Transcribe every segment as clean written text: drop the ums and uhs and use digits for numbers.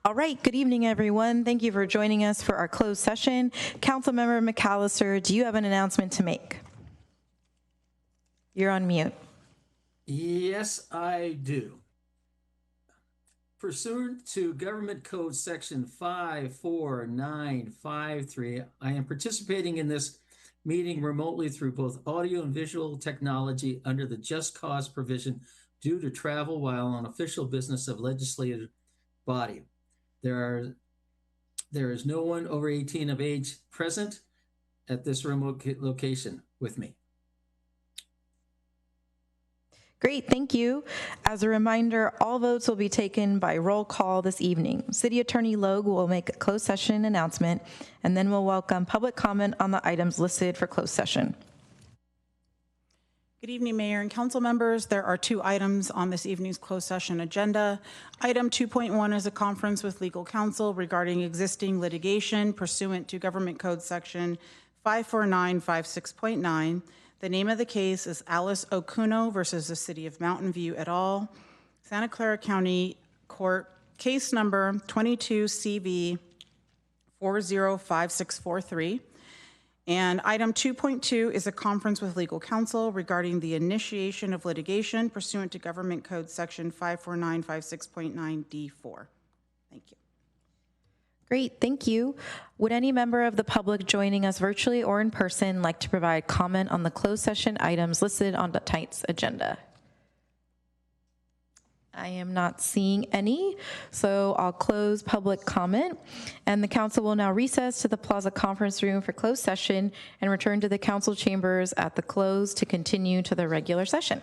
All right, good evening, everyone. Thank you for joining us for our closed session. Councilmember McAllister, do you have an announcement to make? You're on mute. Yes, I do. Pursuant to Government Code Section 54953, I am participating in this meeting remotely through both audio and visual technology under the Just Cause provision due to travel while on official business of legislative body. There is no one over 18 of age present at this remote location with me. Great, thank you. As a reminder, all votes will be taken by roll call this evening. City Attorney Logue will make a closed session announcement, and then we'll welcome public comment on the items listed for closed session. Good evening, Mayor and Council members. There are 2 items on this evening's closed session agenda. Item 2.1 is a conference with legal counsel regarding existing litigation pursuant to Government Code Section 54956.9. The name of the case is Alice Okuno versus the City of Mountain View et al., Santa Clara County Court, case number 22 CV 405643. And item 2.2 is a conference with legal counsel regarding the initiation of litigation pursuant to Government Code Section 54956.9D4. Thank you. Great, thank you. Would any member of the public joining us virtually or in person like to provide comment on the closed session items listed on tonight's agenda? I am not seeing any, so I'll close public comment, and the council will now recess to the Plaza Conference Room for closed session and return to the council chambers at the close to continue to the regular session.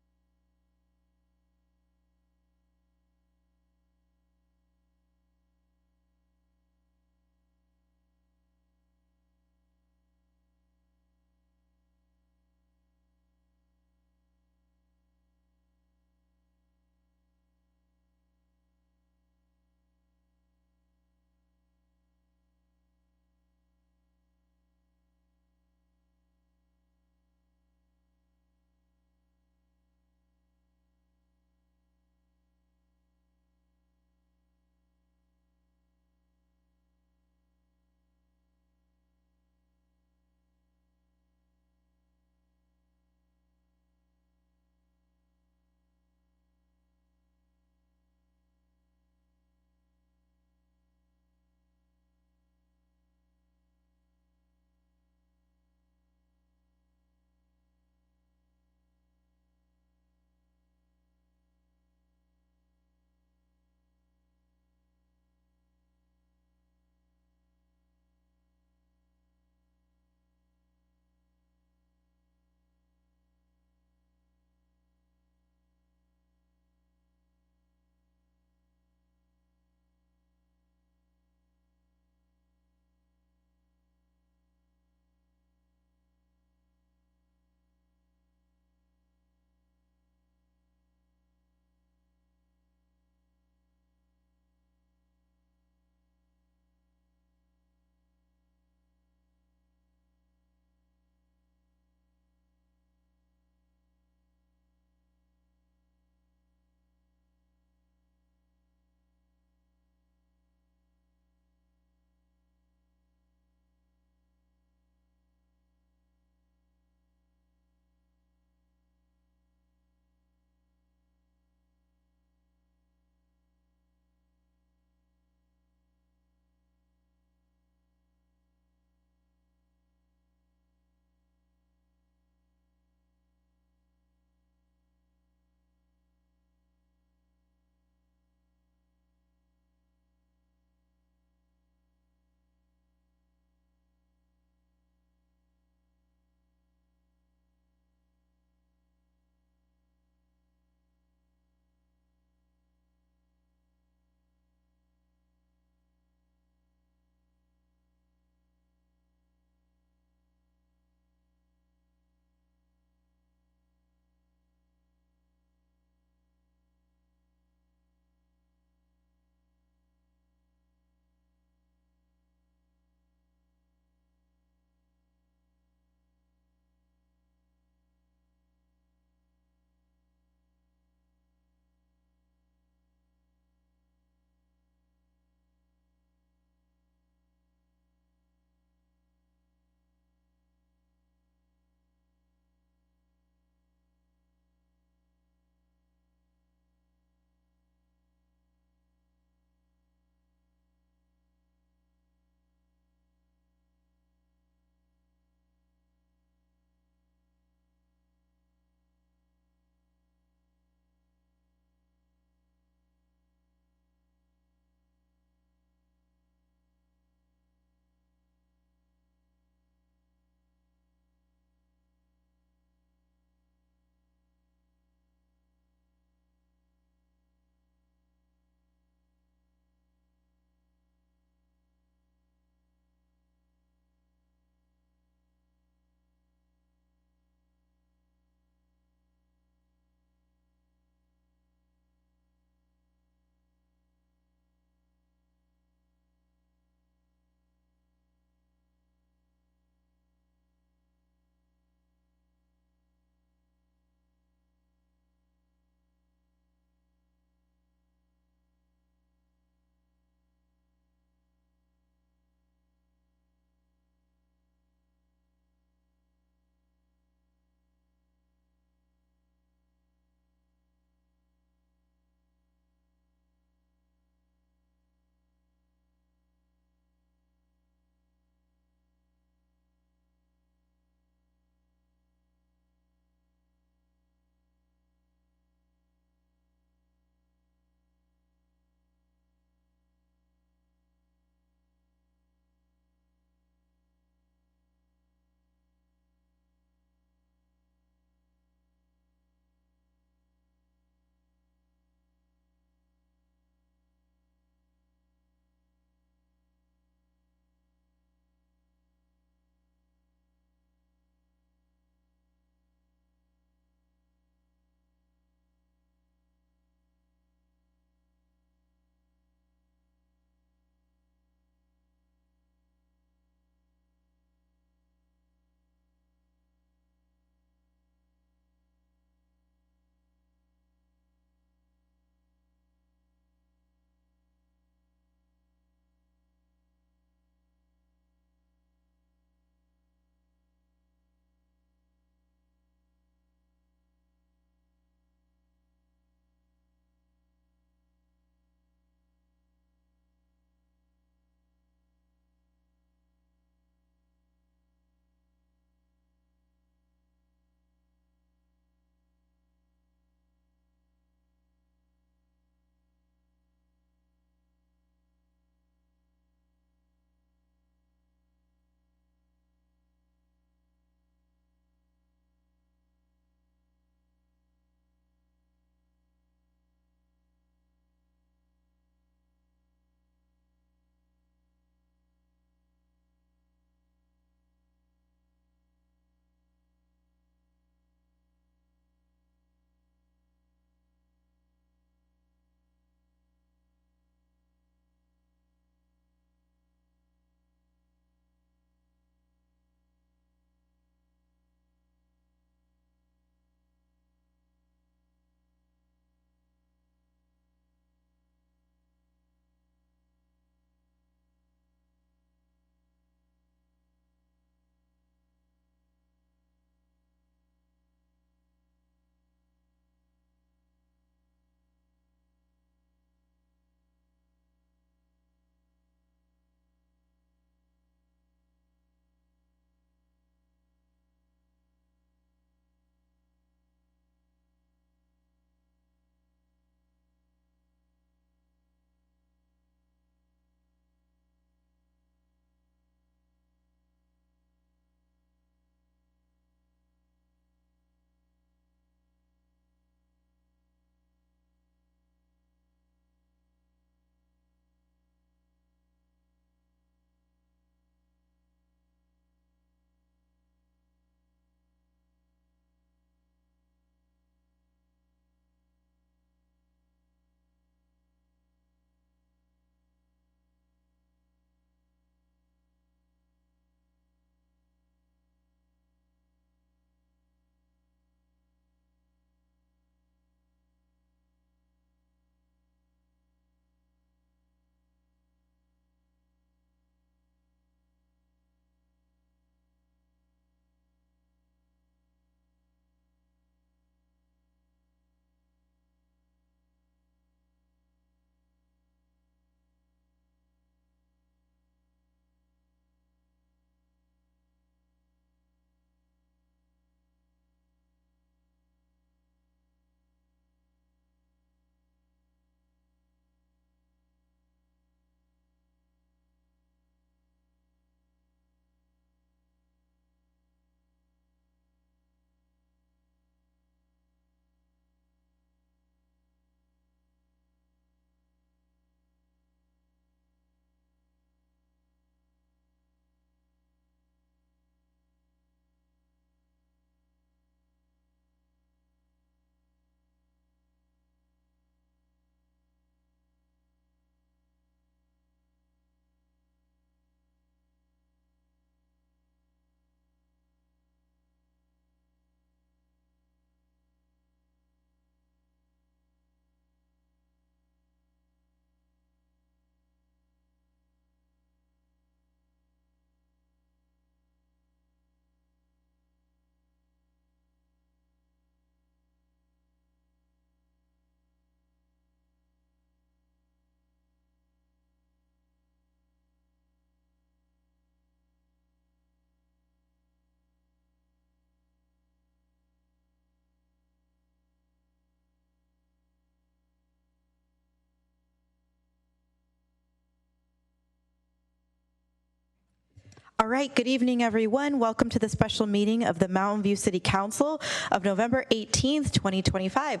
All right, good evening, everyone. Welcome to the special meeting of the Mountain View City Council of November 18th, 2025.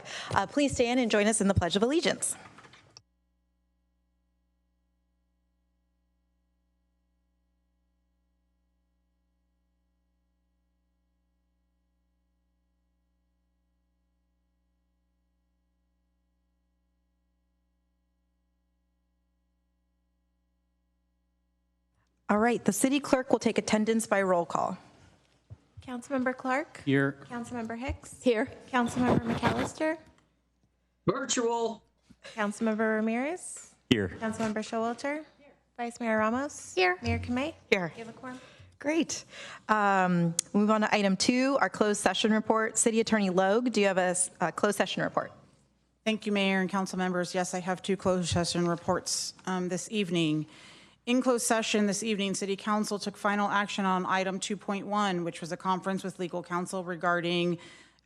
Please stand and join us in the Pledge of Allegiance. All right, the city clerk will take attendance by roll call. Councilmember Clark. Here. Councilmember Hicks. Here. Councilmember McAllister. Virtual. Councilmember Ramirez. Here. Councilmember Showalter. Vice Mayor Ramos. Here. Mayor Kamei. Here. You have a quorum. Great. Move on to item 2, our closed session report. City Attorney Logue, do you have a closed session report? Thank you, Mayor and council members. Yes, I have 2 closed session reports this evening. In closed session this evening, City Council took final action on item 2.1, which was a conference with legal counsel regarding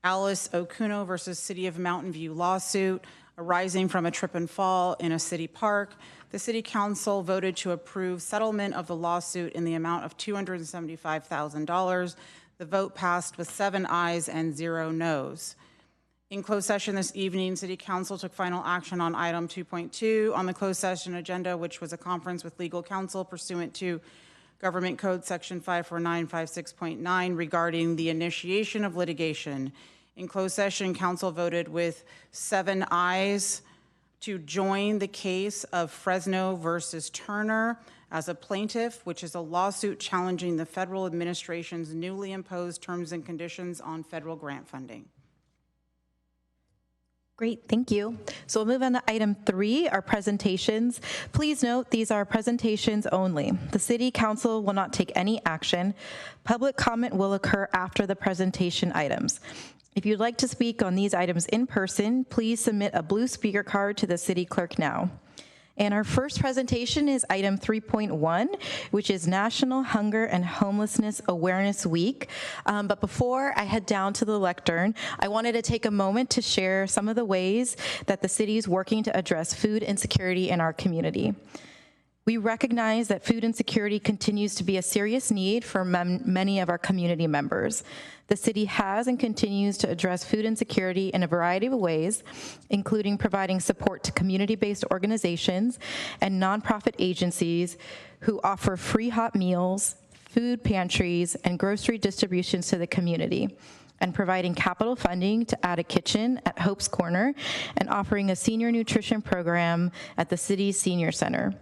Alice Okuno versus City of Mountain View lawsuit arising from a trip and fall in a city park. The City Council voted to approve settlement of the lawsuit in the amount of $275,000. The vote passed with 7 ayes and 0 noes. In closed session this evening, City Council took final action on item 2.2 on the closed session agenda, which was a conference with legal counsel pursuant to Government Code Section 54956.9 regarding the initiation of litigation. In closed session, council voted with 7 ayes to join the case of Fresno versus Turner as a plaintiff, which is a lawsuit challenging the federal administration's newly imposed terms and conditions on federal grant funding. Great, thank you. So we'll move on to item 3, our presentations. Please note these are presentations only. The City Council will not take any action. Public comment will occur after the presentation items. If you'd like to speak on these items in person, please submit a blue speaker card to the City Clerk now. And our first presentation is item 3.1, which is National Hunger and Homelessness Awareness Week. But before I head down to the lectern, I wanted to take a moment to share some of the ways that the city is working to address food insecurity in our community. We recognize that food insecurity continues to be a serious need for many of our community members. The city has and continues to address food insecurity in a variety of ways, including providing support to community-based organizations and nonprofit agencies who offer free hot meals, food pantries, and grocery distributions to the community, and providing capital funding to add a kitchen at Hope's Corner and offering a senior nutrition program at the city's senior center.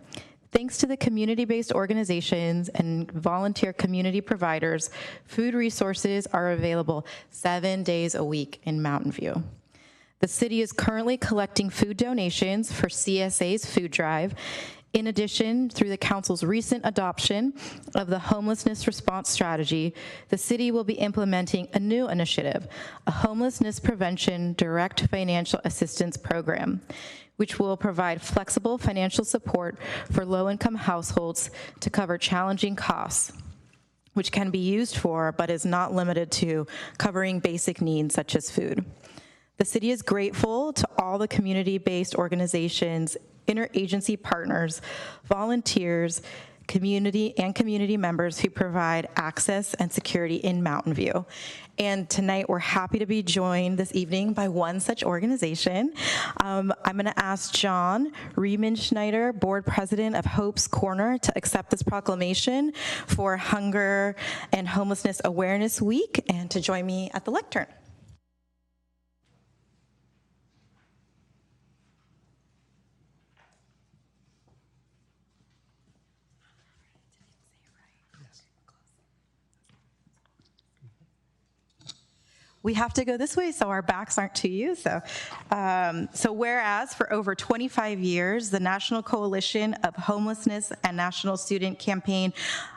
Thanks to the community-based organizations and volunteer community providers, food resources are available 7 days a week in Mountain View. The city is currently collecting food donations for CSA's food drive. In addition, through the council's recent adoption of the homelessness response strategy, the city will be implementing a new initiative, a homelessness prevention direct financial assistance program, which will provide flexible financial support for low-income households to cover challenging costs, which can be used for, but is not limited to, covering basic needs such as food. The city is grateful to all the community-based organizations, interagency partners, volunteers, community members who provide access and security in Mountain View. And tonight we're happy to be joined this evening by one such organization. I'm going to ask John Riemenschneider, Board President of Hope's Corner, to accept this proclamation for Hunger and Homelessness Awareness Week and to join me at the lectern. We have to go this way so our backs aren't to you. So whereas for over 25 years, the National Coalition of Homelessness and National Student Campaign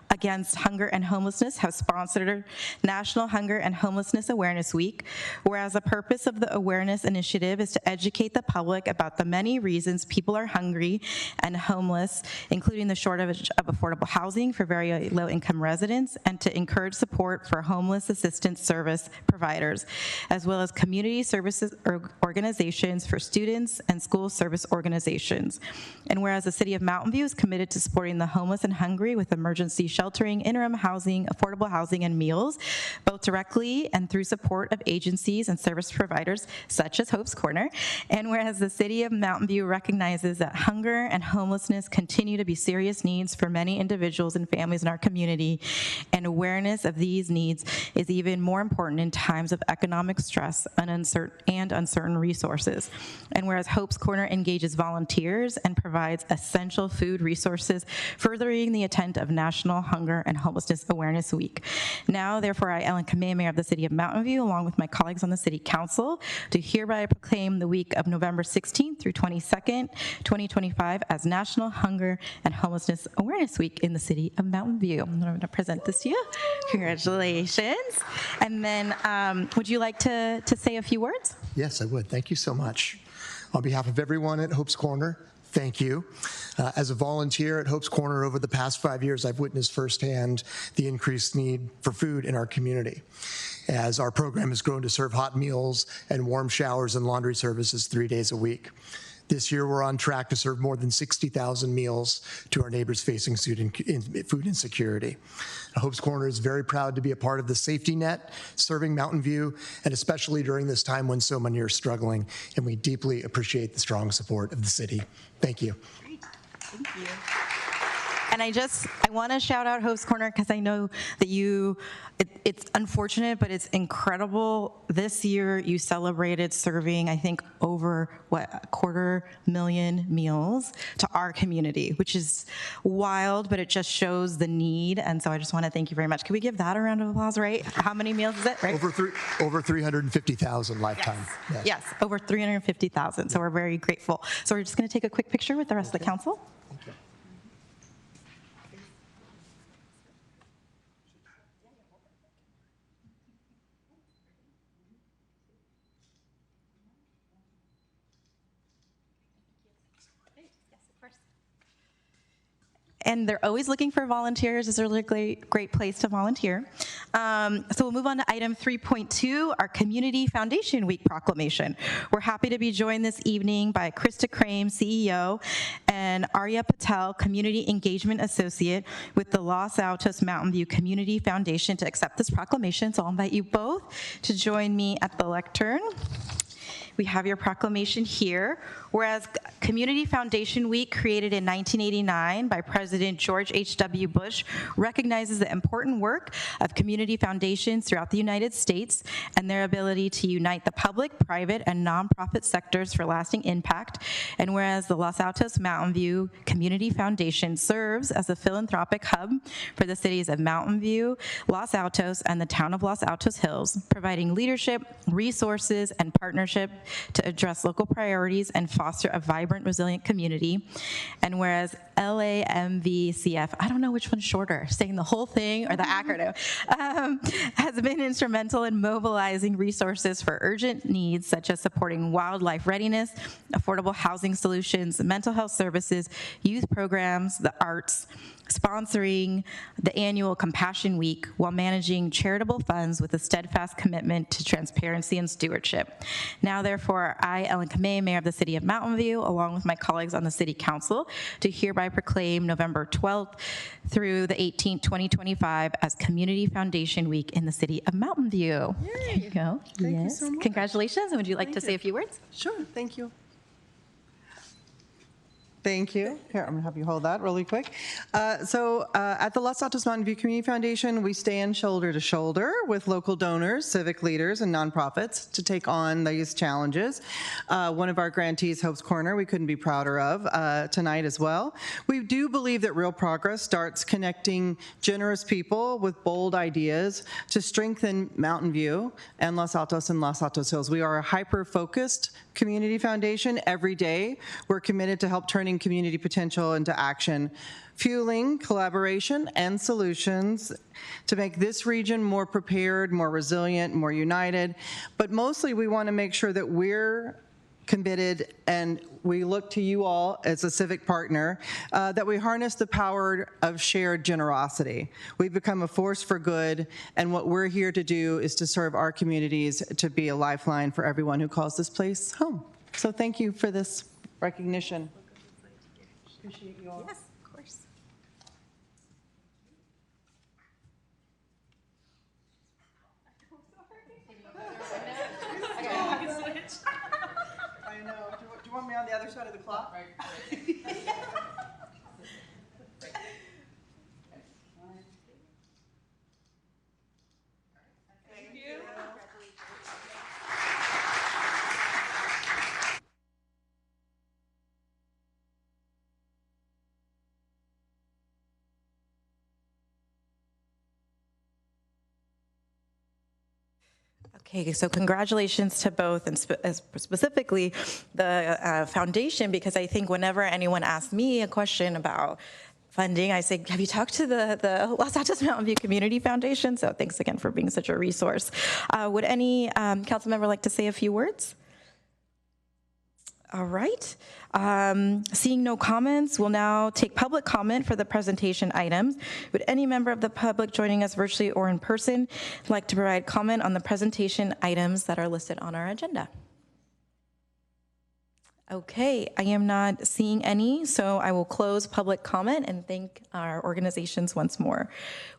Against Hunger and Homelessness have sponsored National Hunger and Homelessness Awareness Week, whereas the purpose of the awareness initiative is to educate the public about the many reasons people are hungry and homeless, including the shortage of affordable housing for very low-income residents, and to encourage support for homeless assistance service providers, as well as community services organizations for students and school service organizations. And whereas the City of Mountain View is committed to supporting the homeless and hungry with emergency shelter sheltering, interim housing, affordable housing, and meals, both directly and through support of agencies and service providers such as Hope's Corner. And whereas the City of Mountain View recognizes that hunger and homelessness continue to be serious needs for many individuals and families in our community, and awareness of these needs is even more important in times of economic stress and uncertain resources. And whereas Hope's Corner engages volunteers and provides essential food resources, furthering the intent of National Hunger and Homelessness Awareness Week. Now, therefore, I, Ellen Kamei, Mayor of the City of Mountain View, along with my colleagues on the City Council, do hereby proclaim the week of November 16th through 22nd, 2025 as National Hunger and Homelessness Awareness Week in the City of Mountain View. I'm going to present this to you. Congratulations. And then would you like to say a few words? Yes, I would. Thank you so much. On behalf of everyone at Hope's Corner, thank you. As a volunteer at Hope's Corner over the past 5 years, I've witnessed firsthand the increased need for food in our community, as our program has grown to serve hot meals and warm showers and laundry services 3 days a week. This year, we're on track to serve more than 60,000 meals to our neighbors facing food insecurity. Hope's Corner is very proud to be a part of the safety net serving Mountain View, and especially during this time when so many are struggling, and we deeply appreciate the strong support of the city. Thank you. Great. Thank you. And I want to shout out Hope's Corner because I know that it's unfortunate, but it's incredible. This year you celebrated serving, I think, over, 250,000 meals to our community, which is wild, but it just shows the need. And so I just want to thank you very much. Can we give that a round of applause, right? How many meals is it, right? Over 350,000 lifetime. Yes, over 350,000. So we're very grateful. So we're just going to take a quick picture with the rest of the council. Okay. And they're always looking for volunteers. It's a really great place to volunteer. So we'll move on to item 3.2, our Community Foundation Week proclamation. We're happy to be joined this evening by Krista Crane, CEO, and Arya Patel, Community Engagement Associate with the Los Altos Mountain View Community Foundation, to accept this proclamation. So I'll invite you both to join me at the lectern. We have your proclamation here. Whereas Community Foundation Week, created in 1989 by President George H.W. Bush, recognizes the important work of community foundations throughout the United States and their ability to unite the public, private, and nonprofit sectors for lasting impact. And whereas the Los Altos Mountain View Community Foundation serves as a philanthropic hub for the cities of Mountain View, Los Altos, and the town of Los Altos Hills, providing leadership, resources, and partnership to address local priorities and foster a vibrant, resilient community. And whereas LAMVCF, I don't know which one's shorter, saying the whole thing or the acronym, has been instrumental in mobilizing resources for urgent needs such as supporting wildlife readiness, affordable housing solutions, mental health services, youth programs, the arts, sponsoring the annual Compassion Week while managing charitable funds with a steadfast commitment to transparency and stewardship. Now, therefore, I, Ellen Kamei, Mayor of the City of Mountain View, along with my colleagues on the City Council, do hereby proclaim November 12th through the 18th, 2025 as Community Foundation Week in the City of Mountain View. Yay. There you go. Thank you so much. Congratulations. And would you like to say a few words? Sure, thank you. Thank you. Here, I'm going to have you hold that really quick. At the Los Altos Mountain View Community Foundation, we stand shoulder to shoulder with local donors, civic leaders, and nonprofits to take on these challenges. One of our grantees, Hope's Corner, we couldn't be prouder of tonight as well. We do believe that real progress starts connecting generous people with bold ideas to strengthen Mountain View and Los Altos Hills. We are a hyper-focused community foundation. Every day, we're committed to help turning community potential into action, fueling collaboration and solutions to make this region more prepared, more resilient, more united. But mostly, we want to make sure that we're committed, and we look to you all as a civic partner, that we harness the power of shared generosity. We've become a force for good, and what we're here to do is to serve our communities, to be a lifeline for everyone who calls this place home. So thank you for this recognition. Appreciate you all. Yes, of course. Okay, so congratulations to both, and specifically the foundation, because I think whenever anyone asks me a question about funding, I say, have you talked to the Los Altos Mountain View Community Foundation? So thanks again for being such a resource. Would any council member like to say a few words? All right. Seeing no comments, we'll now take public comment for the presentation items. Would any member of the public joining us virtually or in person like to provide comment on the presentation items that are listed on our agenda? Okay, I am not seeing any, so I will close public comment and thank our organizations once more.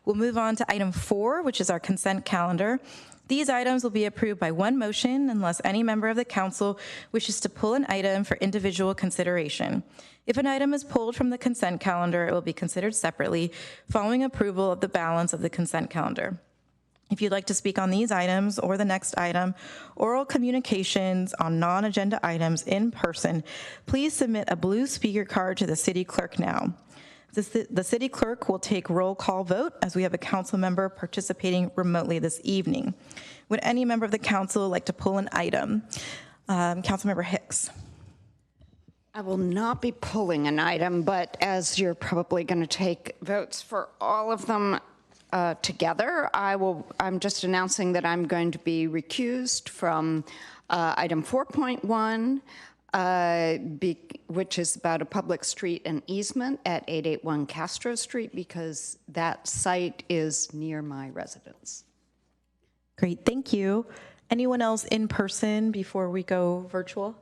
We'll move on to item 4, which is our consent calendar. These items will be approved by one motion unless any member of the council wishes to pull an item for individual consideration. If an item is pulled from the consent calendar, it will be considered separately following approval of the balance of the consent calendar. If you'd like to speak on these items or the next item, oral communications on non-agenda items in person, please submit a blue speaker card to the city clerk now. The city clerk will take roll call vote as we have a council member participating remotely this evening. Would any member of the council like to pull an item? Councilmember Hicks. I will not be pulling an item, but as you're probably going to take votes for all of them together, I'm just announcing that I'm going to be recused from item 4.1, which is about a public street and easement at 881 Castro Street, because that site is near my residence. Great, thank you. Anyone else in person before we go virtual?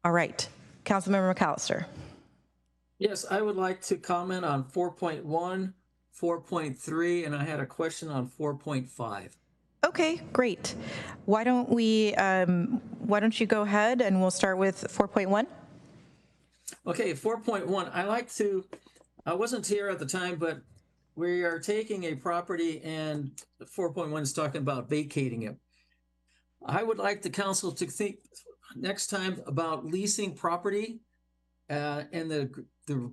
All right, Councilmember McAllister. Yes, I would like to comment on 4.1, 4.3, and I had a question on 4.5. Okay, great. Why don't you go ahead and we'll start with 4.1? Okay, 4.1. I wasn't here at the time, but we are taking a property and 4.1 is talking about vacating it. I would like the council to think next time about leasing property and the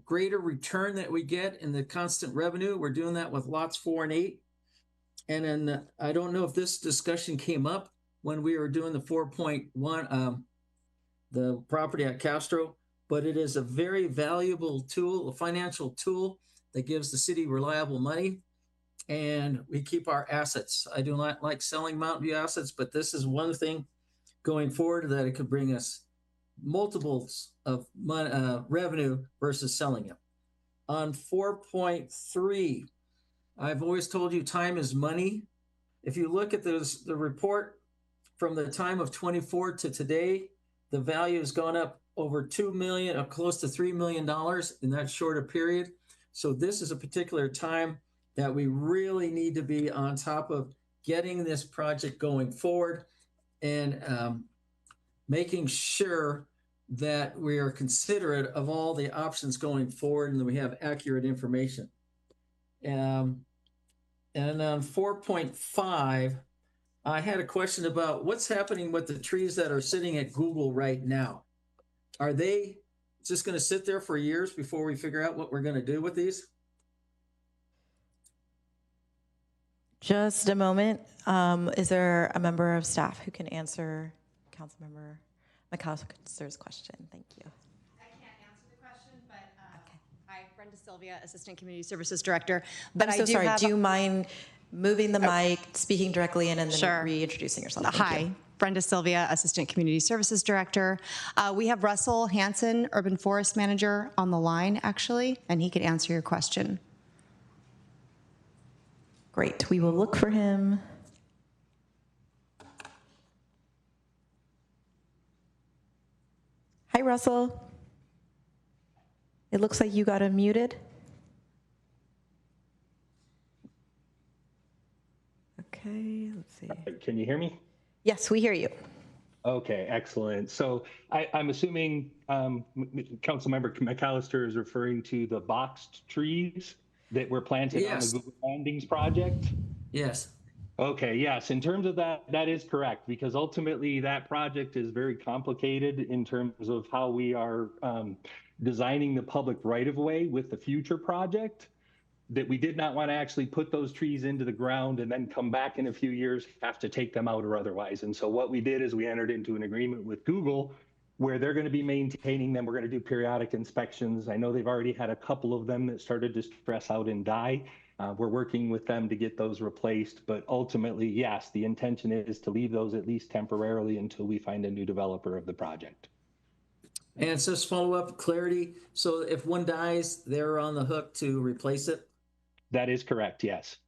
greater return that we get in the constant revenue. We're doing that with lots 4 and 8. And then I don't know if this discussion came up when we were doing the 4.1, the property at Castro, but it is a very valuable tool, a financial tool that gives the city reliable money, and we keep our assets. I do not like selling Mountain View assets, but this is one thing going forward that it could bring us multiples of revenue versus selling it. On 4.3, I've always told you time is money. If you look at the report from the time of 24 to today, the value has gone up over 2 million, close to $3 million in that shorter period. So this is a particular time that we really need to be on top of getting this project going forward and making sure that we are considerate of all the options going forward and that we have accurate information. And on 4.5, I had a question about what's happening with the trees that are sitting at Google right now. Are they just going to sit there for years before we figure out what we're going to do with these? Just a moment. Is there a member of staff who can answer Councilmember McAllister's question? Thank you. I can't answer the question, but hi, Brenda Sylvia, Assistant Community Services Director. But I'm so sorry. Do you mind moving the mic, speaking directly in, and then Sure. reintroducing yourself? Thank Hi, you. Brenda Sylvia, Assistant Community Services Director. We have Russell Hansen, Urban Forest Manager, on the line, actually, and he could answer your question. Great. We will look for him. Hi, Russell. It looks like you got unmuted. Okay, let's see. Can you hear me? Yes, we hear you. Okay, excellent. So I'm assuming Councilmember McAllister is referring to the boxed trees that were planted on the Google Landings project? Yes. Okay, yes. In terms of that, that is correct, because ultimately that project is very complicated in terms of how we are designing the public right-of-way with the future project. that we did not want to actually put those trees into the ground and then come back in a few years, have to take them out or otherwise. And so what we did is we entered into an agreement with Google where they're going to be maintaining them. We're going to do periodic inspections. I know they've already had a couple of them that started to stress out and die. We're working with them to get those replaced, but ultimately, yes, the intention is to leave those at least temporarily until we find a new developer of the project. And so just follow up clarity. So if one dies, they're on the hook to replace it? That is correct, yes.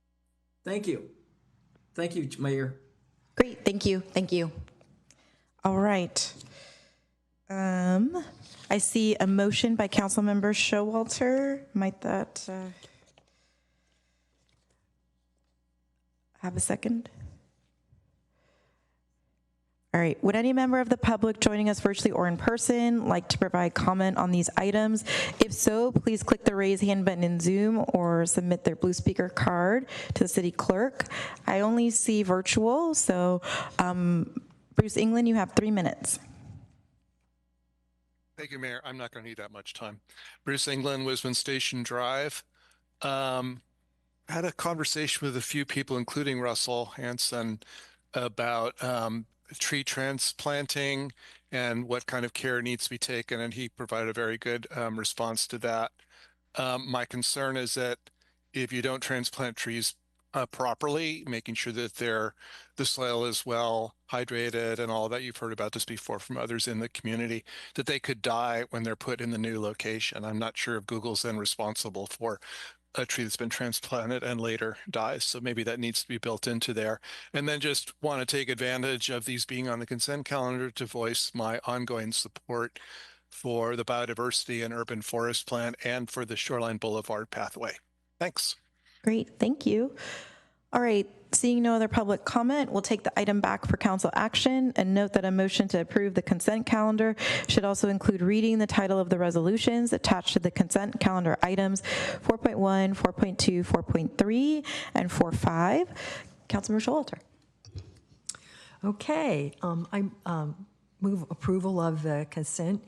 Thank you. Thank you, Mayor. Great, thank you, thank you. All right. I see a motion by Councilmember Showalter. Might that have a second? All right, would any member of the public joining us virtually or in person like to provide comment on these items? If so, please click the raise hand button in Zoom or submit their blue speaker card to the city clerk. I only see virtual, so Bruce England, you have 3 minutes. Thank you, Mayor. I'm not going to need that much time. Bruce England, Wisman Station Drive. Had a conversation with a few people, including Russell Hanson, about tree transplanting and what kind of care needs to be taken, and he provided a very good response to that. My concern is that if you don't transplant trees properly, making sure that the soil is well hydrated and all that, you've heard about this before from others in the community, that they could die when they're put in the new location. I'm not sure if Google's then responsible for a tree that's been transplanted and later dies. So maybe that needs to be built into there. And then just want to take advantage of these being on the consent calendar to voice my ongoing support for the biodiversity and urban forest plan and for the Shoreline Boulevard pathway. Thanks. Great, thank you. All right, seeing no other public comment, we'll take the item back for council action and note that a motion to approve the consent calendar should also include reading the title of the resolutions attached to the consent calendar items 4.1, 4.2, 4.3, and 4.5. Councilmember Showalter. Okay, I move approval of the consent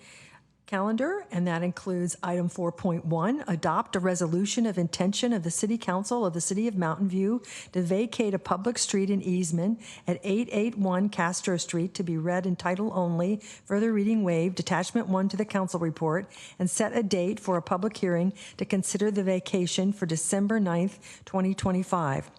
calendar, and that includes item 4.1, adopt a resolution of intention of the City Council of the City of Mountain View to vacate a public street and easement at 881 Castro Street to be read in title only, further reading waived, attachment 1 to the council report, and set a date for a public hearing to consider the vacation for December 9th, 2025.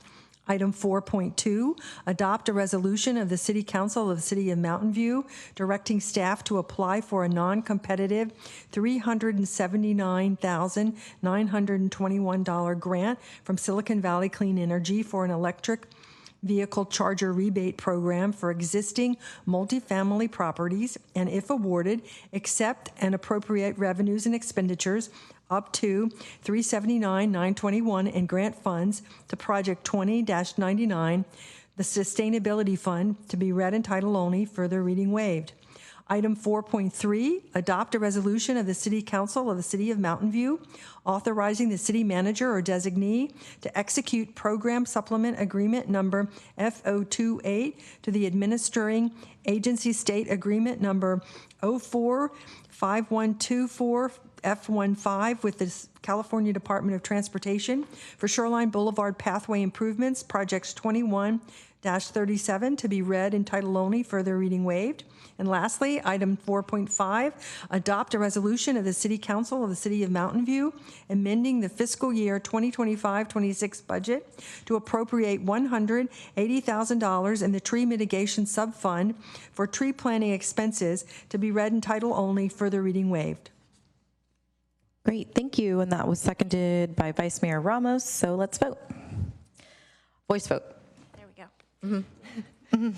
Item 4.2, adopt a resolution of the City Council of the City of Mountain View directing staff to apply for a non-competitive $379,921 grant from Silicon Valley Clean Energy for an electric vehicle charger rebate program for existing multifamily properties, and if awarded, accept and appropriate revenues and expenditures up to $379,921 in grant funds to Project 20-99, the Sustainability Fund, to be read in title only, further reading waived. Item 4.3, adopt a resolution of the City Council of the City of Mountain View authorizing the city manager or designee to execute program supplement agreement number F028 to the administering agency state agreement number 045124 F15 with the California Department of Transportation for Shoreline Boulevard Pathway Improvements, Projects 21-37, to be read in title only, further reading waived. And lastly, item 4.5, adopt a resolution of the City Council of the City of Mountain View amending the fiscal year 2025-26 budget to appropriate $180,000 in the tree mitigation subfund for tree planting expenses, to be read in title only, further reading waived. Great, thank you. And that was seconded by Vice Mayor Ramos. So let's vote. Voice vote. There we go.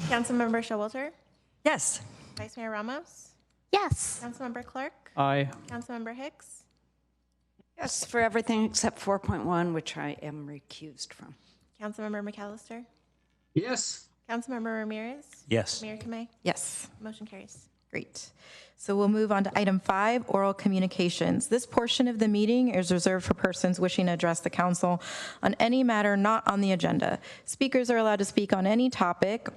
Councilmember Showalter? Yes. Vice Mayor Ramos? Yes. Councilmember Clark? Aye. Councilmember Hicks? Yes, for everything except 4.1, which I am recused from. Councilmember McAllister? Yes. Councilmember Ramirez? Yes. Mayor Kamei? Yes. Motion carries. Great. So we'll move on to item 5, oral communications. This portion of the meeting is reserved for persons wishing to address the council on any matter not on the agenda. Speakers are allowed to speak on any topic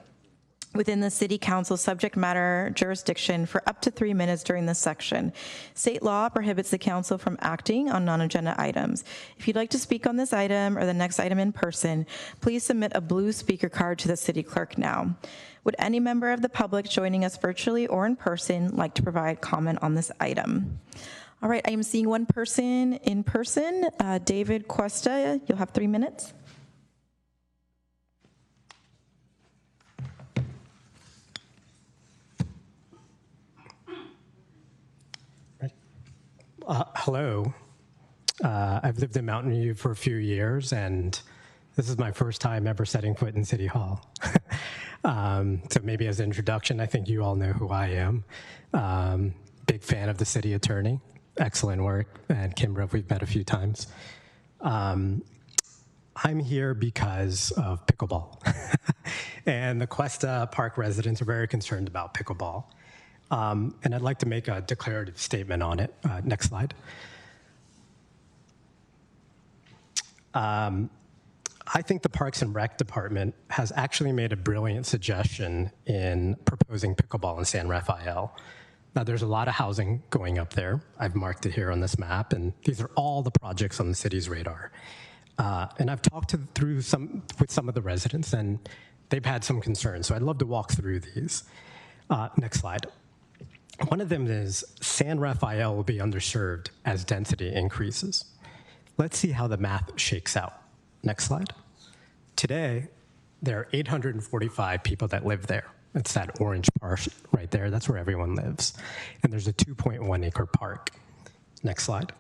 within the City Council subject matter jurisdiction for up to 3 minutes during this section. State law prohibits the council from acting on non-agenda items. If you'd like to speak on this item or the next item in person, please submit a blue speaker card to the city clerk now. Would any member of the public joining us virtually or in person like to provide comment on this item? All right, I am seeing one person in person. David Cuesta, you'll have 3 minutes. Hello. I've lived in Mountain View for a few years, and this is my first time ever setting foot in City Hall. So maybe as an introduction, I think you all know who I am. Big fan of the city attorney. Excellent work. And Kimbra, we've met a few times. I'm here because of pickleball. And the Cuesta Park residents are very concerned about pickleball. And I'd like to make a declarative statement on it. Next slide. I think the Parks and Rec Department has actually made a brilliant suggestion in proposing pickleball in San Rafael. Now, there's a lot of housing going up there. I've marked it here on this map, and these are all the projects on the city's radar. And I've talked with some of the residents, and they've had some concerns, so I'd love to walk through these. Next slide. One of them is San Rafael will be underserved as density increases. Let's see how the math shakes out. Next slide. Today, there are 845 people that live there. It's that orange part right there. That's where everyone lives. And there's a 2.1 acre park. Next slide.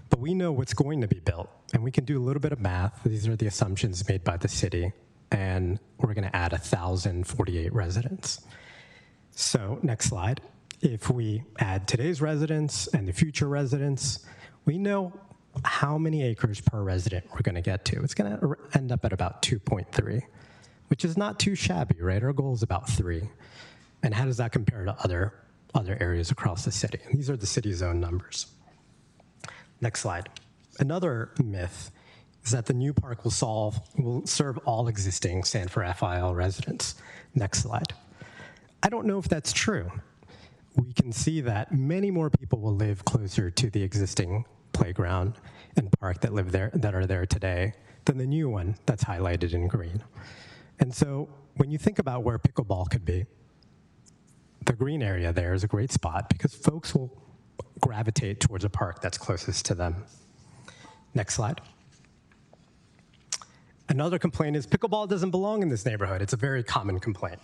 But we know what's going to be built, and we can do a little bit of math. These are the assumptions made by the city, and we're going to add 1,048 residents. So next slide. If we add today's residents and the future residents, we know how many acres per resident we're going to get to. It's going to end up at about 2.3, which is not too shabby, right? Our goal is about 3. And how does that compare to other areas across the city? And these are the city's own numbers. Next slide. Another myth is that the new park will serve all existing San Rafael residents. Next slide. I don't know if that's true. We can see that many more people will live closer to the existing playground and park that are there today than the new one that's highlighted in green. And so when you think about where pickleball could be, the green area there is a great spot because folks will gravitate towards a park that's closest to them. Next slide. Another complaint is pickleball doesn't belong in this neighborhood. It's a very common complaint.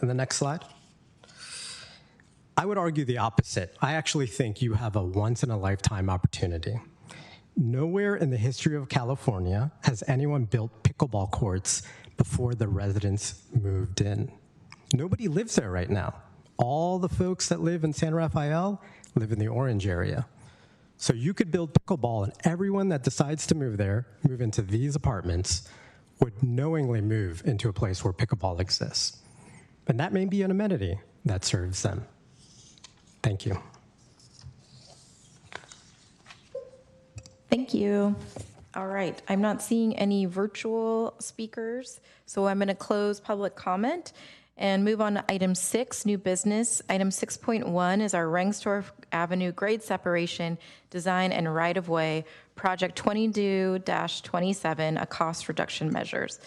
And the next slide. I would argue the opposite. I actually think you have a once-in-a-lifetime opportunity. Nowhere in the history of California has anyone built pickleball courts before the residents moved in. Nobody lives there right now. All the folks that live in San Rafael live in the orange area. So you could build pickleball, and everyone that decides to move there, move into these apartments, would knowingly move into a place where pickleball exists. And that may be an amenity that serves them. Thank you. Thank you. All right, I'm not seeing any virtual speakers, so I'm going to close public comment and move on to item 6, new business. Item 6.1 is our Rengstorff Avenue grade separation, design and right-of-way, project 22-27, a cost reduction measures.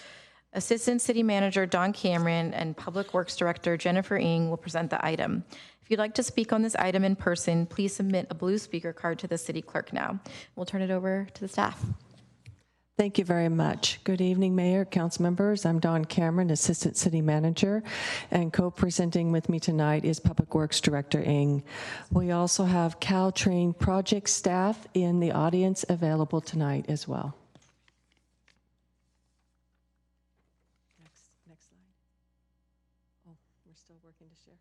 Assistant City Manager Don Cameron and Public Works Director Jennifer Ng will present the item. If you'd like to speak on this item in person, please submit a blue speaker card to the city clerk now. We'll turn it over to the staff. Thank you very much. Good evening, Mayor, council members. I'm Dawn Cameron, Assistant City Manager, and co-presenting with me tonight is Public Works Director Ng. We also have Caltrain project staff in the audience available tonight as well. Next slide. Oh, we're still working to share.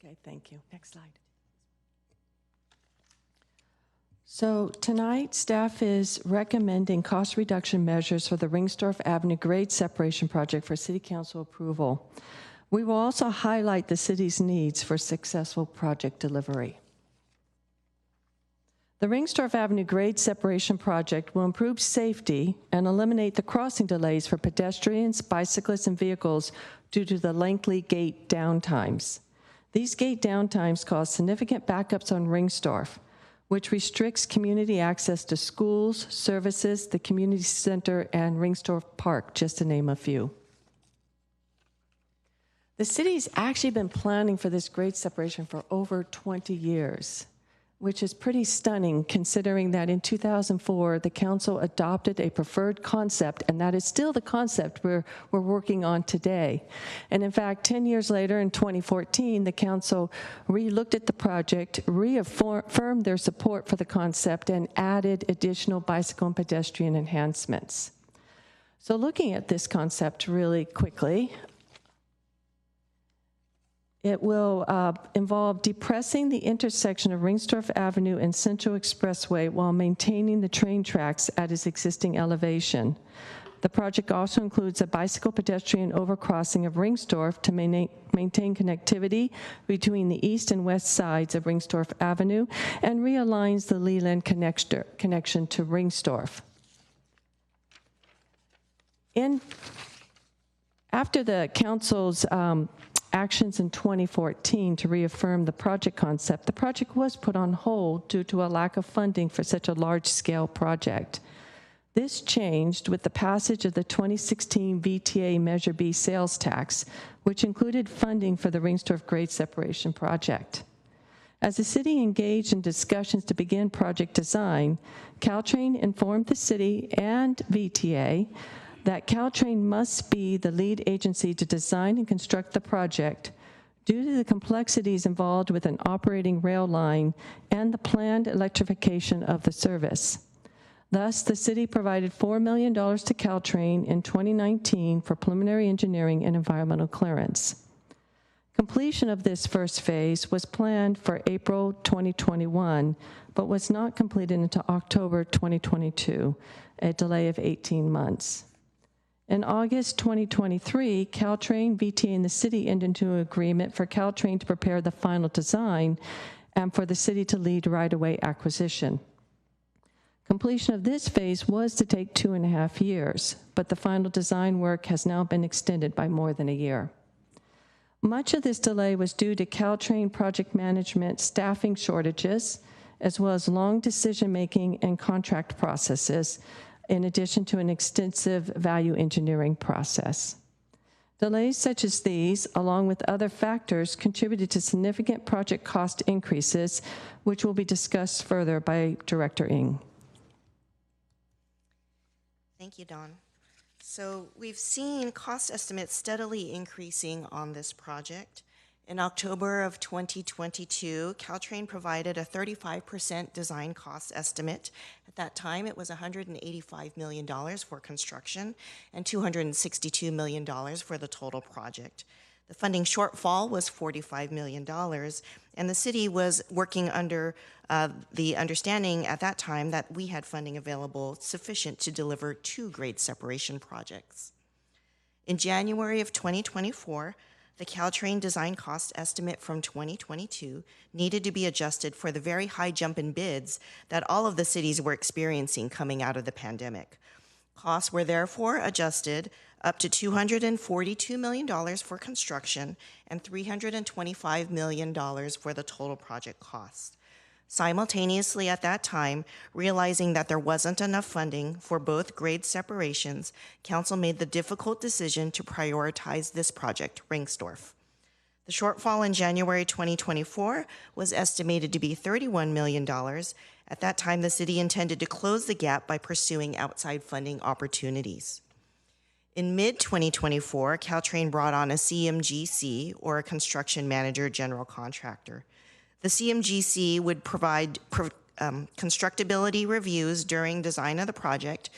Okay, thank you. Next slide. So tonight, staff is recommending cost reduction measures for the Rengstorff Avenue grade separation project for City Council approval. We will also highlight the city's needs for successful project delivery. The Ringstorff Avenue grade separation project will improve safety and eliminate the crossing delays for pedestrians, bicyclists, and vehicles due to the lengthy gate downtimes. These gate downtimes cause significant backups on Ringstorff, which restricts community access to schools, services, the community center, and Ringstorff Park, just to name a few. The city's actually been planning for this grade separation for over 20 years, which is pretty stunning considering that in 2004, the council adopted a preferred concept, and that is still the concept we're working on today. And in fact, 10 years later, in 2014, the council re-looked at the project, reaffirmed their support for the concept, and added additional bicycle and pedestrian enhancements. So looking at this concept really quickly, it will involve depressing the intersection of Ringstorff Avenue and Central Expressway while maintaining the train tracks at its existing elevation. The project also includes a bicycle pedestrian overcrossing of Ringstorff to maintain connectivity between the east and west sides of Ringstorff Avenue and realigns the Leland connection to Ringstorff. After the council's actions in 2014 to reaffirm the project concept, the project was put on hold due to a lack of funding for such a large-scale project. This changed with the passage of the 2016 VTA Measure B sales tax, which included funding for the Ringstorff grade separation project. As the city engaged in discussions to begin project design, Caltrain informed the city and VTA that Caltrain must be the lead agency to design and construct the project due to the complexities involved with an operating rail line and the planned electrification of the service. Thus, the city provided $4 million to Caltrain in 2019 for preliminary engineering and environmental clearance. Completion of this first phase was planned for April 2021, but was not completed until October 2022, a delay of 18 months. In August 2023, Caltrain, VTA, and the city entered into an agreement for Caltrain to prepare the final design and for the city to lead right-of-way acquisition. Completion of this phase was to take 2.5 years, but the final design work has now been extended by more than a year. Much of this delay was due to Caltrain project management staffing shortages, as well as long decision-making and contract processes, in addition to an extensive value engineering process. Delays such as these, along with other factors, contributed to significant project cost increases, which will be discussed further by Director Ng. Thank you, Dawn. So we've seen cost estimates steadily increasing on this project. In October of 2022, Caltrain provided a 35% design cost estimate. At that time, it was $185 million for construction and $262 million for the total project. The funding shortfall was $45 million, and the city was working under the understanding at that time that we had funding available sufficient to deliver 2 grade separation projects. In January of 2024, the Caltrain design cost estimate from 2022 needed to be adjusted for the very high jump in bids that all of the cities were experiencing coming out of the pandemic. Costs were therefore adjusted up to $242 million for construction and $325 million for the total project cost. Simultaneously at that time, realizing that there wasn't enough funding for both grade separations, Council made the difficult decision to prioritize this project, Ringstorff. The shortfall in January 2024 was estimated to be $31 million. At that time, the city intended to close the gap by pursuing outside funding opportunities. In mid-2024, Caltrain brought on a CMGC, or a construction manager general contractor. The CMGC would provide constructability reviews during design of the project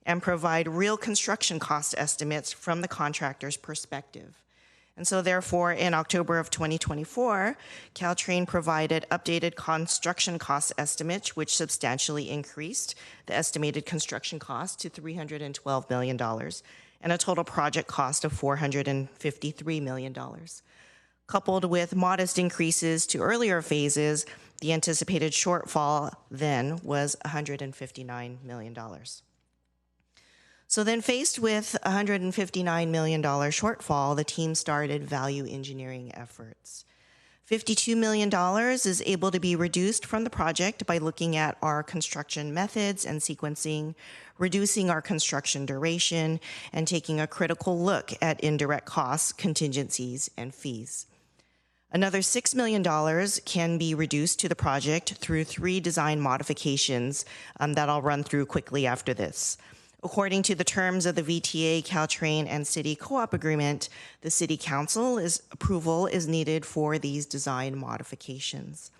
and provide real construction cost estimates from the contractor's perspective. And so therefore, in October of 2024, Caltrain provided updated construction cost estimates, which substantially increased the estimated construction cost to $312 million and a total project cost of $453 million. Coupled with modest increases to earlier phases, the anticipated shortfall then was $159 million. So then, faced with a $159 million shortfall, the team started value engineering efforts. $52 million is able to be reduced from the project by looking at our construction methods and sequencing, reducing our construction duration, and taking a critical look at indirect costs, contingencies, and fees. Another $6 million can be reduced to the project through 3 design modifications that I'll run through quickly after this. According to the terms of the VTA, Caltrain, and City Co-op agreement, the City Council's approval is needed for these design modifications.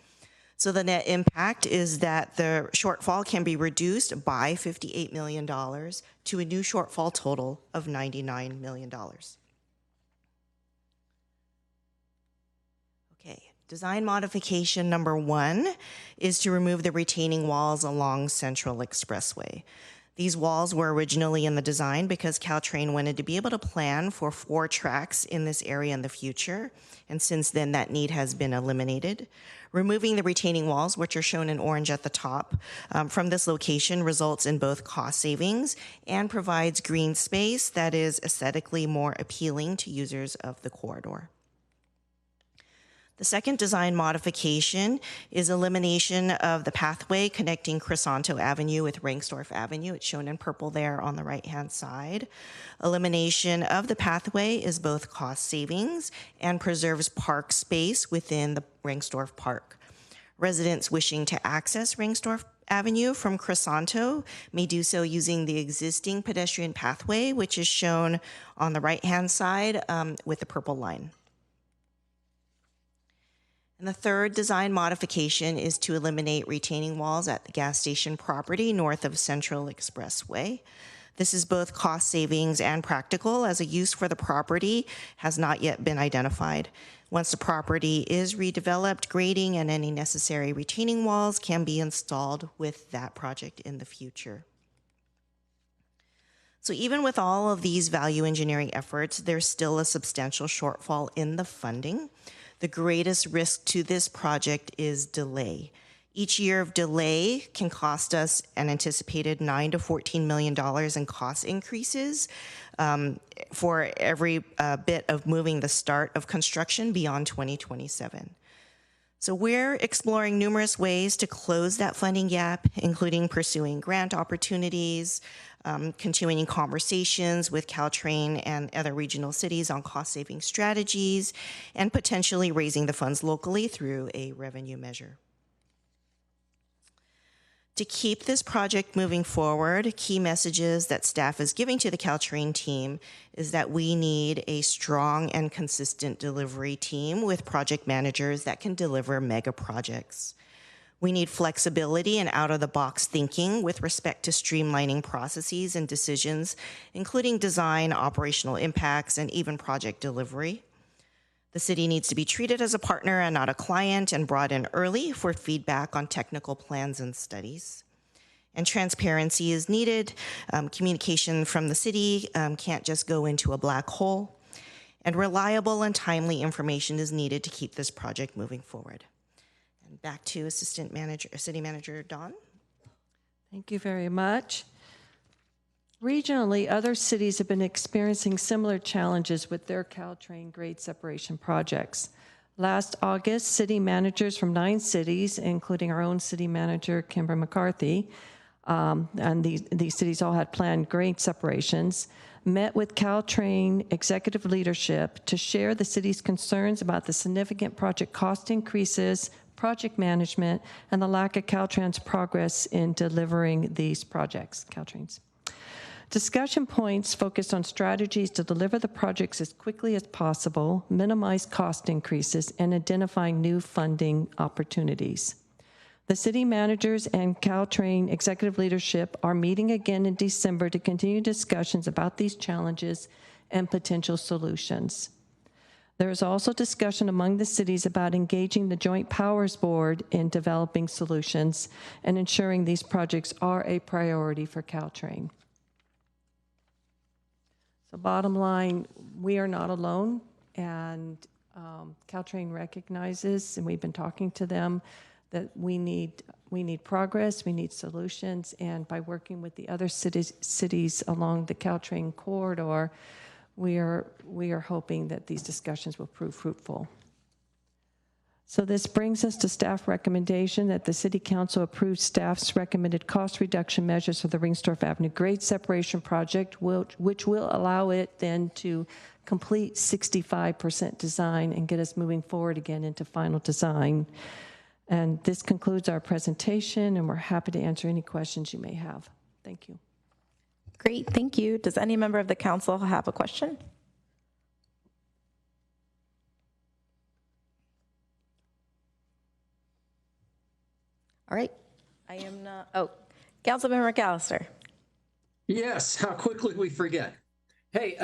So the net impact is that the shortfall can be reduced by $58 million to a new shortfall total of $99 million. Okay, design modification number 1 is to remove the retaining walls along Central Expressway. These walls were originally in the design because Caltrain wanted to be able to plan for 4 tracks in this area in the future, and since then that need has been eliminated. Removing the retaining walls, which are shown in orange at the top, from this location results in both cost savings and provides green space that is aesthetically more appealing to users of the corridor. The second design modification is elimination of the pathway connecting Crisanto Avenue with Rengsdorf Avenue. It's shown in purple there on the right-hand side. Elimination of the pathway is both cost savings and preserves park space within the Rengsdorf Park. Residents wishing to access Rengsdorf Avenue from Crisanto may do so using the existing pedestrian pathway, which is shown on the right-hand side with the purple line. And the third design modification is to eliminate retaining walls at the gas station property north of Central Expressway. This is both cost savings and practical, as a use for the property has not yet been identified. Once the property is redeveloped, grading and any necessary retaining walls can be installed with that project in the future. So even with all of these value engineering efforts, there's still a substantial shortfall in the funding. The greatest risk to this project is delay. Each year of delay can cost us an anticipated $9 to $14 million in cost increases for every bit of moving the start of construction beyond 2027. So we're exploring numerous ways to close that funding gap, including pursuing grant opportunities, continuing conversations with Caltrain and other regional cities on cost-saving strategies, and potentially raising the funds locally through a revenue measure. To keep this project moving forward, key messages that staff is giving to the Caltrain team is that we need a strong and consistent delivery team with project managers that can deliver mega projects. We need flexibility and out-of-the-box thinking with respect to streamlining processes and decisions, including design, operational impacts, and even project delivery. The city needs to be treated as a partner and not a client, and brought in early for feedback on technical plans and studies. And transparency is needed. Communication from the city can't just go into a black hole. And reliable and timely information is needed to keep this project moving forward. And back to City Manager Dawn. Thank you very much. Regionally, other cities have been experiencing similar challenges with their Caltrain grade separation projects. Last August, city managers from 9 cities, including our own city manager, Kimber McCarthy, and these cities all had planned grade separations, met with Caltrain executive leadership to share the city's concerns about the significant project cost increases, project management, and the lack of Caltrain's progress in delivering these projects, Caltrain's. Discussion points focused on strategies to deliver the projects as quickly as possible, minimize cost increases, and identifying new funding opportunities. The city managers and Caltrain executive leadership are meeting again in December to continue discussions about these challenges and potential solutions. There is also discussion among the cities about engaging the Joint Powers Board in developing solutions and ensuring these projects are a priority for Caltrain. So bottom line, we are not alone, and Caltrain recognizes, and we've been talking to them, that we need progress, we need solutions, and by working with the other cities along the Caltrain corridor, we are hoping that these discussions will prove fruitful. So this brings us to staff recommendation that the City Council approve staff's recommended cost reduction measures for the Ringstorff Avenue grade separation project, which will allow it then to complete 65% design and get us moving forward again into final design. And this concludes our presentation, and we're happy to answer any questions you may have. Thank you. Great, thank you. Does any member of the council have a question? All right, I am not, Councilmember McAllister. Yes, how quickly we forget. Hey,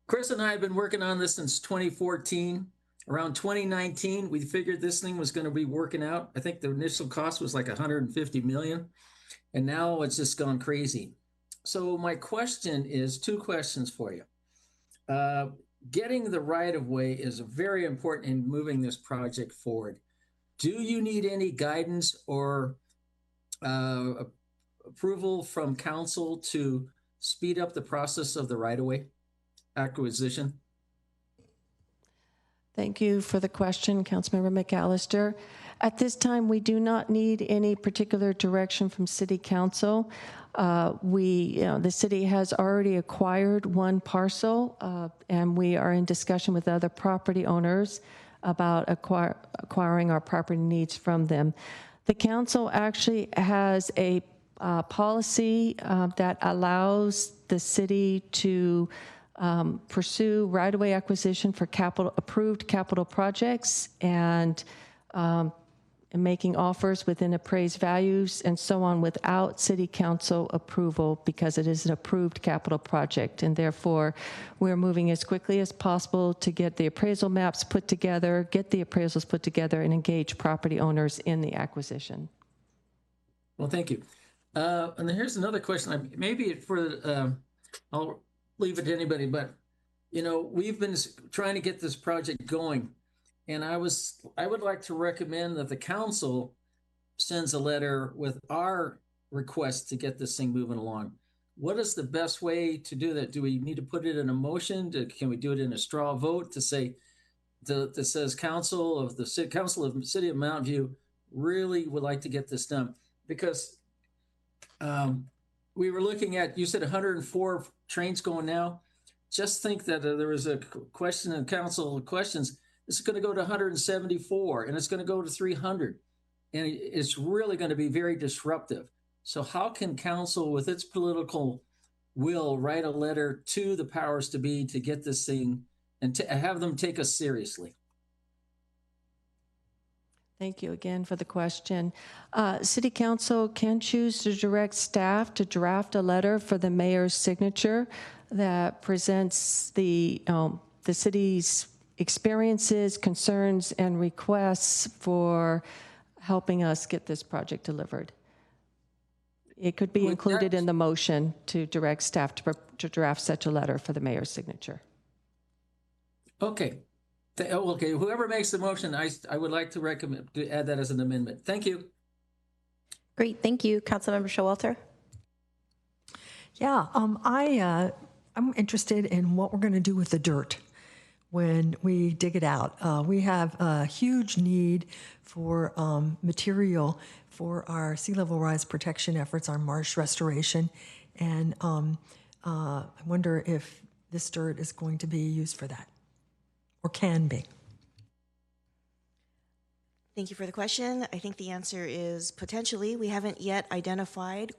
Chris and I have been working on this since 2014. Around 2019, we figured this thing was going to be working out. I think the initial cost was like 150 million, and now it's just gone crazy. So my question is, two questions for you. Getting the right of way is very important in moving this project forward. Do you need any guidance or approval from council to speed up the process of the right-of-way acquisition? Thank you for the question, Councilmember McAllister. At this time, we do not need any particular direction from City Council. The city has already acquired one parcel, and we are in discussion with other property owners about acquiring our property needs from them. The council actually has a policy that allows the city to pursue right-of-way acquisition for approved capital projects and making offers within appraised values and so on without city council approval, because it is an approved capital project. And therefore, we're moving as quickly as possible to get the appraisal maps put together, get the appraisals put together, and engage property owners in the acquisition. Well, thank you. And then here's another question. Maybe for I'll leave it to anybody, but we've been trying to get this project going, and I would like to recommend that the council sends a letter with our request to get this thing moving along. What is the best way to do that? Do we need to put it in a motion? Can we do it in a straw vote to say that says Council of the City of Mountain View really would like to get this done? Because we were looking at, you said 104 trains going now. Just think that there was a question in council questions. This is going to go to 174, and it's going to go to 300. And it's really going to be very disruptive. So how can council, with its political will, write a letter to the powers to be to get this thing and to have them take us seriously? Thank you again for the question. City Council can choose to direct staff to draft a letter for the mayor's signature that presents the city's experiences, concerns, and requests for helping us get this project delivered. It could be included in the motion to direct staff to draft such a letter for the mayor's signature. Okay. Okay, whoever makes the motion, I would like to recommend to add that as an amendment. Thank you. Great, thank you. Councilmember Showalter. Yeah, I'm interested in what we're going to do with the dirt when we dig it out. We have a huge need for material for our sea level rise protection efforts, our marsh restoration, and I wonder if this dirt is going to be used for that, or can be. Thank you for the question. I think the answer is potentially. We haven't yet identified,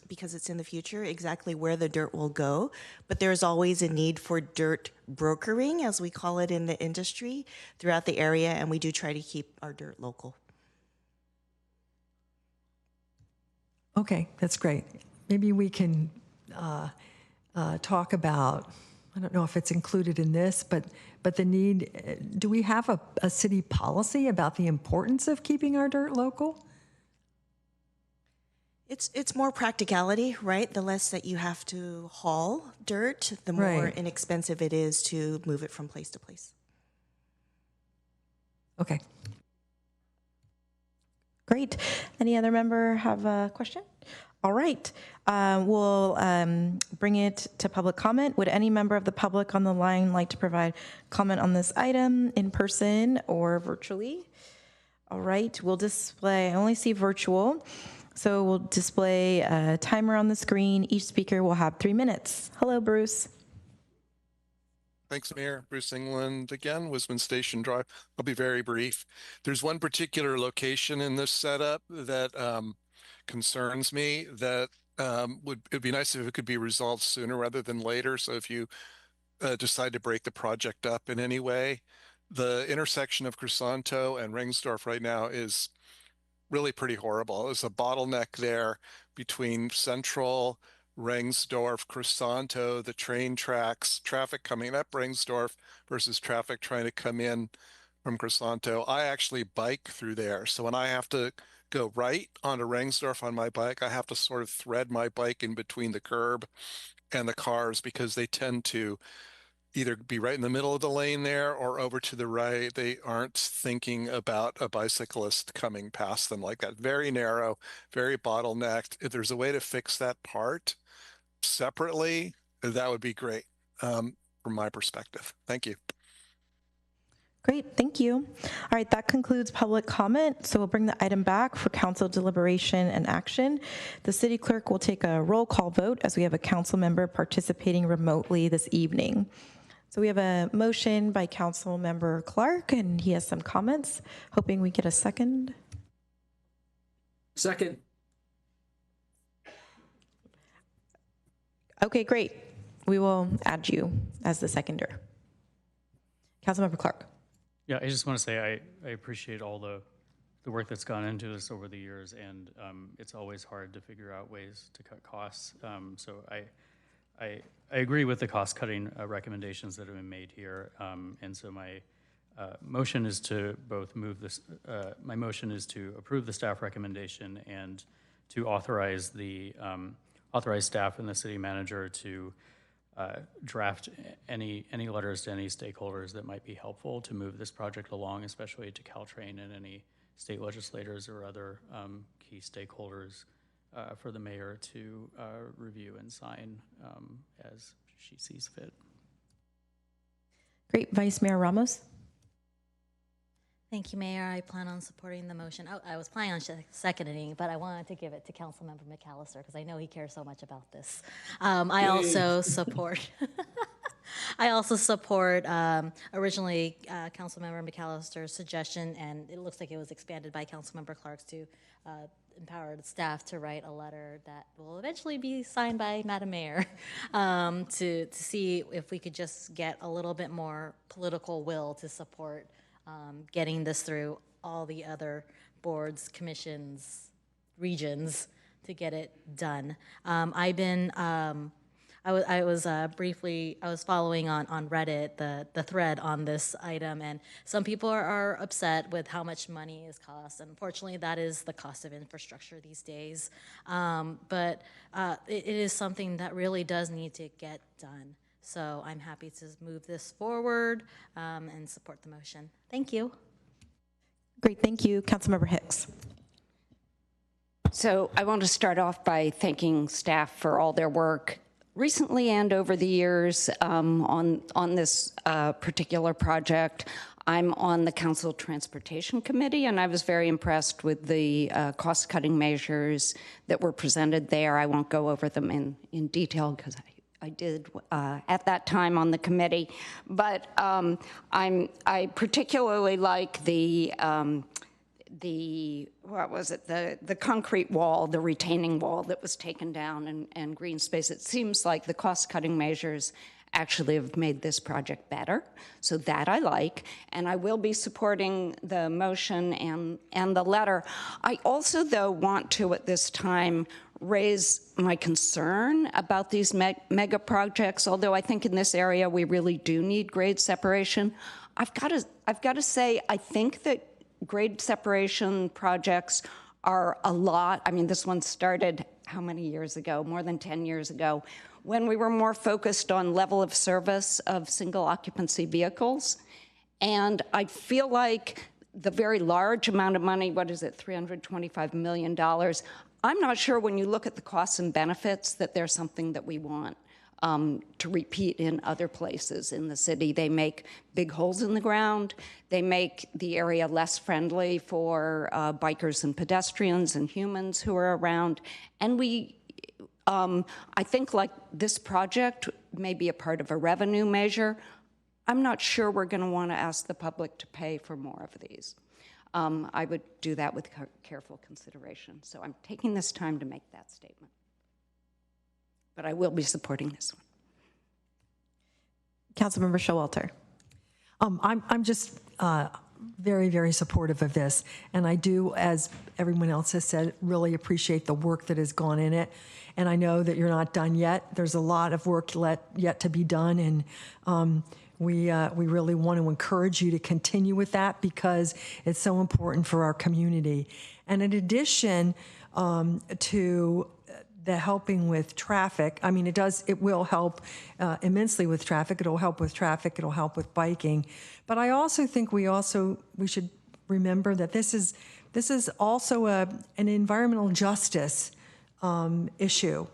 because it's in the future, exactly where the dirt will go, but there's always a need for dirt brokering, as we call it in the industry, throughout the area, and we do try to keep our dirt local. Okay, that's great. Maybe we can talk about, I don't know if it's included in this, but the need, do we have a city policy about the importance of keeping our dirt local? It's more practicality, right? The less that you have to haul dirt, the more Right. inexpensive it is to move it from place to place. Okay. Great. Any other member have a question? All right. We'll bring it to public comment. Would any member of the public on the line like to provide comment on this item in person or virtually? All right. We'll display, I only see virtual. So we'll display a timer on the screen. Each speaker will have 3 minutes. Hello, Bruce. Thanks, Mayor. Bruce England again, Wisman Station Drive. I'll be very brief. There's one particular location in this setup that concerns me that it'd be nice if it could be resolved sooner rather than later. So if you decide to break the project up in any way, the intersection of Crisanto and Ringsdorf right now is really pretty horrible. There's a bottleneck there between Central, Ringsdorf, Crisanto, the train tracks, traffic coming up Ringsdorf versus traffic trying to come in from Crisanto. I actually bike through there. So when I have to go right onto Ringsdorf on my bike, I have to sort of thread my bike in between the curb and the cars because they tend to either be right in the middle of the lane there or over to the right. They aren't thinking about a bicyclist coming past them like that. Very narrow, very bottlenecked. If there's a way to fix that part separately, that would be great from my perspective. Thank you. Great, thank you. All right, that concludes public comment. So we'll bring the item back for council deliberation and action. The city clerk will take a roll call vote as we have a council member participating remotely this evening. So we have a motion by Council Member Clark, and he has some comments. Hoping we get a second. Second. Okay, great. We will add you as the seconder. Councilmember Clark. Yeah, I just want to say I appreciate all the work that's gone into this over the years, and it's always hard to figure out ways to cut costs. So I agree with the cost-cutting recommendations that have been made here, and so my motion is to both move this. My motion is to approve the staff recommendation and to authorize the authorize staff and the city manager to draft any letters to any stakeholders that might be helpful to move this project along, especially to Caltrain and any state legislators or other key stakeholders for the mayor to review and sign as she sees fit. Great. Vice Mayor Ramos. Thank you, Mayor. I plan on supporting the motion. I was planning on seconding, but I wanted to give it to Councilmember McAllister because I know he cares so much about this. I also support. I also support originally Councilmember McAllister's suggestion, and it looks like it was expanded by Councilmember Clark's to empower the staff to write a letter that will eventually be signed by Madam Mayor to see if we could just get a little bit more political will to support getting this through all the other boards, commissions, regions to get it done. I was following on Reddit the thread on this item, and some people are upset with how much money is cost. Unfortunately, that is the cost of infrastructure these days. But it is something that really does need to get done. So I'm happy to move this forward and support the motion. Thank you. Great, thank you. Councilmember Hicks. So I want to start off by thanking staff for all their work recently and over the years on this particular project. I'm on the Council Transportation Committee, and I was very impressed with the cost-cutting measures that were presented there. I won't go over them in detail because I did at that time on the committee, but I particularly like the concrete wall, the retaining wall that was taken down and green space. It seems like the cost-cutting measures actually have made this project better, so that I like, and I will be supporting the motion and the letter. I also, though, want to at this time raise my concern about these mega projects, although I think in this area we really do need grade separation. I've got to say, I think that grade separation projects are a lot. I mean, this one started how many years ago? More than 10 years ago, when we were more focused on level of service of single occupancy vehicles. And I feel like the very large amount of money, what is it, $325 million, I'm not sure when you look at the costs and benefits that there's something that we want to repeat in other places in the city. They make big holes in the ground. They make the area less friendly for bikers and pedestrians and humans who are around. And I think like this project may be a part of a revenue measure. I'm not sure we're going to want to ask the public to pay for more of these. I would do that with careful consideration. So I'm taking this time to make that statement. But I will be supporting this one. Councilmember Showalter. I'm just very, very supportive of this. And I do, as everyone else has said, really appreciate the work that has gone in it. And I know that you're not done yet. There's a lot of work yet to be done. And we really want to encourage you to continue with that because it's so important for our community. And in addition to the helping with traffic, I mean, it will help immensely with traffic. It'll help with traffic. It'll help with biking. But I also think we should remember that this is also an environmental justice issue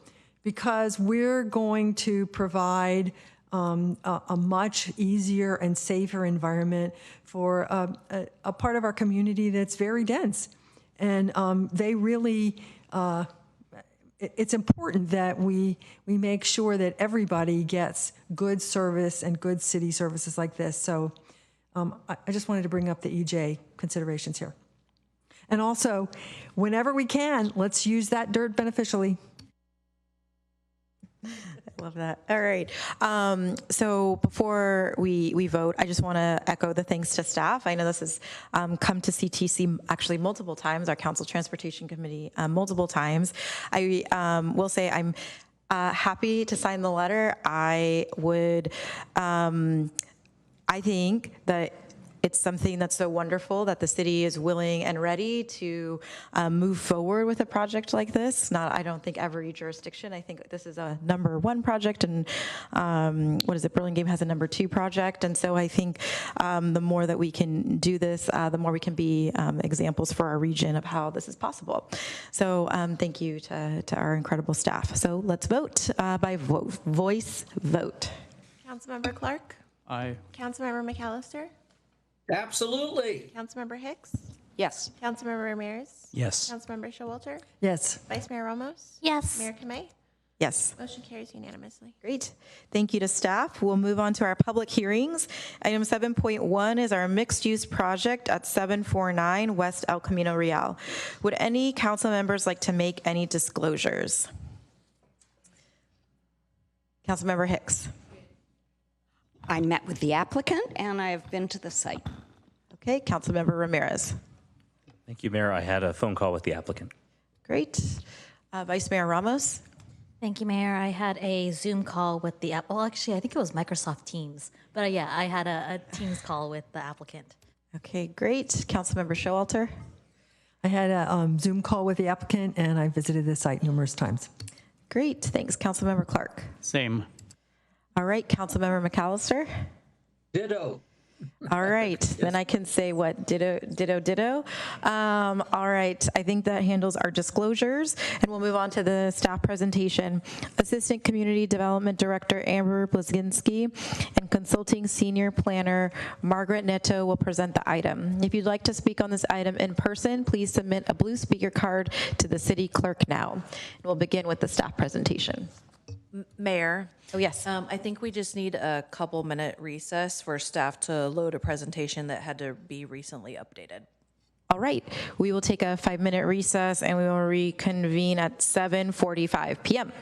because we're going to provide a much easier and safer environment for a part of our community that's very dense. And they really, it's important that we make sure that everybody gets good service and good city services like this. So I just wanted to bring up the EJ considerations here. And also, whenever we can, let's use that dirt beneficially. I love that. All right. So before we vote, I just want to echo the thanks to staff. I know this has come to CTC actually multiple times, our Council Transportation Committee multiple times. I will say I'm happy to sign the letter. I think that it's something that's so wonderful that the city is willing and ready to move forward with a project like this. I don't think every jurisdiction. I think this is a #1 project, and Burlingame has a #2 project. And so I think the more that we can do this, the more we can be examples for our region of how this is possible. So thank you to our incredible staff. So let's vote by voice vote. Councilmember Clark? Aye. Councilmember McAllister? Absolutely. Councilmember Hicks? Yes. Councilmember Ramirez? Yes. Councilmember Showalter? Yes. Vice Mayor Ramos? Yes. Mayor Kamei? Yes. Motion carries unanimously. Great. Thank you to staff. We'll move on to our public hearings. Item 7.1 is our mixed-use project at 749 West El Camino Real. Would any council members like to make any disclosures? Councilmember Hicks. I met with the applicant and I have been to the site. Okay, Councilmember Ramirez. Thank you, Mayor. I had a phone call with the applicant. Great. Vice Mayor Ramos. Thank you, Mayor. I had a Zoom call with the well, actually, I think it was Microsoft Teams. But yeah, I had a Teams call with the applicant. Okay, great. Councilmember Showalter. I had a Zoom call with the applicant, and I visited the site numerous times. Great. Thanks, Councilmember Clark. Same. All right, Councilmember McAllister. Ditto. All right, then I can say what? Ditto, ditto, ditto. All right, I think that handles our disclosures, and we'll move on to the staff presentation. Assistant Community Development Director Amber Blazinski and Consulting Senior Planner Margaret Neto will present the item. If you'd like to speak on this item in person, please submit a blue speaker card to the city clerk now. And we'll begin with the staff presentation. Mayor. Oh, yes. I think we just need a couple-minute recess for staff to load a presentation that had to be recently updated. All right. We will take a 5-minute recess and we will reconvene at 7:45 p.m.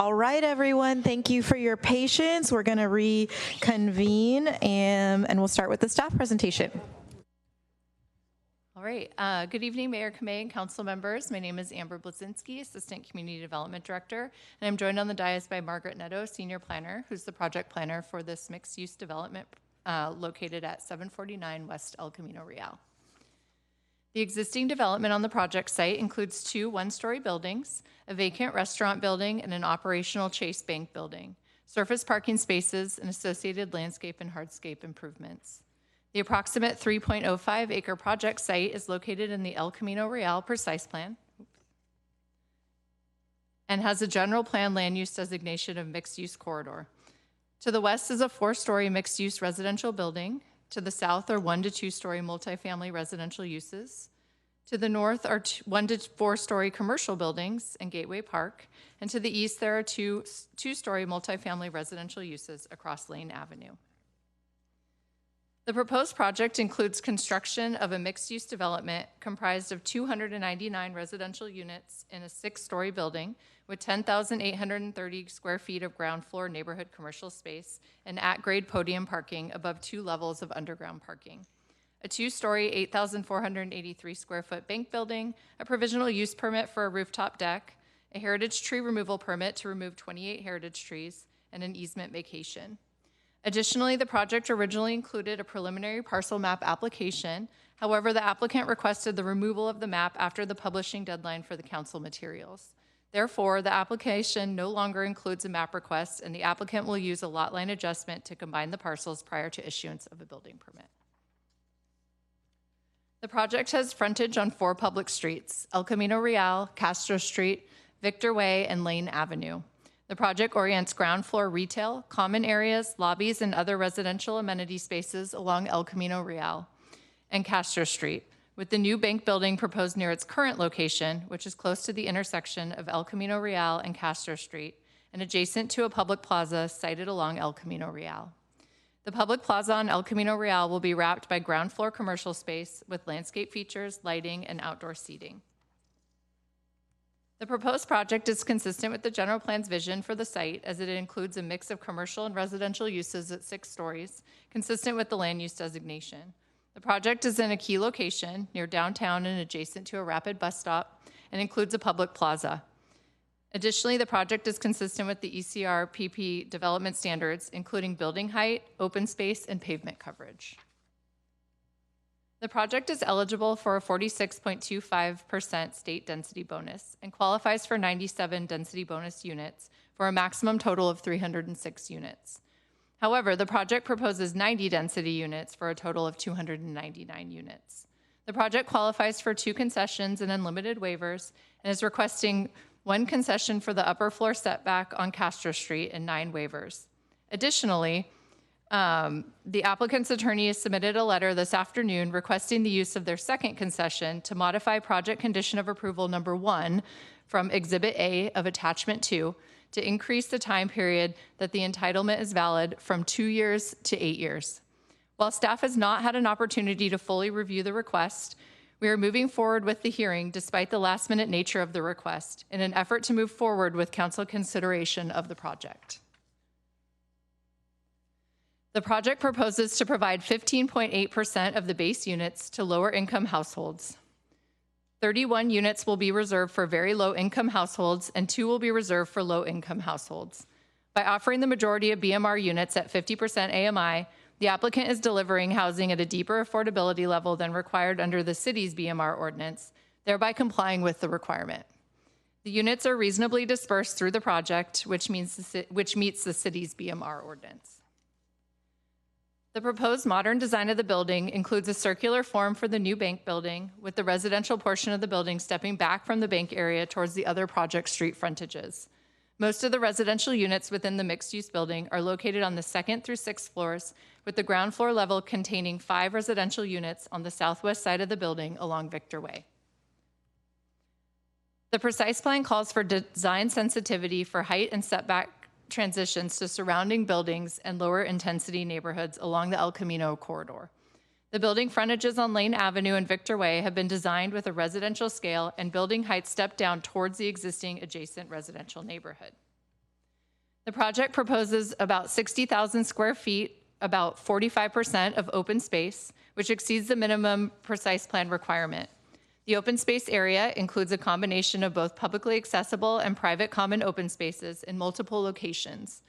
All right, everyone, thank you for your patience. We're going to reconvene and we'll start with the staff presentation. All right. Good evening, Mayor Kamei and council members. My name is Amber Blazinski, Assistant Community Development Director, and I'm joined on the dais by Margaret Netto, Senior Planner, who's the project planner for this mixed-use development located at 749 West El Camino Real. The existing development on the project site includes 2 one-story buildings, a vacant restaurant building, and an operational Chase Bank building, surface parking spaces, and associated landscape and hardscape improvements. The approximate 3.05 acre project site is located in the El Camino Real Precise Plan and has a general plan land use designation of mixed use corridor. To the west is a 4-story mixed use residential building. To the south are 1 to 2 story multifamily residential uses. To the north are 1 to 4-story commercial buildings and Gateway Park. And to the east, there are 2 2-story multifamily residential uses across Lane Avenue. The proposed project includes construction of a mixed-use development comprised of 299 residential units in a 6-story building with 10,830 square feet of ground floor neighborhood commercial space and at-grade podium parking above 2 levels of underground parking. A 2-story, 8,483 square foot bank building, a provisional use permit for a rooftop deck, a heritage tree removal permit to remove 28 heritage trees, and an easement vacation. Additionally, the project originally included a preliminary parcel map application. However, the applicant requested the removal of the map after the publishing deadline for the council materials. Therefore, the application no longer includes a map request, and the applicant will use a lot line adjustment to combine the parcels prior to issuance of a building permit. The project has frontage on 4 public streets: El Camino Real, Castro Street, Victor Way, and Lane Avenue. The project orients ground floor retail, common areas, lobbies, and other residential amenity spaces along El Camino Real and Castro Street, with the new bank building proposed near its current location, which is close to the intersection of El Camino Real and Castro Street, and adjacent to a public plaza sited along El Camino Real. The public plaza on El Camino Real will be wrapped by ground floor commercial space with landscape features, lighting, and outdoor seating. The proposed project is consistent with the general plan's vision for the site, as it includes a mix of commercial and residential uses at 6 stories, consistent with the land use designation. The project is in a key location near downtown and adjacent to a rapid bus stop, and includes a public plaza. Additionally, the project is consistent with the ECR PP development standards, including building height, open space, and pavement coverage. The project is eligible for a 46.25% state density bonus and qualifies for 97 density bonus units for a maximum total of 306 units. However, the project proposes 90 density units for a total of 299 units. The project qualifies for 2 concessions and unlimited waivers and is requesting 1 concession for the upper floor setback on Castro Street and 9 waivers. Additionally, the applicant's attorney has submitted a letter this afternoon requesting the use of their 2nd concession to modify project condition of approval number 1 from Exhibit A of Attachment 2 to increase the time period that the entitlement is valid from 2 years to 8 years. While staff has not had an opportunity to fully review the request, we are moving forward with the hearing despite the last-minute nature of the request in an effort to move forward with council consideration of the project. The project proposes to provide 15.8% of the base units to lower-income households. 31 units will be reserved for very low-income households, and 2 will be reserved for low-income households. By offering the majority of BMR units at 50% AMI, the applicant is delivering housing at a deeper affordability level than required under the city's BMR ordinance, thereby complying with the requirement. The units are reasonably dispersed through the project, which meets the city's BMR ordinance. The proposed modern design of the building includes a circular form for the new bank building, with the residential portion of the building stepping back from the bank area towards the other project street frontages. Most of the residential units within the mixed-use building are located on the 2nd through 6th floors, with the ground floor level containing 5 residential units on the southwest side of the building along Victor Way. The precise plan calls for design sensitivity for height and setback transitions to surrounding buildings and lower intensity neighborhoods along the El Camino corridor. The building frontages on Lane Avenue and Victor Way have been designed with a residential scale and building height stepped down towards the existing adjacent residential neighborhood. The project proposes about 60,000 square feet, about 45% of open space, which exceeds the minimum precise plan requirement. The open space area includes a combination of both publicly accessible and private common open spaces in multiple locations,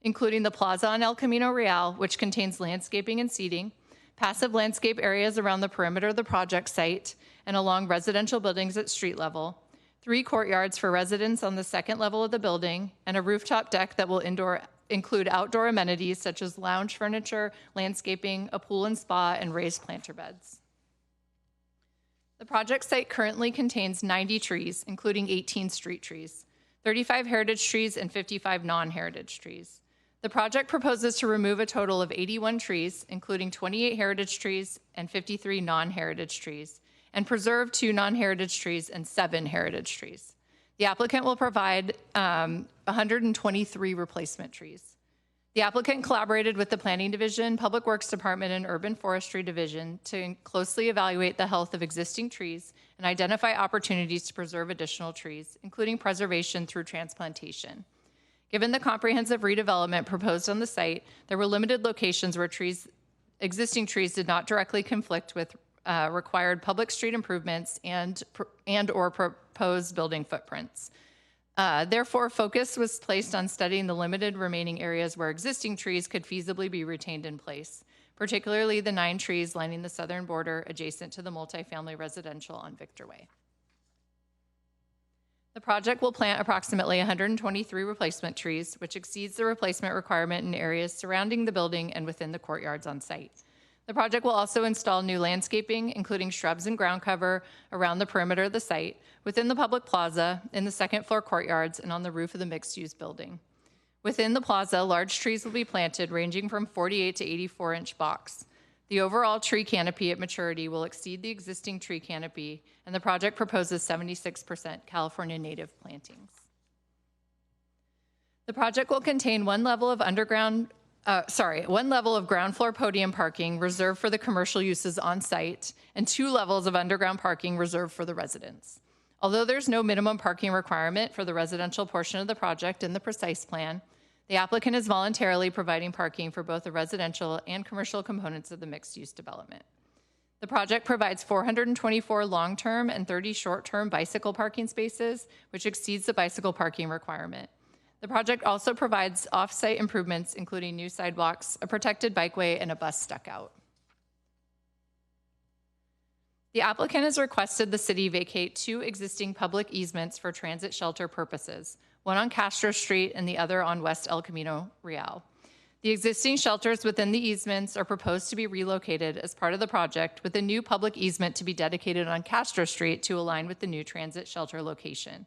including the plaza on El Camino Real, which contains landscaping and seating, passive landscape areas around the perimeter of the project site and along residential buildings at street level, 3 courtyards for residents on the second level of the building, and a rooftop deck that will include outdoor amenities such as lounge furniture, landscaping, a pool and spa, and raised planter beds. The project site currently contains 90 trees, including 18 street trees, 35 heritage trees, and 55 non-heritage trees. The project proposes to remove a total of 81 trees, including 28 heritage trees and 53 non-heritage trees, and preserve 2 non-heritage trees and 7 heritage trees. The applicant will provide 123 replacement trees. The applicant collaborated with the Planning Division, Public Works Department, and Urban Forestry Division to closely evaluate the health of existing trees and identify opportunities to preserve additional trees, including preservation through transplantation. Given the comprehensive redevelopment proposed on the site, there were limited locations where existing trees did not directly conflict with required public street improvements and or proposed building footprints. Therefore, focus was placed on studying the limited remaining areas where existing trees could feasibly be retained in place, particularly the 9 trees lining the southern border adjacent to the multifamily residential on Victor Way. The project will plant approximately 123 replacement trees, which exceeds the replacement requirement in areas surrounding the building and within the courtyards on site. The project will also install new landscaping, including shrubs and ground cover around the perimeter of the site, within the public plaza, in the second floor courtyards, and on the roof of the mixed-use building. Within the plaza, large trees will be planted ranging from 48 to 84-inch box. The overall tree canopy at maturity will exceed the existing tree canopy, and the project proposes 76% California native plantings. The project will contain one level of ground floor podium parking reserved for the commercial uses on site and 2 levels of underground parking reserved for the residents. Although there's no minimum parking requirement for the residential portion of the project in the precise plan, the applicant is voluntarily providing parking for both the residential and commercial components of the mixed-use development. The project provides 424 long-term and 30 short-term bicycle parking spaces, which exceeds the bicycle parking requirement. The project also provides off-site improvements, including new sidewalks, a protected bikeway, and a bus stuck out. The applicant has requested the city vacate 2 existing public easements for transit shelter purposes, one on Castro Street and the other on West El Camino Real. The existing shelters within the easements are proposed to be relocated as part of the project, with a new public easement to be dedicated on Castro Street to align with the new transit shelter location.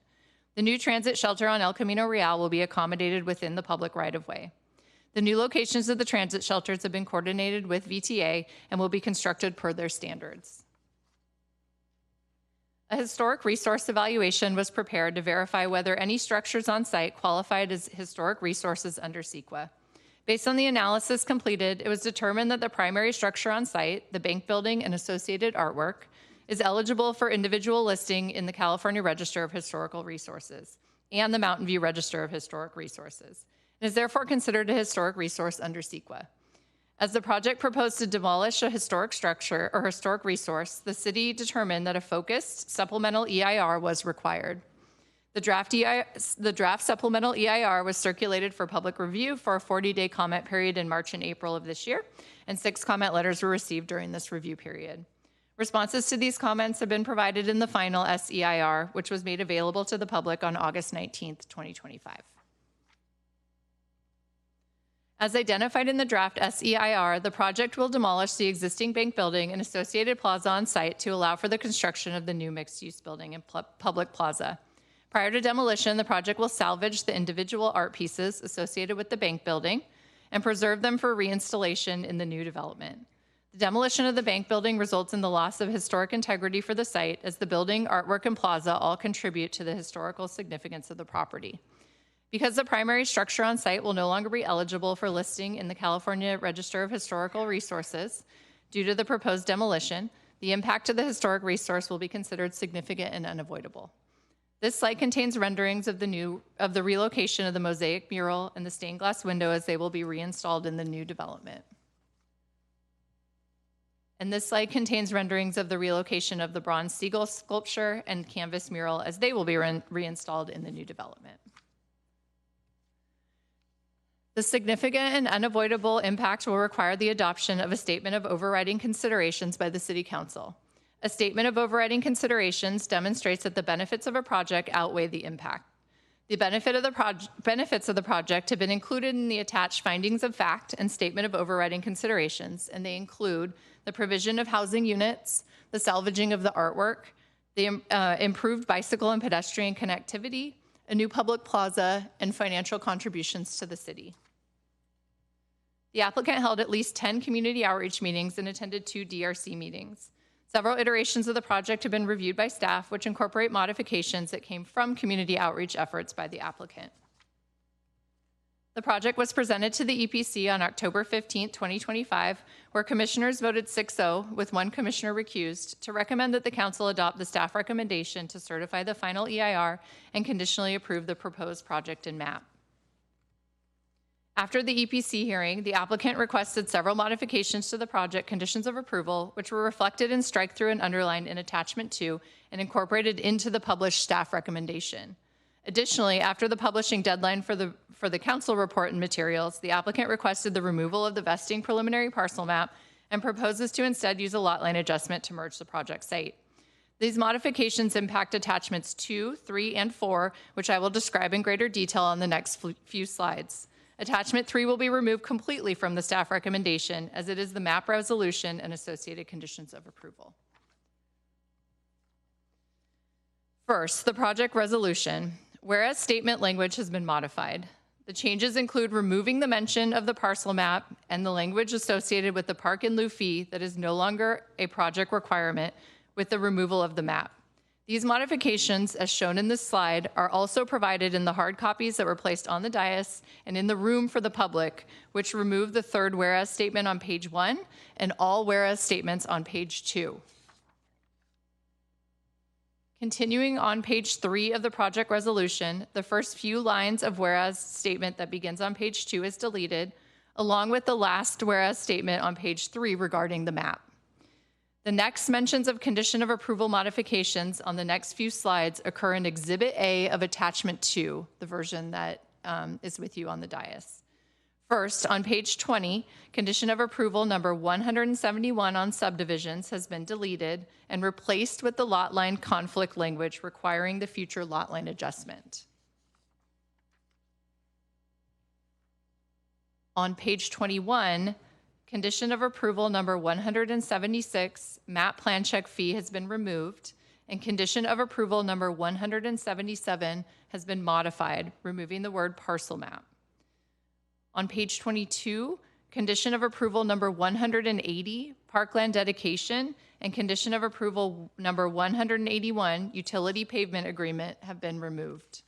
The new transit shelter on El Camino Real will be accommodated within the public right-of-way. The new locations of the transit shelters have been coordinated with VTA and will be constructed per their standards. A historic resource evaluation was prepared to verify whether any structures on site qualified as historic resources under CEQA. Based on the analysis completed, it was determined that the primary structure on site, the bank building and associated artwork, is eligible for individual listing in the California Register of Historical Resources and the Mountain View Register of Historic Resources, and is therefore considered a historic resource under CEQA. As the project proposed to demolish a historic structure or historic resource, the city determined that a focused supplemental EIR was required. The draft supplemental EIR was circulated for public review for a 40-day comment period in March and April of this year, and 6 comment letters were received during this review period. Responses to these comments have been provided in the final SEIR, which was made available to the public on August 19th, 2025. As identified in the draft SEIR, the project will demolish the existing bank building and associated plaza on site to allow for the construction of the new mixed-use building and public plaza. Prior to demolition, the project will salvage the individual art pieces associated with the bank building and preserve them for reinstallation in the new development. The demolition of the bank building results in the loss of historic integrity for the site, as the building, artwork, and plaza all contribute to the historical significance of the property. Because the primary structure on site will no longer be eligible for listing in the California Register of Historical Resources due to the proposed demolition, the impact to the historic resource will be considered significant and unavoidable. This slide contains renderings of the relocation of the mosaic mural and the stained glass window as they will be reinstalled in the new development. And this slide contains renderings of the relocation of the bronze seagull sculpture and canvas mural as they will be reinstalled in the new development. The significant and unavoidable impact will require the adoption of a statement of overriding considerations by the City Council. A statement of overriding considerations demonstrates that the benefits of a project outweigh the impact. The benefits of the project have been included in the attached findings of fact and statement of overriding considerations, and they include the provision of housing units, the salvaging of the artwork, the improved bicycle and pedestrian connectivity, a new public plaza, and financial contributions to the city. The applicant held at least 10 community outreach meetings and attended 2 DRC meetings. Several iterations of the project have been reviewed by staff, which incorporate modifications that came from community outreach efforts by the applicant. The project was presented to the EPC on October 15, 2025, where commissioners voted 6-0, with 1 commissioner recused, to recommend that the council adopt the staff recommendation to certify the final EIR and conditionally approve the proposed project and map. After the EPC hearing, the applicant requested several modifications to the project conditions of approval, which were reflected in strike-through and underlined in Attachment 2 and incorporated into the published staff recommendation. Additionally, after the publishing deadline for the council report and materials, the applicant requested the removal of the vesting preliminary parcel map and proposes to instead use a lot line adjustment to merge the project site. These modifications impact Attachments 2, 3, and 4, which I will describe in greater detail on the next few slides. Attachment 3 will be removed completely from the staff recommendation, as it is the map resolution and associated conditions of approval. First, the project resolution. Whereas statement language has been modified. The changes include removing the mention of the parcel map and the language associated with the park in lieu fee that is no longer a project requirement with the removal of the map. These modifications, as shown in this slide, are also provided in the hard copies that were placed on the dais and in the room for the public, which remove the third whereas statement on page 1 and all whereas statements on page 2. Continuing on page 3 of the project resolution, the first few lines of whereas statement that begins on page 2 is deleted, along with the last whereas statement on page 3 regarding the map. The next mentions of condition of approval modifications on the next few slides occur in Exhibit A of Attachment 2, the version that is with you on the dais. First, on page 20, condition of approval number 171 on subdivisions has been deleted and replaced with the lot line conflict language requiring the future lot line adjustment. On page 21, condition of approval number 176, map plan check fee has been removed, and condition of approval number 177 has been modified, removing the word parcel map. On page 22, condition of approval number 180, parkland dedication, and condition of approval number 181, utility pavement agreement, have been removed.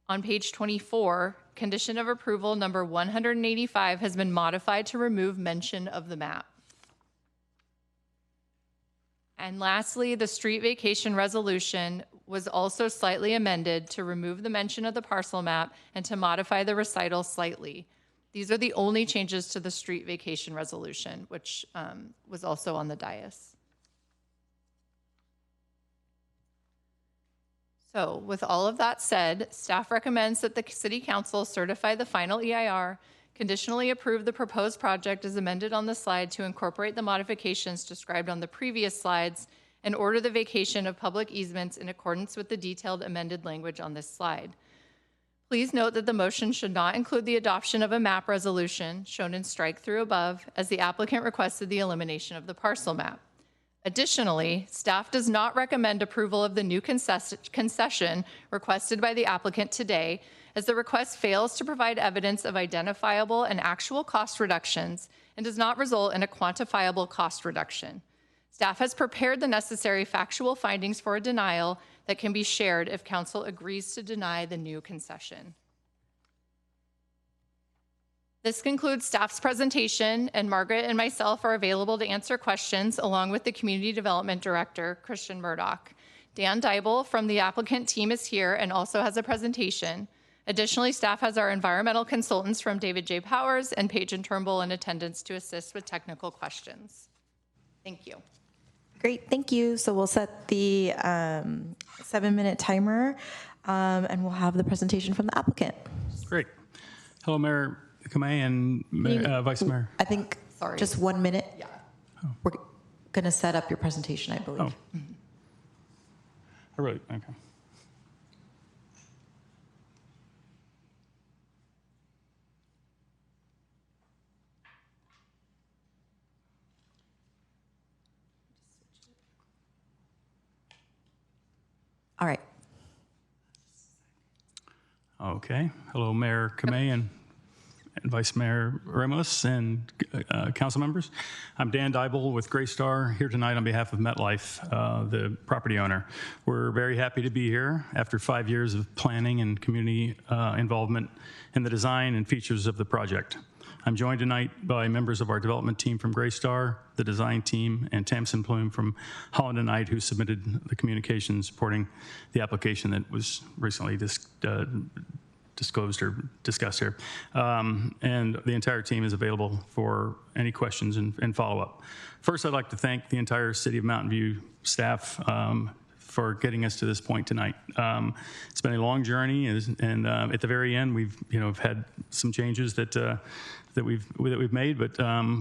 On page 24, condition of approval number 185 has been modified to remove mention of the map. And lastly, the street vacation resolution was also slightly amended to remove the mention of the parcel map and to modify the recital slightly. These are the only changes to the street vacation resolution, which was also on the dais. So with all of that said, staff recommends that the City Council certify the final EIR, conditionally approve the proposed project as amended on the slide to incorporate the modifications described on the previous slides, and order the vacation of public easements in accordance with the detailed amended language on this slide. Please note that the motion should not include the adoption of a map resolution, shown in strike-through above, as the applicant requested the elimination of the parcel map. Additionally, staff does not recommend approval of the new concession requested by the applicant today, as the request fails to provide evidence of identifiable and actual cost reductions and does not result in a quantifiable cost reduction. Staff has prepared the necessary factual findings for a denial that can be shared if council agrees to deny the new concession. This concludes staff's presentation, and Margaret and myself are available to answer questions along with the Community Development Director, Christian Murdoch. Dan Dybel from the applicant team is here and also has a presentation. Additionally, staff has our environmental consultants from David J. Powers and Paige and Turnbull in attendance to assist with technical questions. Thank you. Great, thank you. So we'll set the 7-minute timer and we'll have the presentation from the applicant. Great. Hello, Mayor Kamei and Vice Mayor. I think just 1 minute. Yeah. Oh. We're going to set up your presentation, I believe. Oh. I really, okay. All right. Okay. Hello, Mayor Kamei and Vice Mayor Ramos and council members. I'm Dan Dybel with Greystar here tonight on behalf of MetLife, the property owner. We're very happy to be here after 5 years of planning and community involvement in the design and features of the project. I'm joined tonight by members of our development team from Greystar, the design team, and Tamsin Plume from Holland & Knight, who submitted the communication supporting the application that was recently disclosed or discussed here. And the entire team is available for any questions and follow-up. First, I'd like to thank the entire City of Mountain View staff for getting us to this point tonight. It's been a long journey, and at the very end, we've had some changes that we've made, but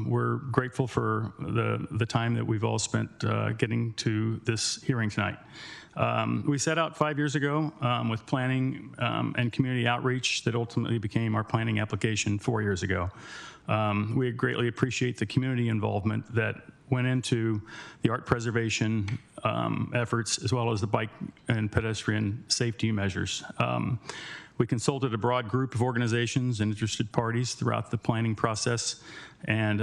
we're grateful for the time that we've all spent getting to this hearing tonight. We set out 5 years ago with planning and community outreach that ultimately became our planning application 4 years ago. We greatly appreciate the community involvement that went into the art preservation efforts, as well as the bike and pedestrian safety measures. We consulted a broad group of organizations and interested parties throughout the planning process, and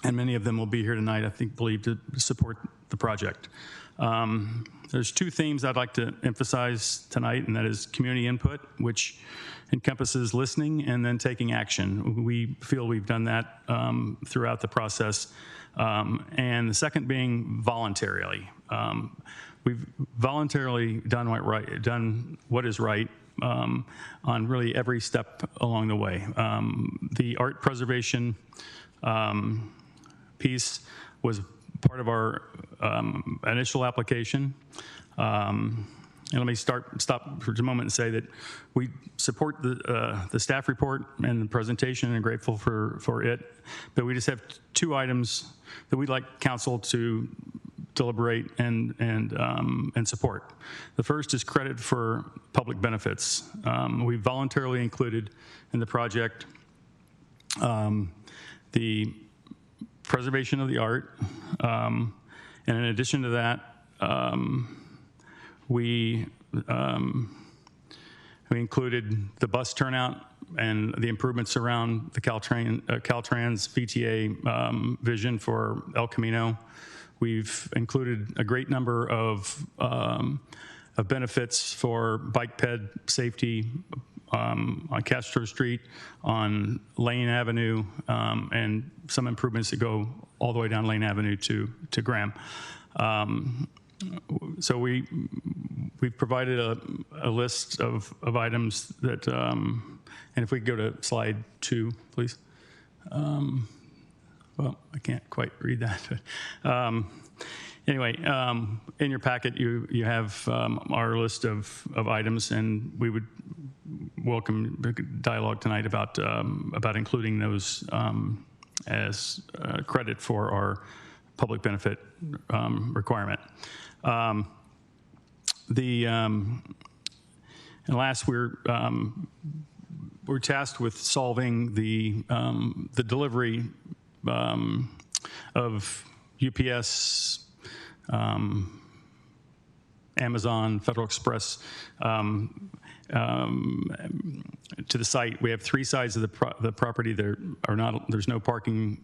many of them will be here tonight, I believe, to support the project. There's two themes I'd like to emphasize tonight, and that is community input, which encompasses listening and then taking action. We feel we've done that throughout the process. And the second being voluntarily. We've voluntarily done what is right on really every step along the way. The art preservation piece was part of our initial application. And let me stop for a moment and say that we support the staff report and the presentation and are grateful for it. But we just have two items that we'd like council to deliberate and support. The first is credit for public benefits. We voluntarily included in the project the preservation of the art. And in addition to that, we included the bus turnout and the improvements around the Caltrans VTA vision for El Camino. We've included a great number of benefits for bike ped safety on Castro Street, on Lane Avenue, and some improvements that go all the way down Lane Avenue to Graham. So we've provided a list of items that, and if we could go to slide 2, please. Well, I can't quite read that. But, anyway, in your packet, you have our list of items, and we would welcome dialogue tonight about including those as credit for our public benefit requirement. And last, we're tasked with solving the delivery of UPS, Amazon, Federal Express to the site. We have 3 sides of the property. There's no parking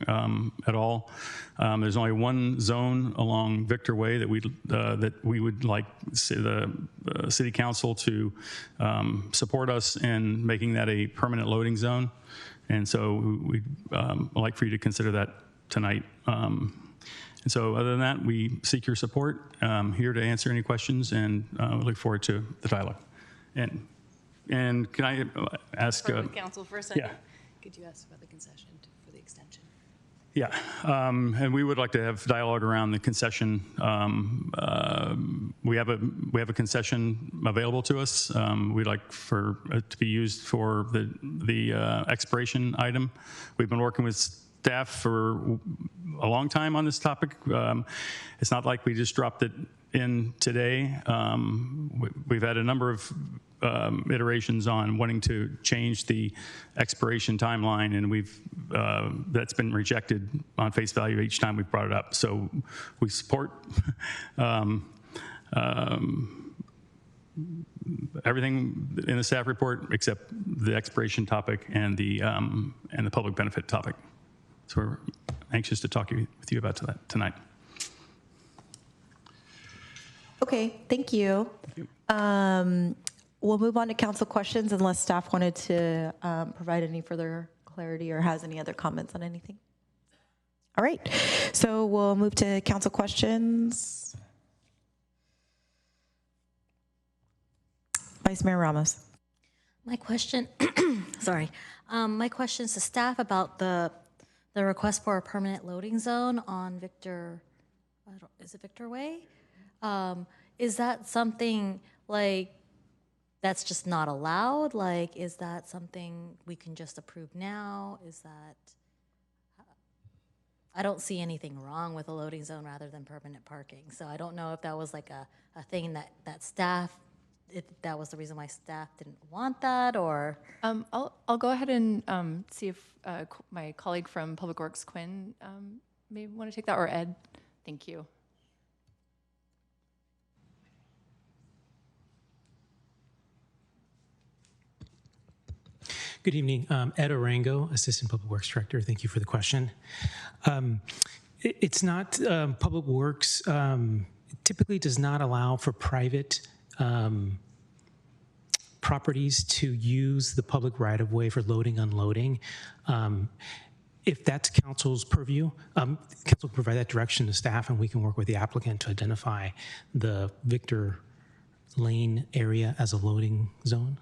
at all. There's only one zone along Victor Way that we would like the city council to support us in making that a permanent loading zone. And so we'd like for you to consider that tonight. And so other than that, we seek your support, here to answer any questions, and we look forward to the dialogue. And can I ask? Council for a second. Yeah. Could you ask about the concession for the extension? Yeah, and we would like to have dialogue around the concession. We have a concession available to us. We'd like for it to be used for the expiration item. We've been working with staff for a long time on this topic. It's not like we just dropped it in today. We've had a number of iterations on wanting to change the expiration timeline, and that's been rejected on face value each time we've brought it up. So we support everything in the staff report except the expiration topic and the public benefit topic. So we're anxious to talk with you about that tonight. Okay, thank you. We'll move on to council questions unless staff wanted to provide any further clarity or has any other comments on anything. All right, so we'll move to council questions. Vice Mayor Ramos. My question, sorry, my question is to staff about the request for a permanent loading zone on is it Victor Way? Is that something like that's just not allowed? Like, is that something we can just approve now? Is that, I don't see anything wrong with a loading zone rather than permanent parking. So I don't know if that was like a thing that staff, that was the reason why staff didn't want that, or? I'll go ahead and see if my colleague from Public Works, Quinn, may want to take that, or Ed. Thank you. Good evening. Ed Orango, Assistant Public Works Director. Thank you for the question. It's not, Public Works typically does not allow for private properties to use the public right-of-way for loading, unloading. If that's council's purview, council will provide that direction to staff, and we can work with the applicant to identify the Victor Lane area as a loading zone.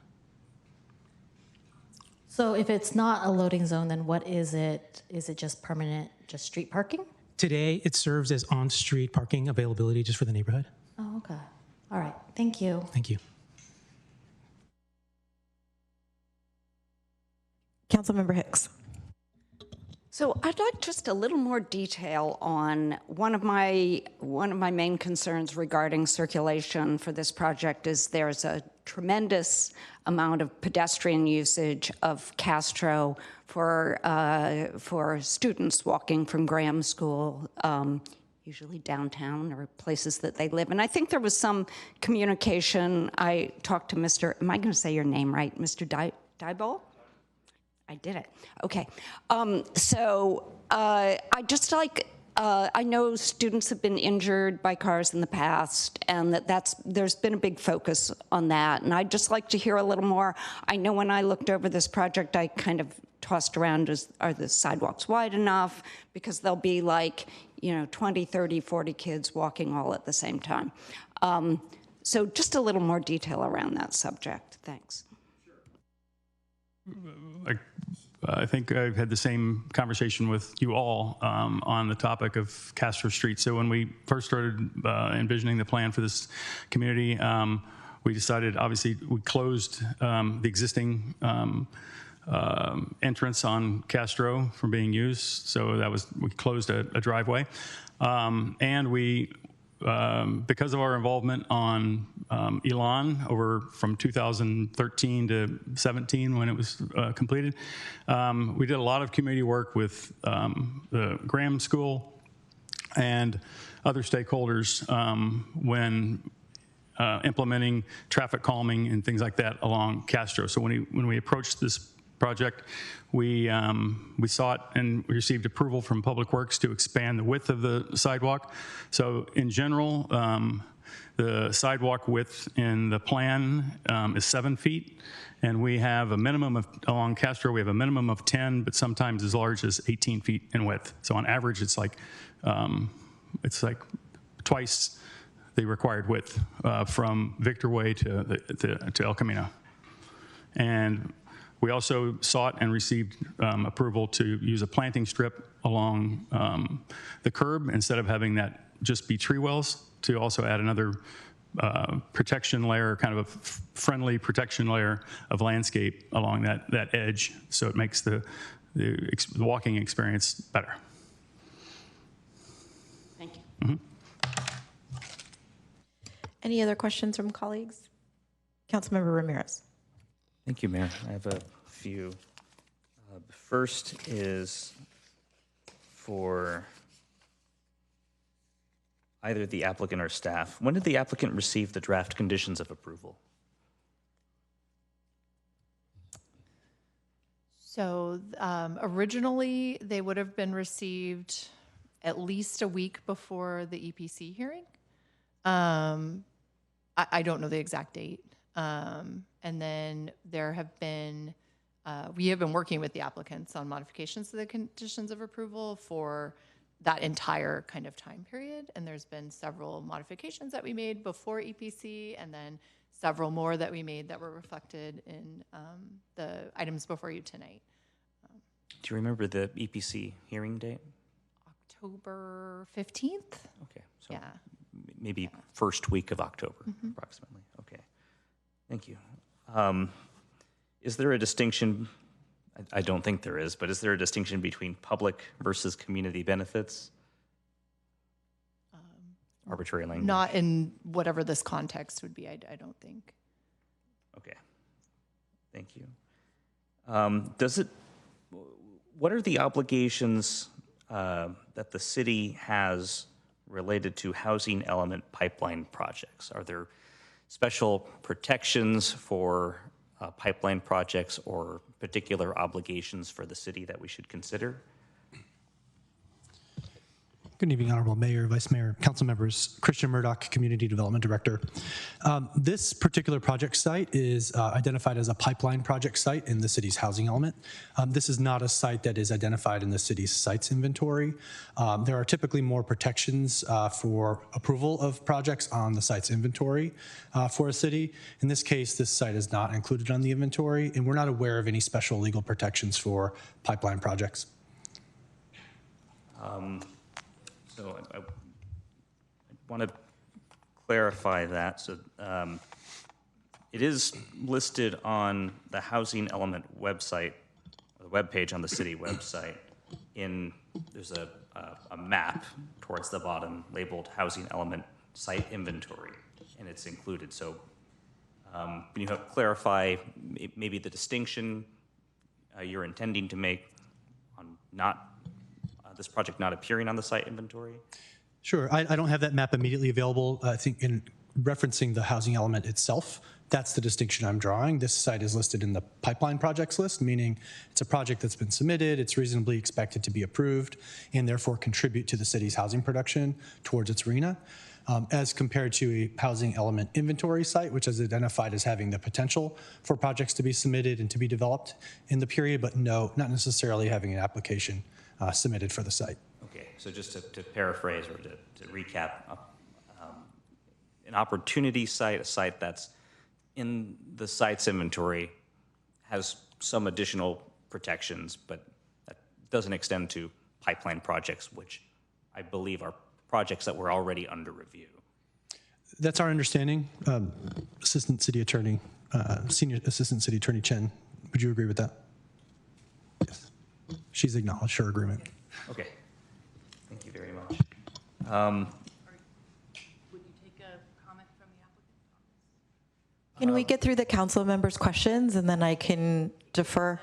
So if it's not a loading zone, then what is it? Is it just permanent, just street parking? Today, it serves as on-street parking availability just for the neighborhood. Oh, okay. All right. Thank you. Thank you. Councilmember Hicks. So I'd like just a little more detail on one of my main concerns regarding circulation for this project is there's a tremendous amount of pedestrian usage of Castro for students walking from Graham School, usually downtown or places that they live. And I think there was some communication. I talked to Mr. Am I going to say your name right? Mr. Dybol? I did it. Okay. I just like, I know students have been injured by cars in the past, and there's been a big focus on that. And I'd just like to hear a little more. I know when I looked over this project, I kind of tossed around, are the sidewalks wide enough? Because there'll be like, 20, 30, 40 kids walking all at the same time. So just a little more detail around that subject. Thanks. I think I've had the same conversation with you all on the topic of Castro Street. So when we first started envisioning the plan for this community, we decided, obviously, we closed the existing entrance on Castro from being used. So we closed a driveway. And we, because of our involvement on Elon from 2013 to 17 when it was completed, we did a lot of community work with the Graham School and other stakeholders when implementing traffic calming and things like that along Castro. So when we approached this project, we sought and we received approval from Public Works to expand the width of the sidewalk. So in general, The sidewalk width in the plan is 7 feet, and we have a minimum of, along Castro, we have a minimum of 10, but sometimes as large as 18 feet in width. So on average, it's like twice the required width from Victor Way to El Camino. And we also sought and received approval to use a planting strip along the curb instead of having that just be tree wells, to also add another protection layer, kind of a friendly protection layer of landscape along that edge, so it makes the walking experience better. Thank you. Mm-hmm. Any other questions from colleagues? Councilmember Ramirez. Thank you, Mayor. I have a few. The first is for either the applicant or staff. When did the applicant receive the draft conditions of approval? So originally, they would have been received at least a week before the EPC hearing. I don't know the exact date. And then there have been, we have been working with the applicants on modifications to the conditions of approval for that entire kind of time period. And there's been several modifications that we made before EPC, and then several more that we made that were reflected in the items before you tonight. Do you remember the EPC hearing date? October 15th? Okay, so yeah. Maybe first week of October, approximately. Okay, thank you. Is there a distinction? I don't think there is, but is there a distinction between public versus community benefits? Arbitrary language. Not in whatever this context would be, I don't think. Okay, thank you. What are the obligations that the city has related to housing element pipeline projects? Are there special protections for pipeline projects or particular obligations for the city that we should consider? Good evening, Honorable Mayor, Vice Mayor, council members. Christian Murdoch, Community Development Director. This particular project site is identified as a pipeline project site in the city's housing element. This is not a site that is identified in the city's sites inventory. There are typically more protections for approval of projects on the site's inventory for a city. In this case, this site is not included on the inventory, and we're not aware of any special legal protections for pipeline projects. So I want to clarify that. So it is listed on the housing element website, the webpage on the city website. There's a map towards the bottom labeled housing element site inventory, and it's included. So can you help clarify maybe the distinction you're intending to make on this project not appearing on the site inventory? Sure, I don't have that map immediately available. I think in referencing the housing element itself, that's the distinction I'm drawing. This site is listed in the pipeline projects list, meaning it's a project that's been submitted, it's reasonably expected to be approved, and therefore contribute to the city's housing production towards its RENA, as compared to a housing element inventory site, which is identified as having the potential for projects to be submitted and to be developed in the period, but no, not necessarily having an application submitted for the site. Okay, so just to paraphrase or to recap, an opportunity site, a site that's in the site's inventory, has some additional protections, but that doesn't extend to pipeline projects, which I believe are projects that were already under review. That's our understanding. Assistant City Attorney, Senior Assistant City Attorney Chen, would you agree with that? Yes. She's acknowledged her agreement. Okay. Thank you very much. Would you take a comment from the applicant? Can we get through the council members' questions and then I can defer?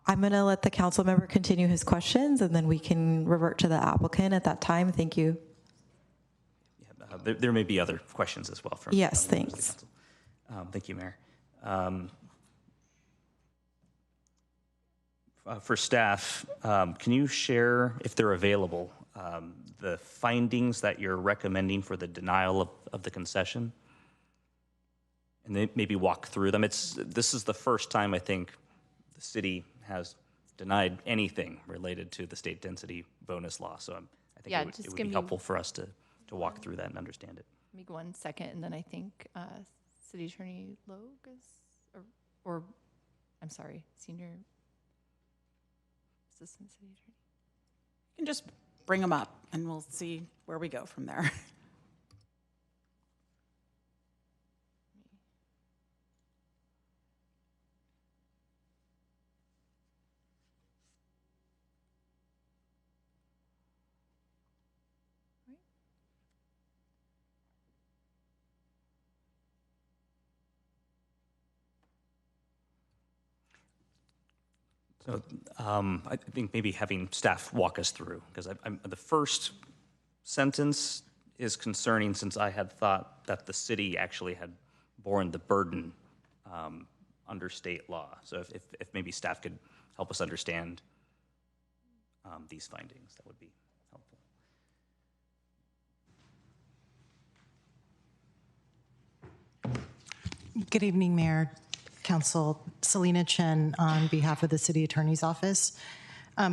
I'm going to let the council member continue his questions and then we can revert to the applicant at that time. Thank you. Yeah, there may be other questions as well. Yes, thanks. Thank you, Mayor. For staff, can you share, if they're available, the findings that you're recommending for the denial of the concession, and then maybe walk through them. This is the first time I think the city has denied anything related to the state density bonus law. So I think it would be helpful for us to walk through that and understand it. Give me 1 second, and then I think City Attorney Logue is, or I'm sorry, Senior Assistant City Attorney. You can just bring them up, and we'll see where we go from there. So I think maybe having staff walk us through, because the first sentence is concerning, since I had thought that the city actually had borne the burden under state law. So if maybe staff could help us understand these findings, that would be helpful. Good evening, Mayor, Council. Selena Chen on behalf of the City Attorney's Office.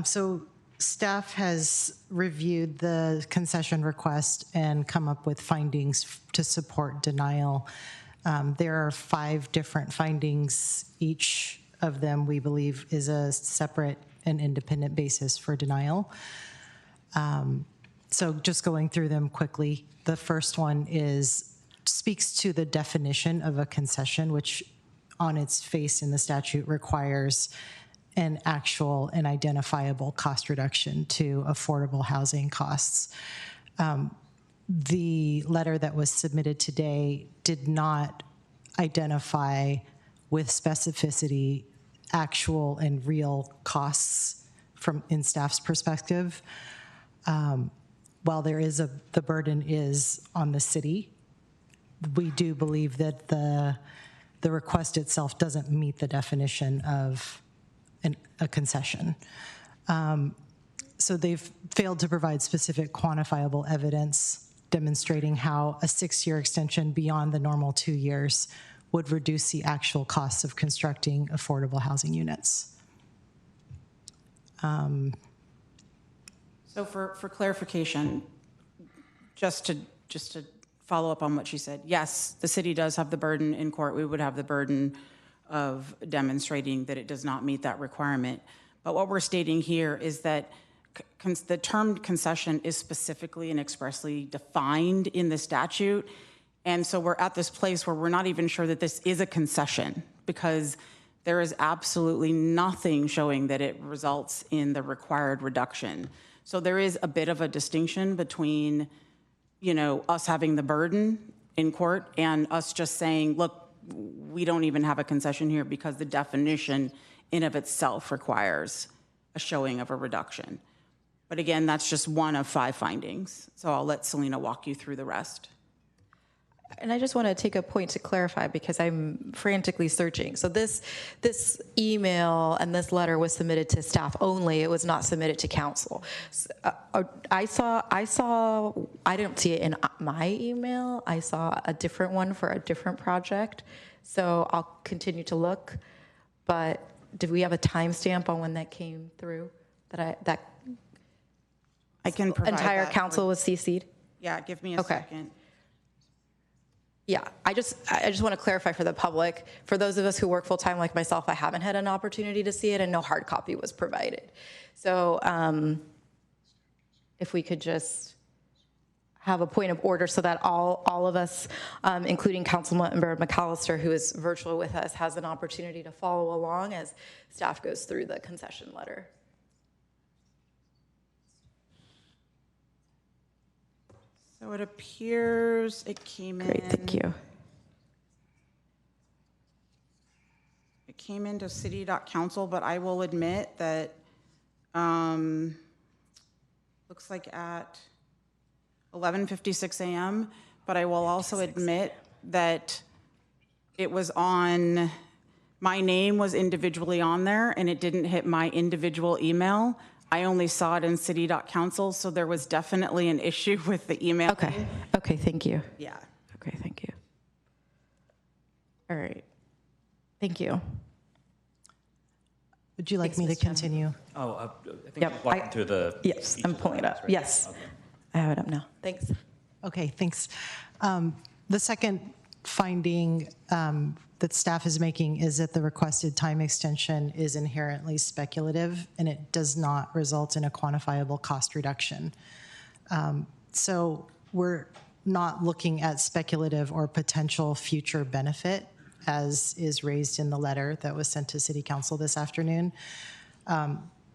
So staff has reviewed the concession request and come up with findings to support denial. There are 5 different findings. Each of them, we believe, is a separate and independent basis for denial. So just going through them quickly, the first one speaks to the definition of a concession, which on its face in the statute requires an actual and identifiable cost reduction to affordable housing costs. The letter that was submitted today did not identify with specificity actual and real costs in staff's perspective. While there is the burden is on the city, we do believe that the request itself doesn't meet the definition of a concession. So they've failed to provide specific quantifiable evidence demonstrating how a 6-year extension beyond the normal 2 years would reduce the actual costs of constructing affordable housing units. So for clarification, just to follow up on what she said, yes, the city does have the burden in court. We would have the burden of demonstrating that it does not meet that requirement. But what we're stating here is that the term concession is specifically and expressly defined in the statute. And so we're at this place where we're not even sure that this is a concession, because there is absolutely nothing showing that it results in the required reduction. So there is a bit of a distinction between, us having the burden in court and us just saying, look, we don't even have a concession here because the definition in of itself requires a showing of a reduction. But again, that's just one of 5 findings. So I'll let Selena walk you through the rest. And I just want to take a point to clarify, because I'm frantically searching. So this email and this letter was submitted to staff only. It was not submitted to council. I didn't see it in my email. I saw a different one for a different project. So I'll continue to look. But did we have a timestamp on when that came through? That I can provide entire that council was CC'd? Yeah, give me a second. Yeah, I just want to clarify for the public. For those of us who work full-time like myself, I haven't had an opportunity to see it, and no hard copy was provided. So if we could just have a point of order so that all of us, including Councilmember McAllister, who is virtual with us, has an opportunity to follow along as staff goes through the concession letter. So it appears it came in. Great, thank you. It came into city.council, but I will admit that looks like at 11:56 a.m. But I will also admit that it was on, my name was individually on there, and it didn't hit my individual email I only saw it in city.council, so there was definitely an issue with the email. Okay. Okay, thank you. Yeah. Okay, thank you. All right. Thank you. Would you like me to continue? Oh, I think Yep, she's walking through the. Yes, each I'm of the pulling it items, up. right? Yes. Okay. I have it up now. Thanks. Okay, thanks. The second finding that staff is making is that the requested time extension is inherently speculative and it does not result in a quantifiable cost reduction. So we're not looking at speculative or potential future benefit as is raised in the letter that was sent to City Council this afternoon.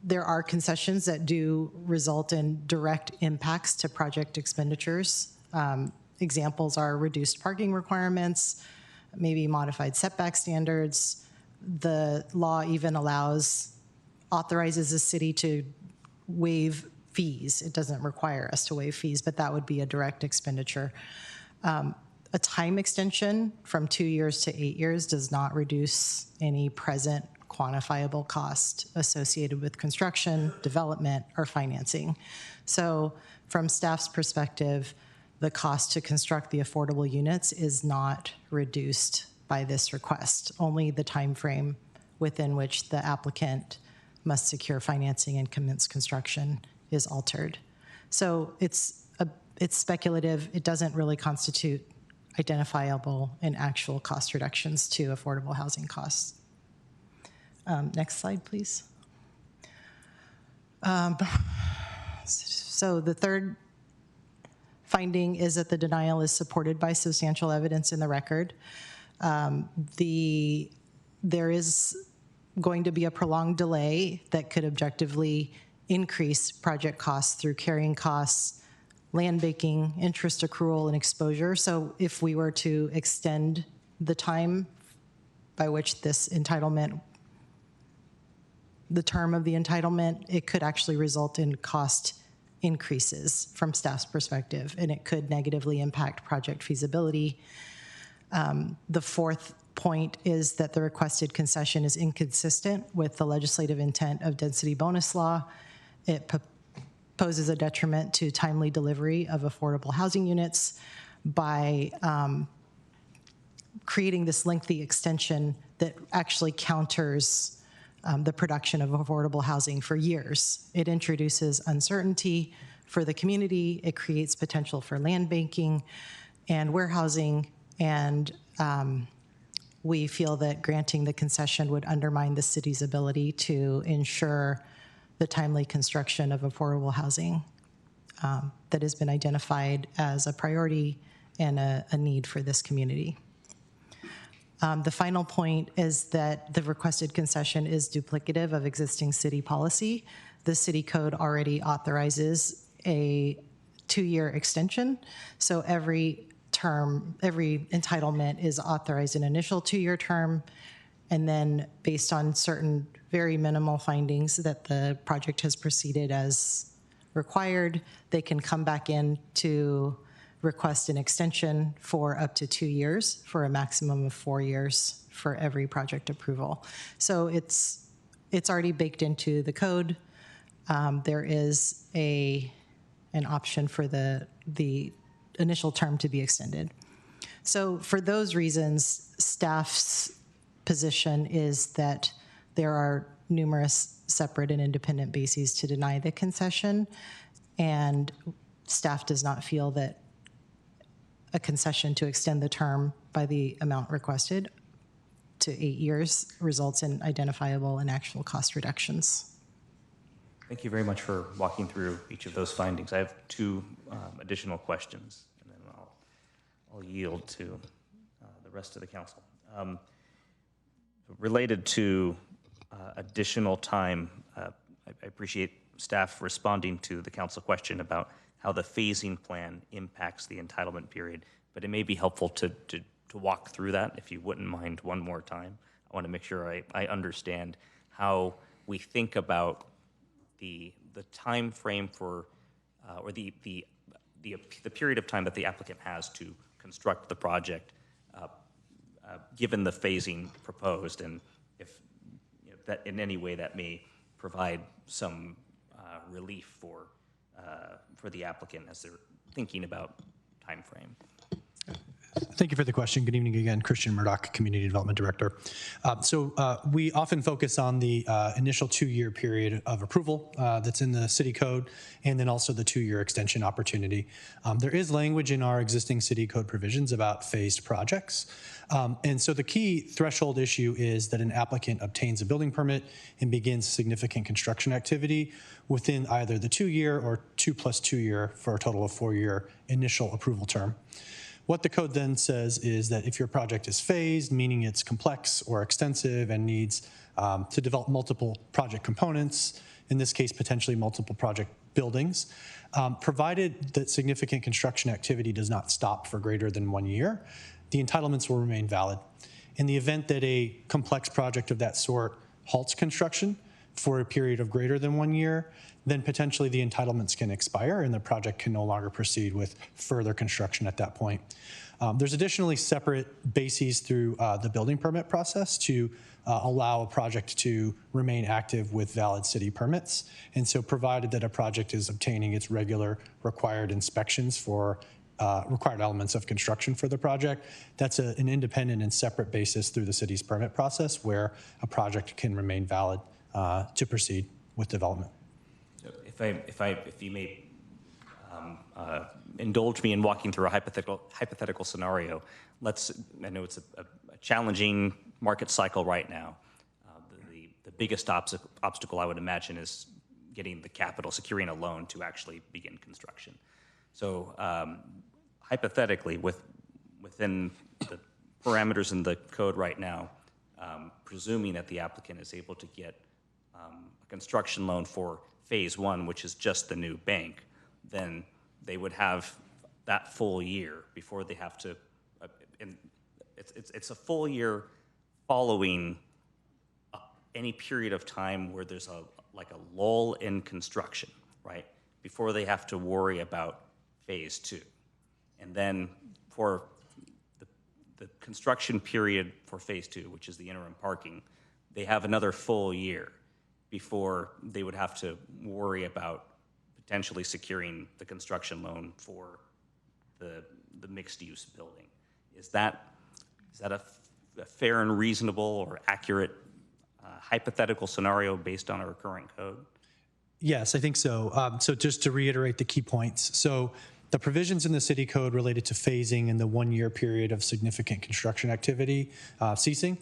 There are concessions that do result in direct impacts to project expenditures. Examples are reduced parking requirements, maybe modified setback standards. The law even authorizes the city to waive fees. It doesn't require us to waive fees, but that would be a direct expenditure. A time extension from 2 years to 8 years does not reduce any present quantifiable cost associated with construction, development, or financing. So from staff's perspective, the cost to construct the affordable units is not reduced by this request. Only the time frame within which the applicant must secure financing and commence construction is altered. So it's speculative. It doesn't really constitute identifiable and actual cost reductions to affordable housing costs. Next slide, please. So the third finding is that the denial is supported by substantial evidence in the record. There is going to be a prolonged delay that could objectively increase project costs through carrying costs, land banking, interest accrual, and exposure. So if we were to extend the time by which this entitlement, the term of the entitlement, it could actually result in cost increases from staff's perspective, and it could negatively impact project feasibility. The fourth point is that the requested concession is inconsistent with the legislative intent of density bonus law. It poses a detriment to timely delivery of affordable housing units by creating this lengthy extension that actually counters the production of affordable housing for years. It introduces uncertainty for the community. It creates potential for land banking and warehousing, and we feel that granting the concession would undermine the city's ability to ensure the timely construction of affordable housing that has been identified as a priority and a need for this community. The final point is that the requested concession is duplicative of existing city policy. The city code already authorizes a 2-year extension. So every entitlement is authorized an initial 2-year term, and then based on certain very minimal findings that the project has proceeded as required, they can come back in to request an extension for up to 2 years for a maximum of 4 years for every project approval. So it's already baked into the code. There is an option for the initial term to be extended. So for those reasons, staff's position is that there are numerous separate and independent bases to deny the concession, and staff does not feel that a concession to extend the term by the amount requested to 8 years results in identifiable and actual cost reductions. Thank you very much for walking through each of those findings. I have 2 additional questions, and then I'll yield to the rest of the council. Related to additional time, I appreciate staff responding to the council question about how the phasing plan impacts the entitlement period, but it may be helpful to walk through that, if you wouldn't mind, one more time. I want to make sure I understand how we think about the time frame for, or the period of time that the applicant has to construct the project, given the phasing proposed, and if that in any way that may provide some relief for the applicant as they're thinking about time frame? Thank you for the question. Good evening again. Christian Murdoch, Community Development Director. We often focus on the initial 2-year period of approval that's in the city code, and then also the 2-year extension opportunity. There is language in our existing city code provisions about phased projects. And so the key threshold issue is that an applicant obtains a building permit and begins significant construction activity within either the 2-year or 2 + 2 year for a total of 4-year initial approval term. What the code then says is that if your project is phased, meaning it's complex or extensive and needs to develop multiple project components, in this case, potentially multiple project buildings, provided that significant construction activity does not stop for greater than 1 year, the entitlements will remain valid. In the event that a complex project of that sort halts construction for a period of greater than 1 year, then potentially the entitlements can expire and the project can no longer proceed with further construction at that point. There's additionally separate bases through the building permit process to allow a project to remain active with valid city permits. And so provided that a project is obtaining its regular required inspections for required elements of construction for the project, that's an independent and separate basis through the city's permit process where a project can remain valid to proceed with development. If you may indulge me in walking through a hypothetical scenario, I know it's a challenging market cycle right now. The biggest obstacle I would imagine is getting the capital, securing a loan to actually begin construction. So hypothetically, within the parameters in the code right now, presuming that the applicant is able to get a construction loan for phase 1, which is just the new bank, then they would have that full year before they have to, it's a full year following any period of time where there's a lull in construction, right? Before they have to worry about phase 2. And then for the construction period for phase 2, which is the interim parking, they have another full year before they would have to worry about potentially securing the construction loan for the mixed-use building. Is that a fair and reasonable or accurate hypothetical scenario based on our current code? Yes, I think so. So just to reiterate the key points. So the provisions in the city code related to phasing and the 1-year period of significant construction activity ceasing,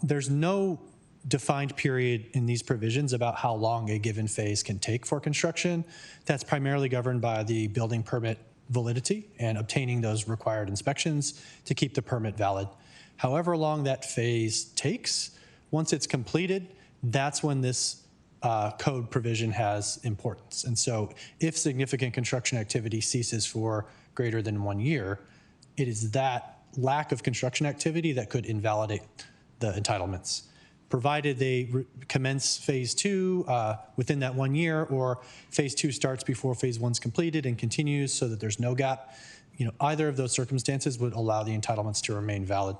there's no defined period in these provisions about how long a given phase can take for construction. That's primarily governed by the building permit validity and obtaining those required inspections to keep the permit valid. However long that phase takes, once it's completed, that's when this code provision has importance. And so if significant construction activity ceases for greater than 1 year, it is that lack of construction activity that could invalidate the entitlements. Provided they commence phase 2 within that 1 year, or phase 2 starts before phase 1's completed and continues so that there's no gap, either of those circumstances would allow the entitlements to remain valid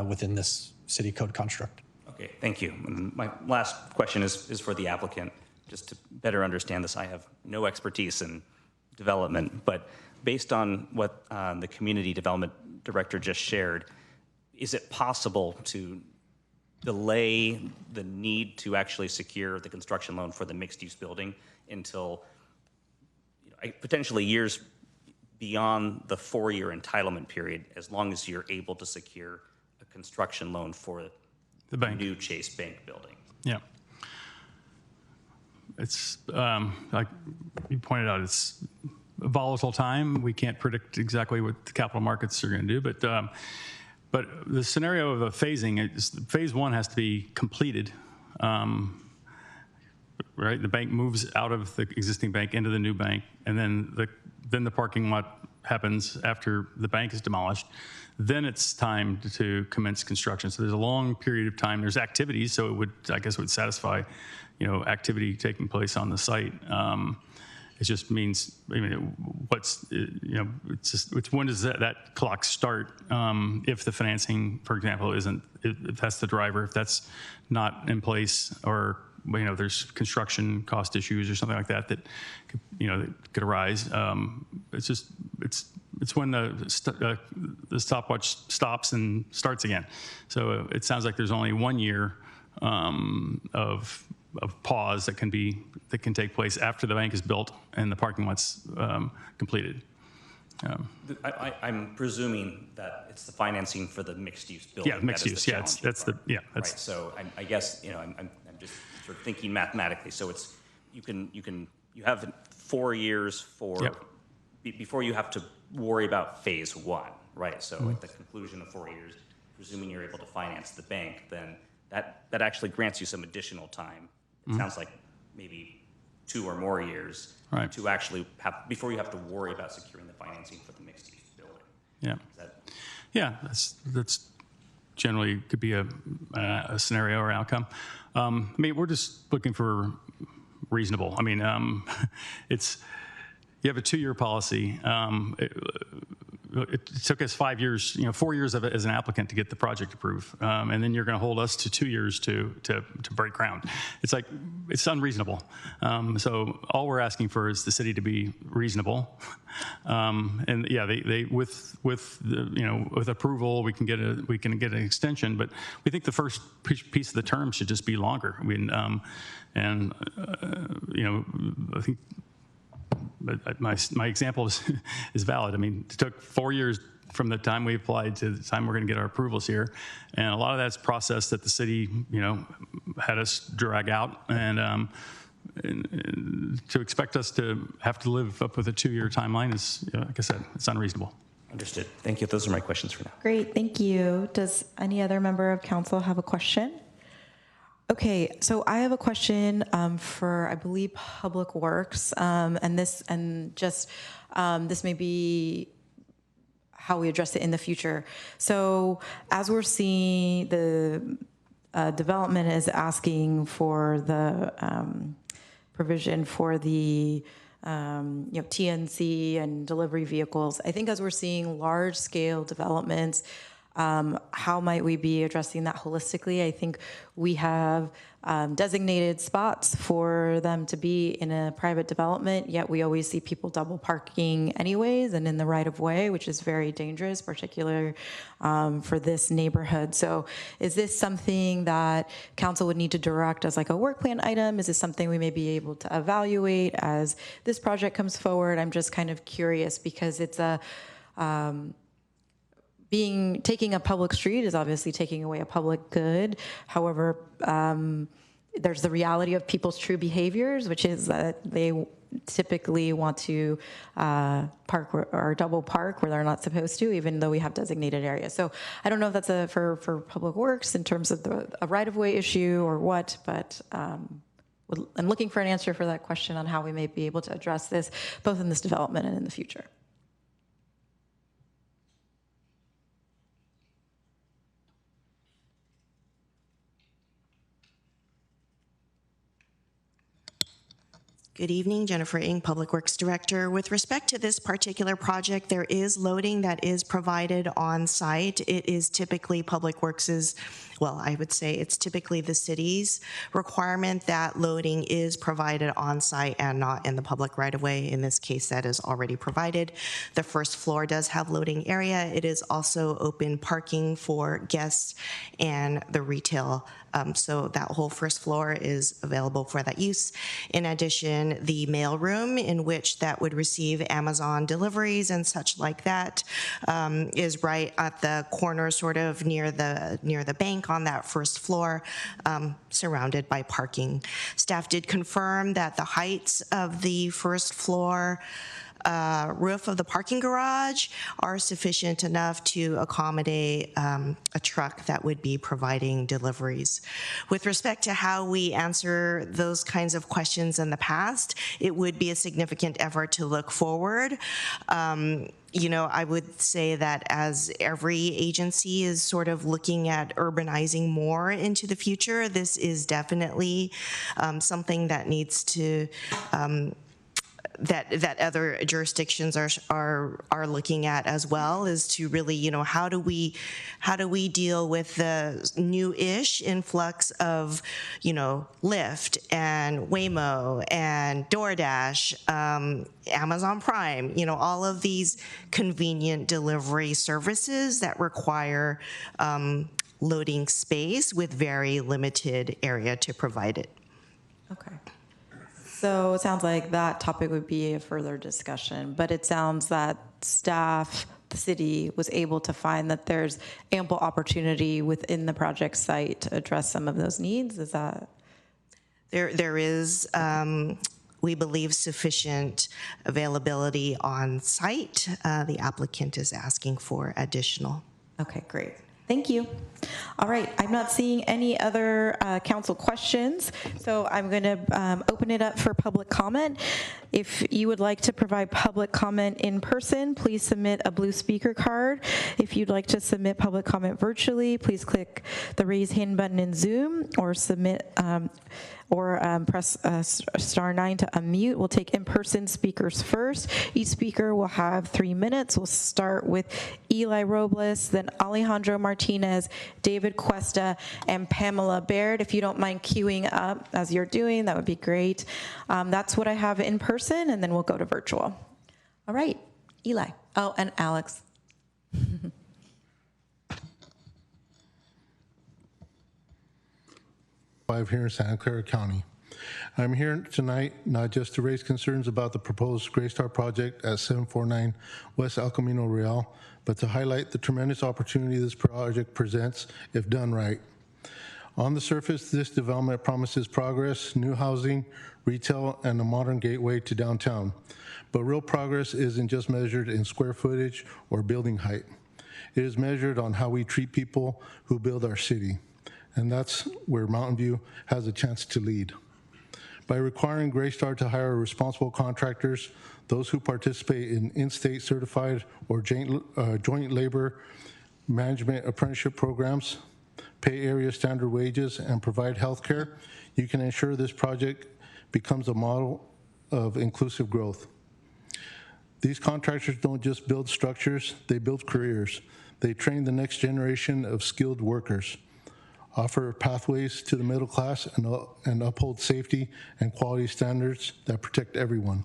within this city code construct. Okay, thank you. And my last question is for the applicant. Just to better understand this, I have no expertise in development, but based on what the community development director just shared, is it possible to delay the need to actually secure the construction loan for the mixed-use building until potentially years beyond the 4-year entitlement period, as long as you're able to secure a construction loan for the new Chase Bank building? Yeah. It's, like you pointed out, it's a volatile time. We can't predict exactly what the capital markets are going to do, but the scenario of a phasing, phase 1 has to be completed, right? The bank moves out of the existing bank into the new bank, and then the parking lot happens after the bank is demolished. Then it's time to commence construction. So there's a long period of time. There's activities, so it would, I guess, would satisfy, activity taking place on the site. It just means, it's when does that clock start? If the financing, for example, if that's the driver, if that's not in place or there's construction cost issues or something like that that could arise. It's when the stopwatch stops and starts again. So it sounds like there's only 1 year of pause that can take place after the bank is built and the parking lot's completed. I'm presuming that it's the financing for the mixed-use building. Yeah, mixed use. Yeah, that's right. So I guess I'm just sort of thinking mathematically. So it's you have 4 years before you have to worry about phase one, right? So at the conclusion of 4 years, presuming you're able to finance the bank, then that actually grants you some additional time. It sounds like maybe 2 or more years to actually have, before you have to worry about securing the financing for the mixed use building. Yeah. That's generally could be a scenario or outcome. I mean, we're just looking for reasonable. I mean, you have a 2-year policy. It took us 5 years, 4 years of it as an applicant to get the project approved, and then you're going to hold us to 2 years to break ground. It's unreasonable. So all we're asking for is the city to be reasonable, and yeah, they with approval we can get an extension, but we think the first piece of the term should just be longer. I mean, I think. But my example is valid. I mean, it took 4 years from the time we applied to the time we're going to get our approvals here, and a lot of that's process that the city, had us drag out, and to expect us to have to live up with a 2-year timeline is, like I said, it's unreasonable. Understood. Thank you. Those are my questions for now. Great, thank you. Does any other member of council have a question? Okay, so I have a question for, I believe, Public Works, this may be how we address it in the future. So as we're seeing, the development is asking for the provision for the TNC and delivery vehicles. I think as we're seeing large-scale developments, how might we be addressing that holistically? I think we have designated spots for them to be in a private development, yet we always see people double parking anyways and in the right of way, which is very dangerous, particularly for this neighborhood. So is this something that council would need to direct as like a work plan item? Is this something we may be able to evaluate as this project comes forward? I'm just kind of curious because it's taking a public street is obviously taking away a public good. However, there's the reality of people's true behaviors, which is that they typically want to park or double park where they're not supposed to, even though we have designated areas. So I don't know if that's for Public Works in terms of a right-of-way issue or what, but I'm looking for an answer for that question on how we may be able to address this, both in this development and in the future. Good evening, Jennifer Ng, Public Works Director. With respect to this particular project, there is loading that is provided on site. It is typically Public Works's, well, I would say it's typically the city's requirement that loading is provided on site and not in the public right of way. In this case, that is already provided. The first floor does have loading area. It is also open parking for guests and the retail. So that whole first floor is available for that use. In addition, the mail room in which that would receive Amazon deliveries and such like that is right at the corner, sort of near the bank on that first floor, surrounded by parking. Staff did confirm that the heights of the first floor roof of the parking garage are sufficient enough to accommodate a truck that would be providing deliveries. With respect to how we answer those kinds of questions in the past, it would be a significant effort to look forward. I would say that as every agency is sort of looking at urbanizing more into the future, this is definitely something that needs to that other jurisdictions are looking at as well, is to really, how do we deal with the new-ish influx of, Lyft and Waymo and DoorDash, Amazon Prime, all of these convenient delivery services that require loading space with very limited area to provide it. Okay. So it sounds like that topic would be a further discussion, but it sounds that staff, the city, was able to find that there's ample opportunity within the project site to address some of those needs. Is that? There is, we believe, sufficient availability on site. The applicant is asking for additional. Okay, great. Thank you. All right, I'm not seeing any other council questions, so I'm going to open it up for public comment. If you would like to provide public comment in person, please submit a blue speaker card. If you'd like to submit public comment virtually, please click the raise hand button in Zoom or submit press *9 to unmute. We'll take in-person speakers first. Each speaker will have 3 minutes. We'll start with Eli Robles, then Alejandro Martinez, David Cuesta, and Pamela Baird. If you don't mind queuing up as you're doing, that would be great. That's what I have in person, and then we'll go to virtual. All right, Eli. Oh, and Alex. Here in Santa Clara County. I'm here tonight not just to raise concerns about the proposed Greystar project at 749 West El Camino Real, but to highlight the tremendous opportunity this project presents if done right. On the surface, this development promises progress, new housing, retail, and a modern gateway to downtown. But real progress isn't just measured in square footage or building height. It is measured on how we treat people who build our city. And that's where Mountain View has a chance to lead. By requiring Greystar to hire responsible contractors, those who participate in in-state certified or joint labor management apprenticeship programs, pay area standard wages, and provide health care, you can ensure this project becomes a model of inclusive growth. These contractors don't just build structures, they build careers. They train the next generation of skilled workers, offer pathways to the middle class, and uphold safety and quality standards that protect everyone.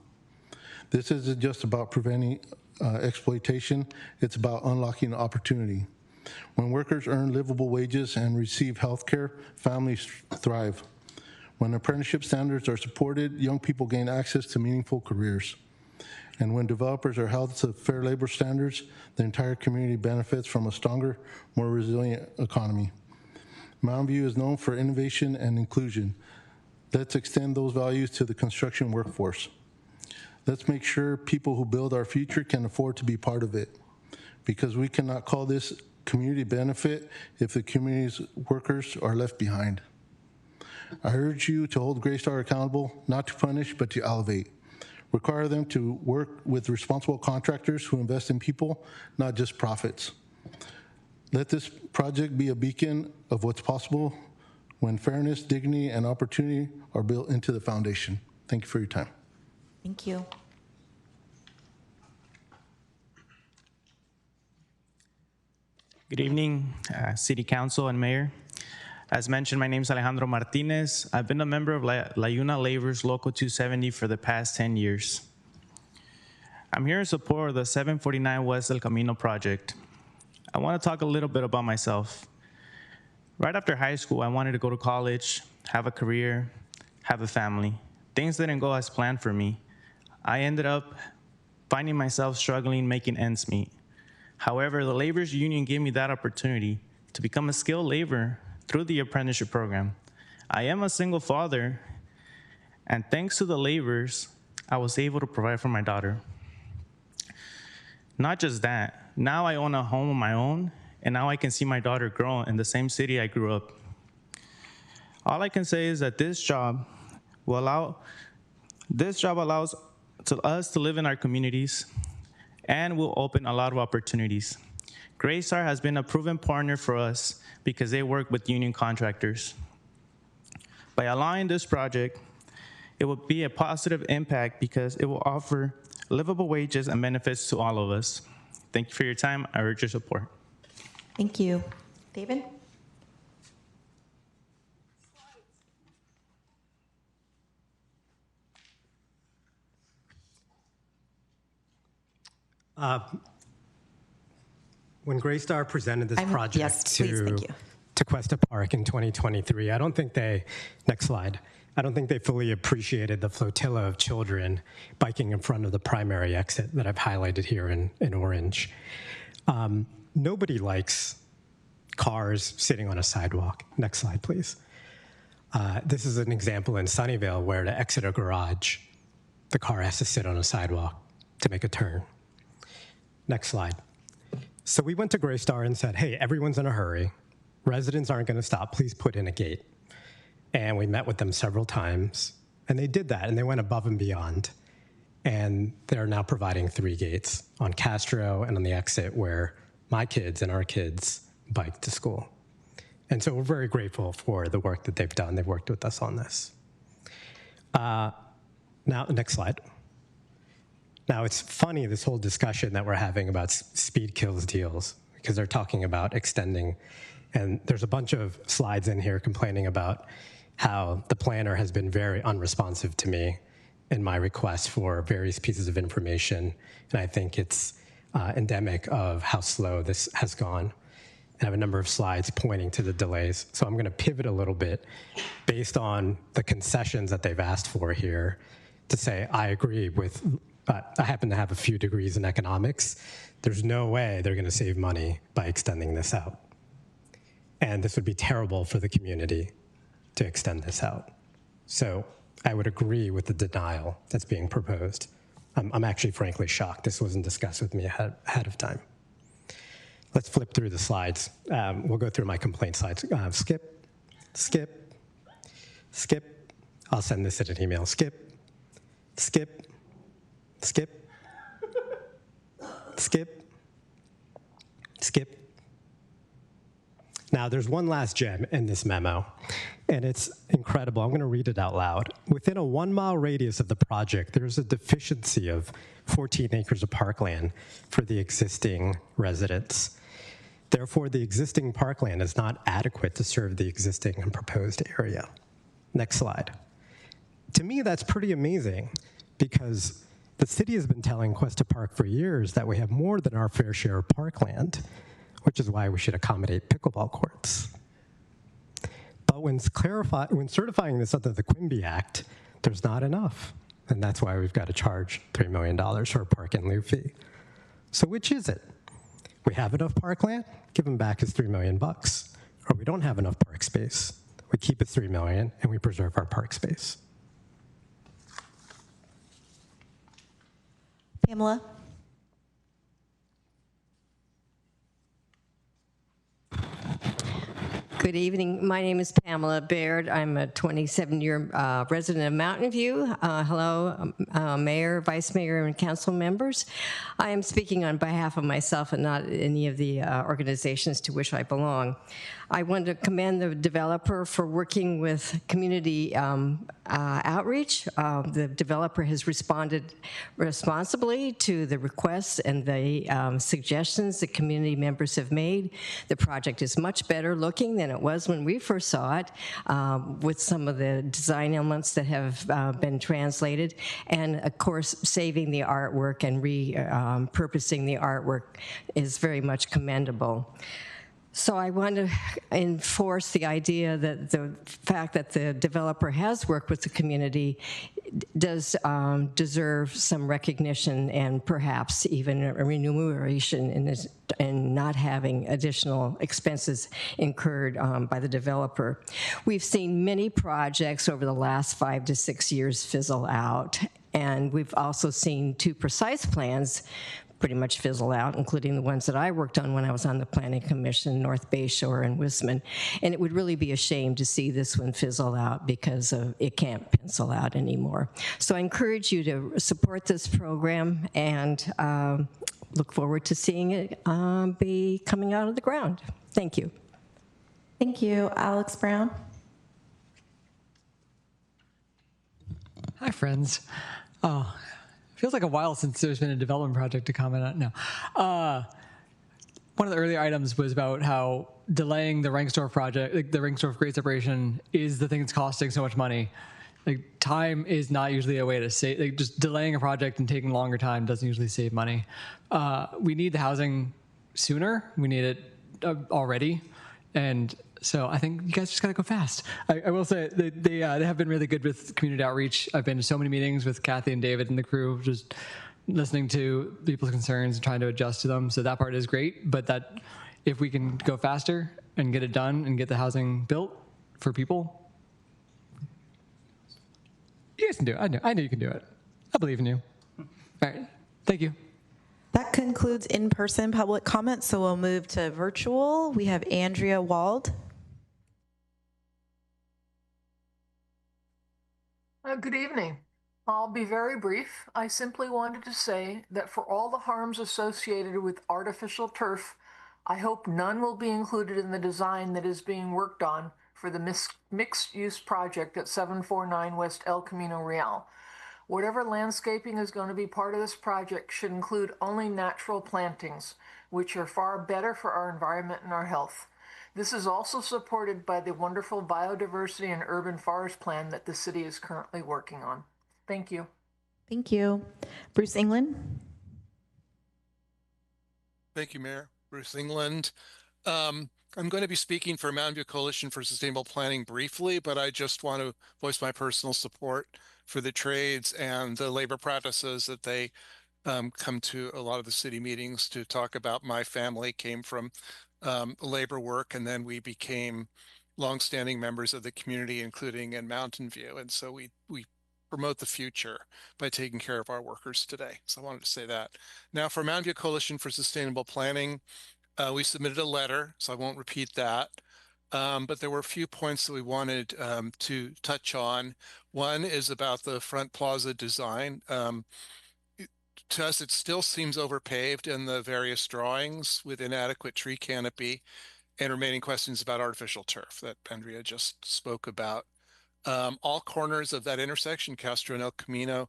This isn't just about preventing exploitation, it's about unlocking opportunity. When workers earn livable wages and receive health care, families thrive. When apprenticeship standards are supported, young people gain access to meaningful careers. And when developers are held to fair labor standards, the entire community benefits from a stronger, more resilient economy. Mountain View is known for innovation and inclusion. Let's extend those values to the construction workforce. Let's make sure people who build our future can afford to be part of it, because we cannot call this community benefit if the community's workers are left behind. I urge you to hold Greystar accountable, not to punish, but to elevate. Require them to work with responsible contractors who invest in people, not just profits. Let this project be a beacon of what's possible when fairness, dignity, and opportunity are built into the foundation. Thank you for your time. Thank you. Good evening, City Council and Mayor. As mentioned, my name is Alejandro Martinez. I've been a member of La Yuna Labor's Local 270 for the past 10 years. I'm here in support of the 749 West El Camino project. I want to talk a little bit about myself. Right after high school, I wanted to go to college, have a career, have a family. Things didn't go as planned for me. I ended up finding myself struggling making ends meet. However, the Laborers Union gave me that opportunity to become a skilled laborer through the apprenticeship program. I am a single father, and thanks to the laborers, I was able to provide for my daughter. Not just that, now I own a home of my own, and now I can see my daughter grow in the same city I grew up. All I can say is that this job allows us to live in our communities and will open a lot of opportunities. Greystar has been a proven partner for us because they work with union contractors. By allowing this project, It will be a positive impact because it will offer livable wages and benefits to all of us. Thank you for your time. I urge your support. Thank you. David? When Greystar presented this project yes, please, thank you. to Cuesta Park in 2023, I don't think they, next slide, I don't think they fully appreciated the flotilla of children biking in front of the primary exit that I've highlighted here in orange. Nobody likes cars sitting on a sidewalk. Next slide, please. This is an example in Sunnyvale where to exit a garage, the car has to sit on a sidewalk to make a turn. Next slide. So we went to Greystar and said, hey, everyone's in a hurry. Residents aren't going to stop. Please put in a gate. And we met with them several times. And they did that, and they went above and beyond. And they're now providing 3 gates on Castro and on the exit where my kids and our kids bike to school. And so we're very grateful for the work that they've done. They've worked with us on this. Now, next slide. Now, it's funny, this whole discussion that we're having about speed kills deals, because they're talking about extending, and there's a bunch of slides in here complaining about how the planner has been very unresponsive to me in my request for various pieces of information, and I think it's endemic of how slow this has gone. I have a number of slides pointing to the delays, so I'm going to pivot a little bit based on the concessions that they've asked for here to say I agree with. I happen to have a few degrees in economics. There's no way they're going to save money by extending this out. And this would be terrible for the community to extend this out. So I would agree with the denial that's being proposed. I'm actually frankly shocked. This wasn't discussed with me ahead of time. Let's flip through the slides. We'll go through my complaint slides. Skip, skip, skip. I'll send this in an email. Skip, skip. Skip, skip, skip. Now, there's one last gem in this memo, and it's incredible. I'm going to read it out loud. Within a 1-mile radius of the project, there's a deficiency of 14 acres of parkland for the existing residents. Therefore, the existing parkland is not adequate to serve the existing and proposed area. Next slide. To me, that's pretty amazing because the city has been telling Cuesta Park for years that we have more than our fair share of parkland, which is why we should accommodate pickleball courts. But when certifying this under the Quimby Act, there's not enough. And that's why we've got to charge $3 million for a park and lieu fee. So which is it? We have enough parkland, give him back his $3 million. Or we don't have enough park space, we keep it $3 million and we preserve our park space. Pamela? Good evening. My name is Pamela Baird. I'm a 27-year resident of Mountain View. Hello, Mayor, Vice Mayor, and council members. I am speaking on behalf of myself and not any of the organizations to which I belong. I want to commend the developer for working with community outreach. The developer has responded responsibly to the requests and the suggestions that community members have made. The project is much better looking than it was when we first saw it, with some of the design elements that have been translated, and of course saving the artwork and repurposing the artwork is very much commendable. So I want to enforce the idea that the fact that the developer has worked with the community does deserve some recognition and perhaps even a remuneration in not having additional expenses incurred by the developer. We've seen many projects over the last 5 to 6 years fizzle out, and we've also seen 2 precise plans pretty much fizzle out, including the ones that I worked on when I was on the Planning Commission, North Bayshore and Wisman. And it would really be a shame to see this one fizzle out because it can't pencil out anymore. So I encourage you to support this program and look forward to seeing it be coming out of the ground. Thank you. Thank you. Alex Brown? Hi, friends. Oh, feels like a while since there's been a development project to comment on. No. One of the earlier items was about how delaying the Rangsdorf project, like the Rangsdorf grade separation, is the thing that's costing so much money. Like, time is not usually a way to save. Like, just delaying a project and taking longer time doesn't usually save money. We need the housing sooner. We need it already, and so I think you guys just got to go fast. I will say they have been really good with community outreach. I've been to so many meetings with Kathy and David and the crew, just listening to people's concerns and trying to adjust to them. So that part is great. But that if we can go faster and get it done and get the housing built for people, you guys can do it. I know you can do it. I believe in you. All right. Thank you. That concludes in-person public comment, so we'll move to virtual. We have Andrea Wald. Good evening. I'll be very brief. I simply wanted to say that for all the harms associated with artificial turf, I hope none will be included in the design that is being worked on for the mixed-use project at 749 West El Camino Real. Whatever landscaping is going to be part of this project should include only natural plantings, which are far better for our environment and our health. This is also supported by the wonderful biodiversity and urban forest plan that the city is currently working on. Thank you. Thank you. Bruce England. Thank you, Mayor. Bruce England. I'm going to be speaking for Mountain View Coalition for Sustainable Planning briefly, but I just want to voice my personal support for the trades and the labor practices that they come to a lot of the city meetings to talk about. My family came from labor work, and then we became longstanding members of the community, including in Mountain View. And so we promote the future by taking care of our workers today. So I wanted to say that. Now, for Mountain View Coalition for Sustainable Planning, we submitted a letter, so I won't repeat that. But there were a few points that we wanted to touch on. One is about the front plaza design. To us, it still seems overpaved in the various drawings with inadequate tree canopy and remaining questions about artificial turf that Andrea just spoke about. All corners of that intersection, Castro and El Camino,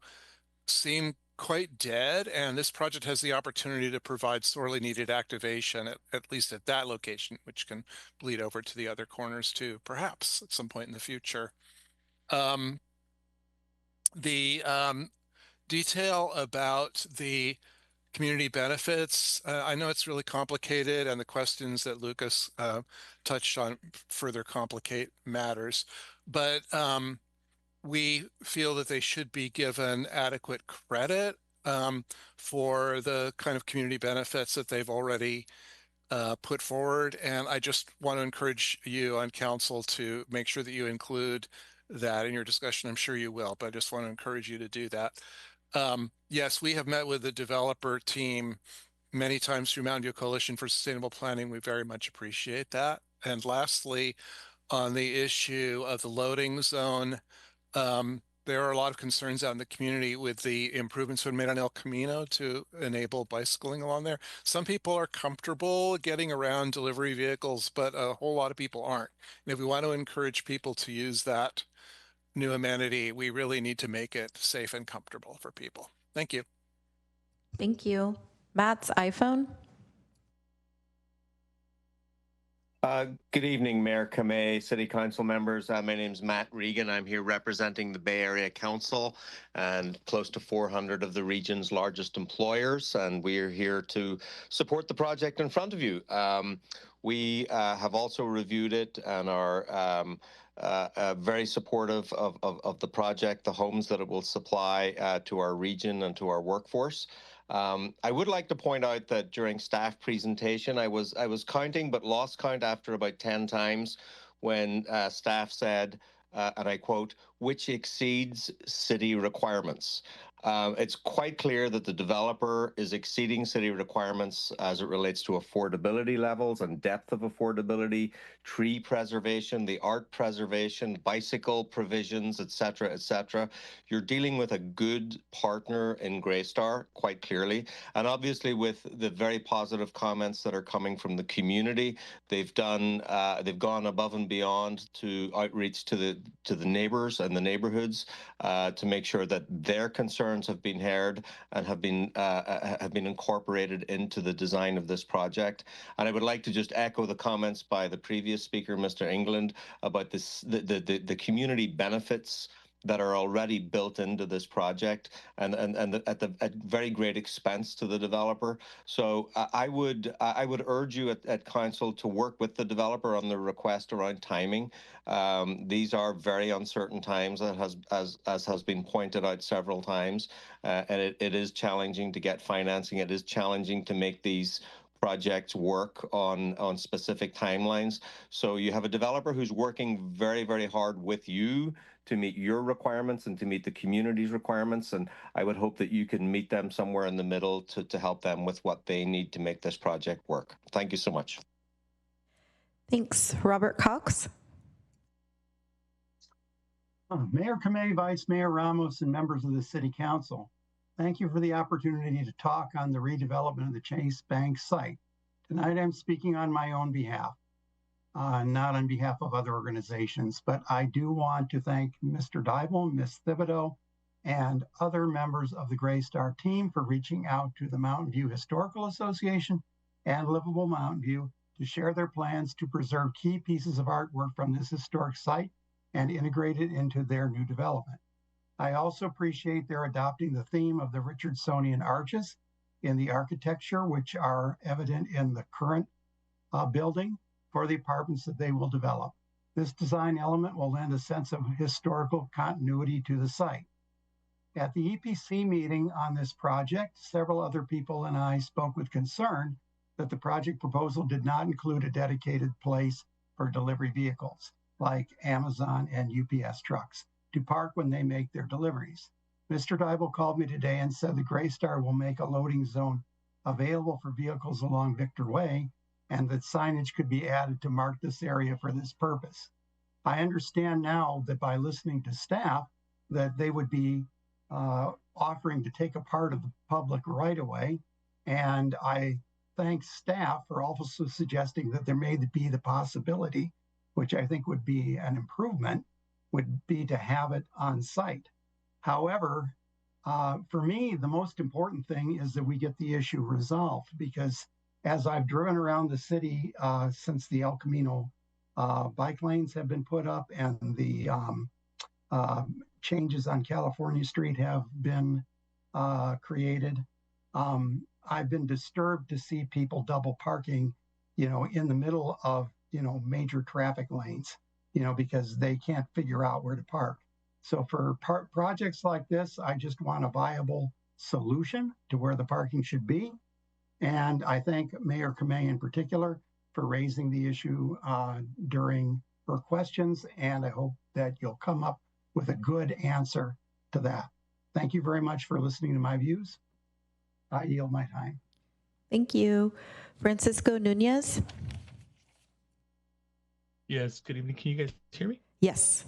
seem quite dead, and this project has the opportunity to provide sorely needed activation, at least at that location, which can bleed over to the other corners too, perhaps at some point in the future. The detail about the community benefits, I know it's really complicated, and the questions that Lucas touched on further complicate matters, but we feel that they should be given adequate credit for the kind of community benefits that they've already put forward. And I just want to encourage you on council to make sure that you include that in your discussion. I'm sure you will, but I just want to encourage you to do that. Yes, we have met with the developer team many times through Mountain View Coalition for Sustainable Planning. We very much appreciate that. And lastly, on the issue of the loading zone, there are a lot of concerns out in the community with the improvements that were made on El Camino to enable bicycling along there. Some people are comfortable getting around delivery vehicles, but a whole lot of people aren't. And if we want to encourage people to use that new amenity, we really need to make it safe and comfortable for people. Thank you. Thank you. Matt's iPhone. Good evening, Mayor Kamei, City Council members. My name is Matt Regan. I'm here representing the Bay Area Council and close to 400 of the region's largest employers, and we're here to support the project in front of you. We have also reviewed it and are very supportive of the project, the homes that it will supply to our region and to our workforce. I would like to point out that during staff presentation, I was counting but lost count after about 10 times when staff said, and I quote, which exceeds city requirements. It's quite clear that the developer is exceeding city requirements as it relates to affordability levels and depth of affordability, tree preservation, the art preservation, bicycle provisions, et cetera, et cetera. You're dealing with a good partner in Greystar, quite clearly. And obviously with the very positive comments that are coming from the community, they've gone above and beyond to outreach to the neighbors and the neighborhoods to make sure that their concerns have been heard and have been incorporated into the design of this project. And I would like to just echo the comments by the previous speaker, Mr. England, about the community benefits that are already built into this project and at very great expense to the developer. So I would urge you at council to work with the developer on the request around timing. These are very uncertain times, as has been pointed out several times, and it is challenging to get financing. It is challenging to make these projects work on specific timelines. So you have a developer who's working very, very hard with you to meet your requirements and to meet the community's requirements. And I would hope that you can meet them somewhere in the middle to help them with what they need to make this project work. Thank you so much. Thanks. Robert Cox. Mayor Kamei, Vice Mayor Ramos, and members of the City Council, thank you for the opportunity to talk on the redevelopment of the Chase Bank site. Tonight I'm speaking on my own behalf. Not on behalf of other organizations, but I do want to thank Mr. Dybel, Ms. Thibodeau, and other members of the Greystar team for reaching out to the Mountain View Historical Association and Livable Mountain View to share their plans to preserve key pieces of artwork from this historic site and integrate it into their new development. I also appreciate their adopting the theme of the Richardsonian arches in the architecture, which are evident in the current building for the apartments that they will develop. This design element will lend a sense of historical continuity to the site. At the EPC meeting on this project, several other people and I spoke with concern that the project proposal did not include a dedicated place for delivery vehicles, like Amazon and UPS trucks, to park when they make their deliveries. Mr. Dybel called me today and said the Greystar will make a loading zone available for vehicles along Victor Way, and that signage could be added to mark this area for this purpose. I understand now that by listening to staff that they would be offering to take a part of the public right-of-way, and I thank staff for also suggesting that there may be the possibility, which I think would be an improvement, would be to have it on site. However, for me, the most important thing is that we get the issue resolved, because as I've driven around the city since the El Camino bike lanes have been put up and the changes on California Street have been created, I've been disturbed to see people double parking, in the middle of, major traffic lanes, because they can't figure out where to park. So for projects like this, I just want a viable solution to where the parking should be. And I thank Mayor Kamei in particular for raising the issue during her questions, and I hope that you'll come up with a good answer to that. Thank you very much for listening to my views. I yield my time. Thank you. Francisco Nunez. Yes, good evening. Can you guys hear me? Yes.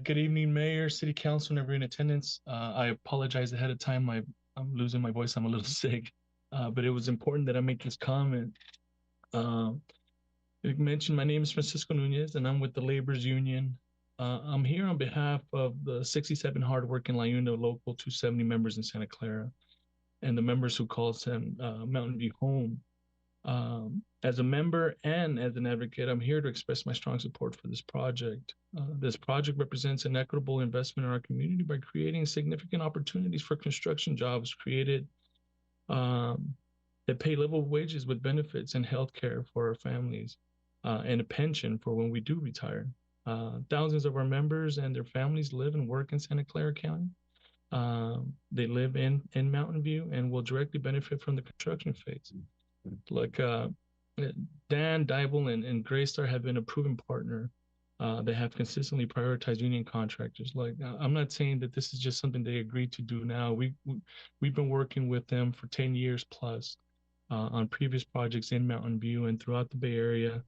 Good evening, Mayor, City Council, and everyone in attendance. I apologize ahead of time. I'm losing my voice. I'm a little sick, but it was important that I make this comment. Like mentioned, my name is Francisco Nunez, and I'm with the Laborers Union. I'm here on behalf of the 67 hardworking La Yunda Local 270 members in Santa Clara, and the members who call Mountain View home. As a member and as an advocate, I'm here to express my strong support for this project. This project represents an equitable investment in our community by creating significant opportunities for construction jobs created that pay livable wages with benefits and health care for our families, and a pension for when we do retire. Thousands of our members and their families live and work in Santa Clara County. They live in Mountain View and will directly benefit from the construction phase. Like Dan Dybel and Greystar have been a proven partner They have consistently prioritized union contractors. Like, I'm not saying that this is just something they agreed to do now. We've been working with them for 10 years plus on previous projects in Mountain View and throughout the Bay Area.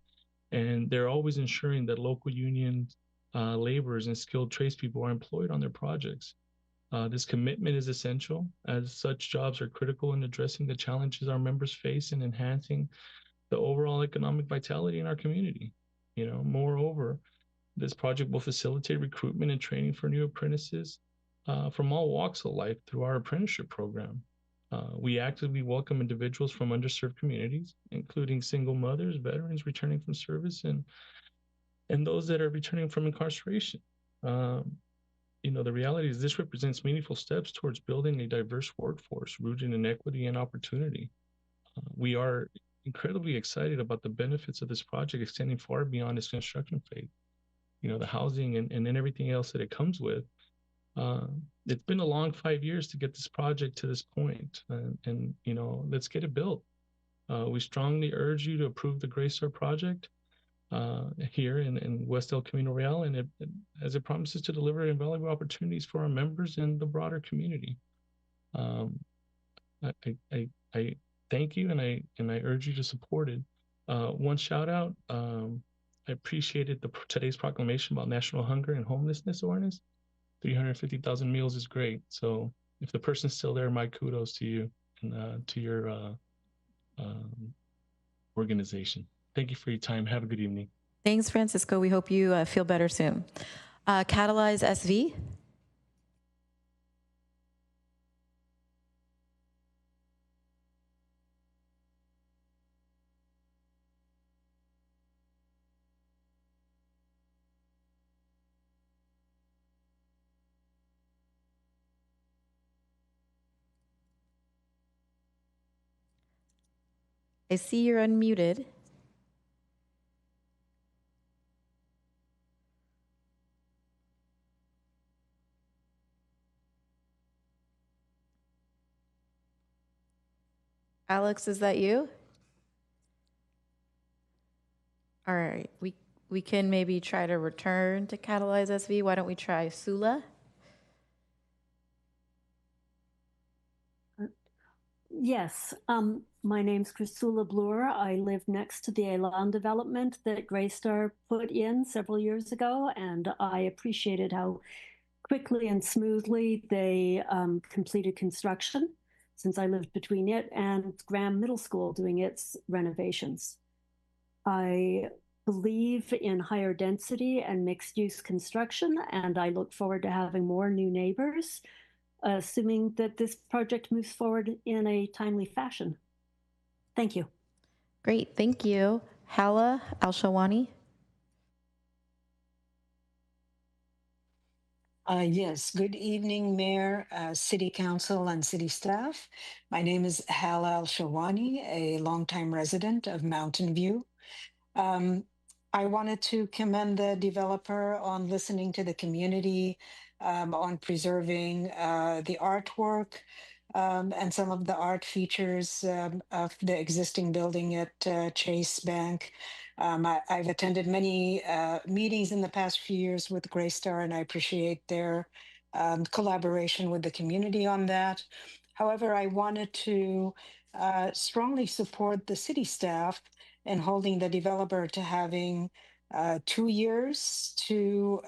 And they're always ensuring that local union laborers and skilled tradespeople are employed on their projects. This commitment is essential, as such jobs are critical in addressing the challenges our members face and enhancing the overall economic vitality in our community. Moreover, this project will facilitate recruitment and training for new apprentices from all walks of life through our apprenticeship program. We actively welcome individuals from underserved communities, including single mothers, veterans returning from service, and those that are returning from incarceration. The reality is this represents meaningful steps towards building a diverse workforce rooted in equity and opportunity. We are incredibly excited about the benefits of this project extending far beyond its construction phase. The housing and then everything else that it comes with. It's been a long 5 years to get this project to this point, and let's get it built. We strongly urge you to approve the Greystar project here in West El Camino Real, and as it promises to deliver invaluable opportunities for our members and the broader community. I thank you, and I urge you to support it. One shout out. I appreciated today's proclamation about National Hunger and Homelessness Awareness. 350,000 meals is great. So if the person's still there, my kudos to you and to your organization. Thank you for your time. Have a good evening. Thanks, Francisco. We hope you feel better soon. Catalyze SV. I see you're unmuted. Alex, is that you? All right, we can maybe try to return to Catalyze SV. Why don't we try Sula? Yes, my name's Christula Bloor. I live next to the Elan development that Greystar put in several years ago, and I appreciated how quickly and smoothly they completed construction, since I lived between it and Graham Middle School doing its renovations. I believe in higher density and mixed-use construction, and I look forward to having more new neighbors, assuming that this project moves forward in a timely fashion. Thank you. Great, thank you. Hala Al-Shawani. Yes, good evening, Mayor, City Council, and City staff. My name is Hala Al-Shawani, a longtime resident of Mountain View. I wanted to commend the developer on listening to the community, on preserving the artwork and some of the art features of the existing building at Chase Bank. I've attended many meetings in the past few years with Greystar, and I appreciate their collaboration with the community on that. However, I wanted to strongly support the city staff in holding the developer to having 2 years to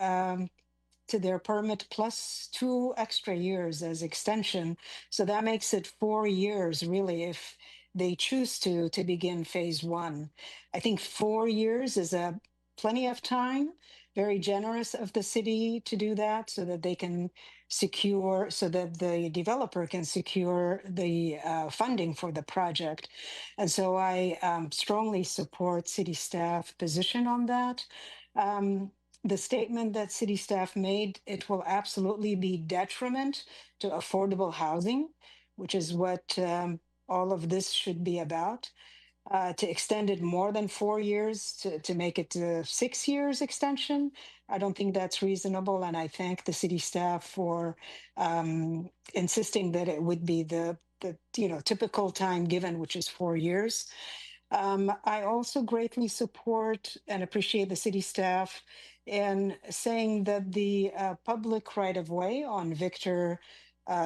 their permit plus 2 extra years as extension. So that makes it 4 years really if they choose to begin phase 1. I think 4 years is a plenty of time, very generous of the city to do that so that they can secure, so that the developer can secure the funding for the project. And so I strongly support city staff position on that. The statement that city staff made, it will absolutely be detriment to affordable housing, which is what all of this should be about. To extend it more than 4 years, to make it 6 years extension, I don't think that's reasonable. And I thank the city staff for insisting that it would be the typical time given, which is 4 years. I also greatly support and appreciate the city staff in saying that the public right-of-way on Victor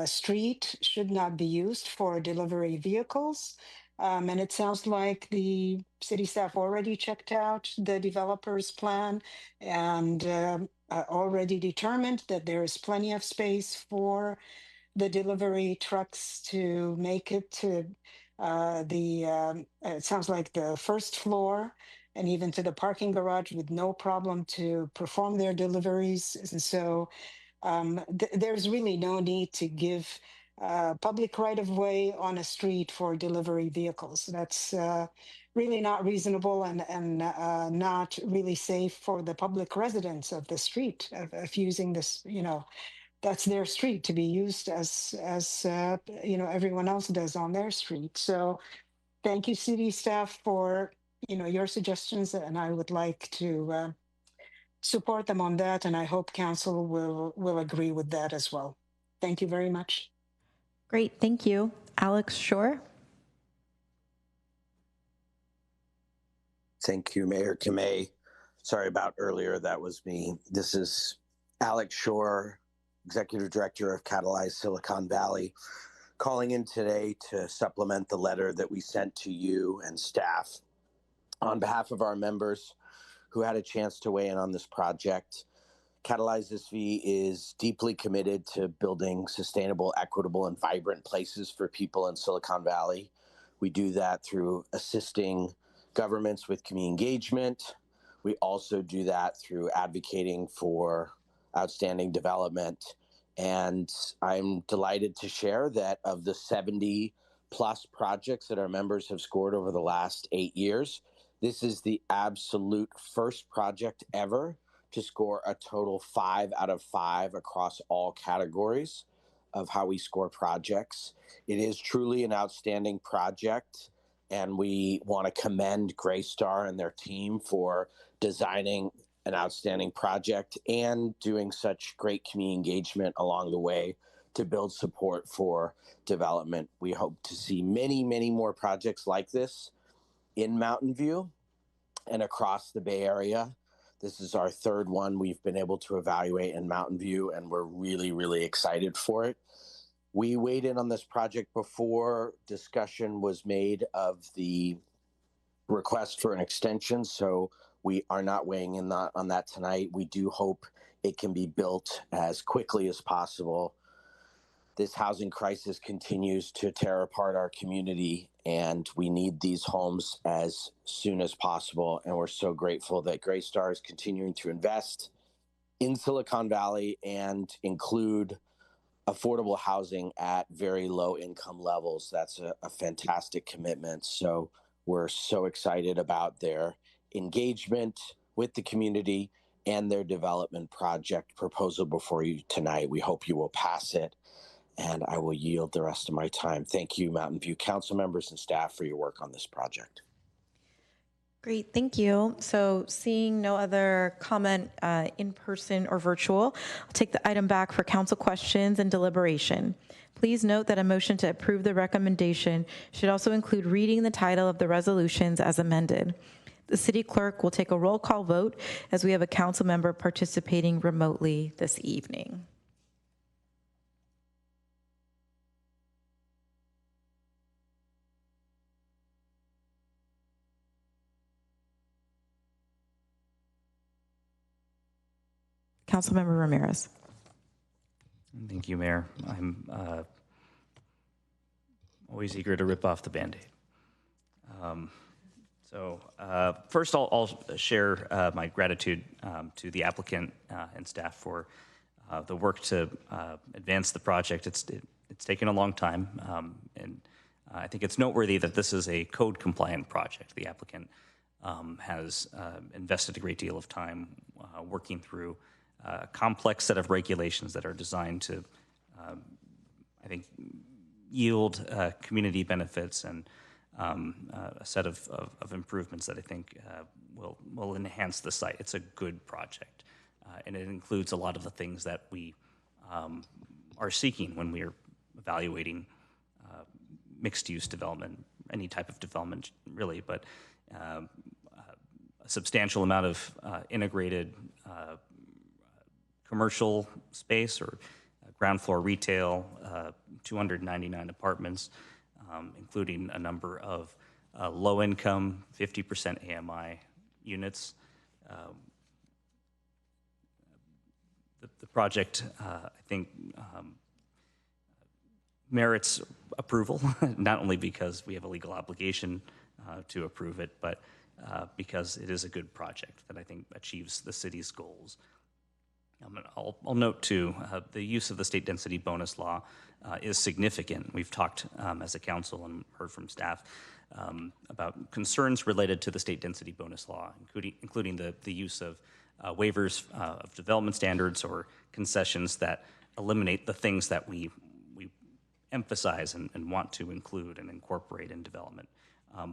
Street should not be used for delivery vehicles. And it sounds like the city staff already checked out the developer's plan and already determined that there is plenty of space for the delivery trucks to make it to it sounds like the first floor and even to the parking garage with no problem to perform their deliveries. And so there's really no need to give public right of way on a street for delivery vehicles. That's really not reasonable and not really safe for the public residents of the street of using this, that's their street to be used as everyone else does on their street. So thank you, city staff, for your suggestions, and I would like to support them on that, and I hope council will agree with that as well. Thank you very much. Great, thank you. Alex Shore. Thank you, Mayor Kamei. Sorry about earlier, that was me. This is Alex Shore, Executive Director of Catalyze Silicon Valley, calling in today to supplement the letter that we sent to you and staff on behalf of our members who had a chance to weigh in on this project. Catalyze SV is deeply committed to building sustainable, equitable, and vibrant places for people in Silicon Valley. We do that through assisting governments with community engagement. We also do that through advocating for outstanding development. And I'm delighted to share that of the 70 plus projects that our members have scored over the last 8 years, this is the absolute first project ever to score a total 5 out of 5 across all categories of how we score projects. It is truly an outstanding project, and we want to commend Greystar and their team for designing an outstanding project and doing such great community engagement along the way to build support for development. We hope to see many, many more projects like this in Mountain View and across the Bay Area. This is our third one we've been able to evaluate in Mountain View, and we're really, really excited for it. We weighed in on this project before discussion was made of the request for an extension, so we are not weighing in on that tonight. We do hope it can be built as quickly as possible. This housing crisis continues to tear apart our community, and we need these homes as soon as possible. And we're so grateful that Greystar is continuing to invest in Silicon Valley and include affordable housing at very low income levels. That's a fantastic commitment. So we're so excited about their engagement with the community and their development project proposal before you tonight. We hope you will pass it, and I will yield the rest of my time. Thank you, Mountain View Council members and staff, for your work on this project. Great, thank you. So seeing no other comment in person or virtual, I'll take the item back for council questions and deliberation. Please note that a motion to approve the recommendation should also include reading the title of the resolutions as amended. The city clerk will take a roll call vote as we have a council member participating remotely this evening. Councilmember Ramirez. Thank you, Mayor. I'm always eager to rip off the Band-Aid. First, I'll share my gratitude to the applicant and staff for the work to advance the project. It's taken a long time, and I think it's noteworthy that this is a code-compliant project. The applicant has invested a great deal of time working through a complex set of regulations that are designed to, I think, yield community benefits and a set of improvements that I think will enhance the site. It's a good project, and it includes a lot of the things that we are seeking when we're evaluating mixed-use development, any type of development, really, but a substantial amount of integrated commercial space or ground floor retail, 299 apartments, including a number of low-income 50% AMI units. The project, I think, merits approval, not only because we have a legal obligation to approve it, but because it is a good project that I think achieves the city's goals. I'll note too, the use of the state density bonus law is significant. We've talked as a council and heard from staff about concerns related to the state density bonus law, including the use of waivers of development standards or concessions that eliminate the things that we emphasize and want to include and incorporate in development.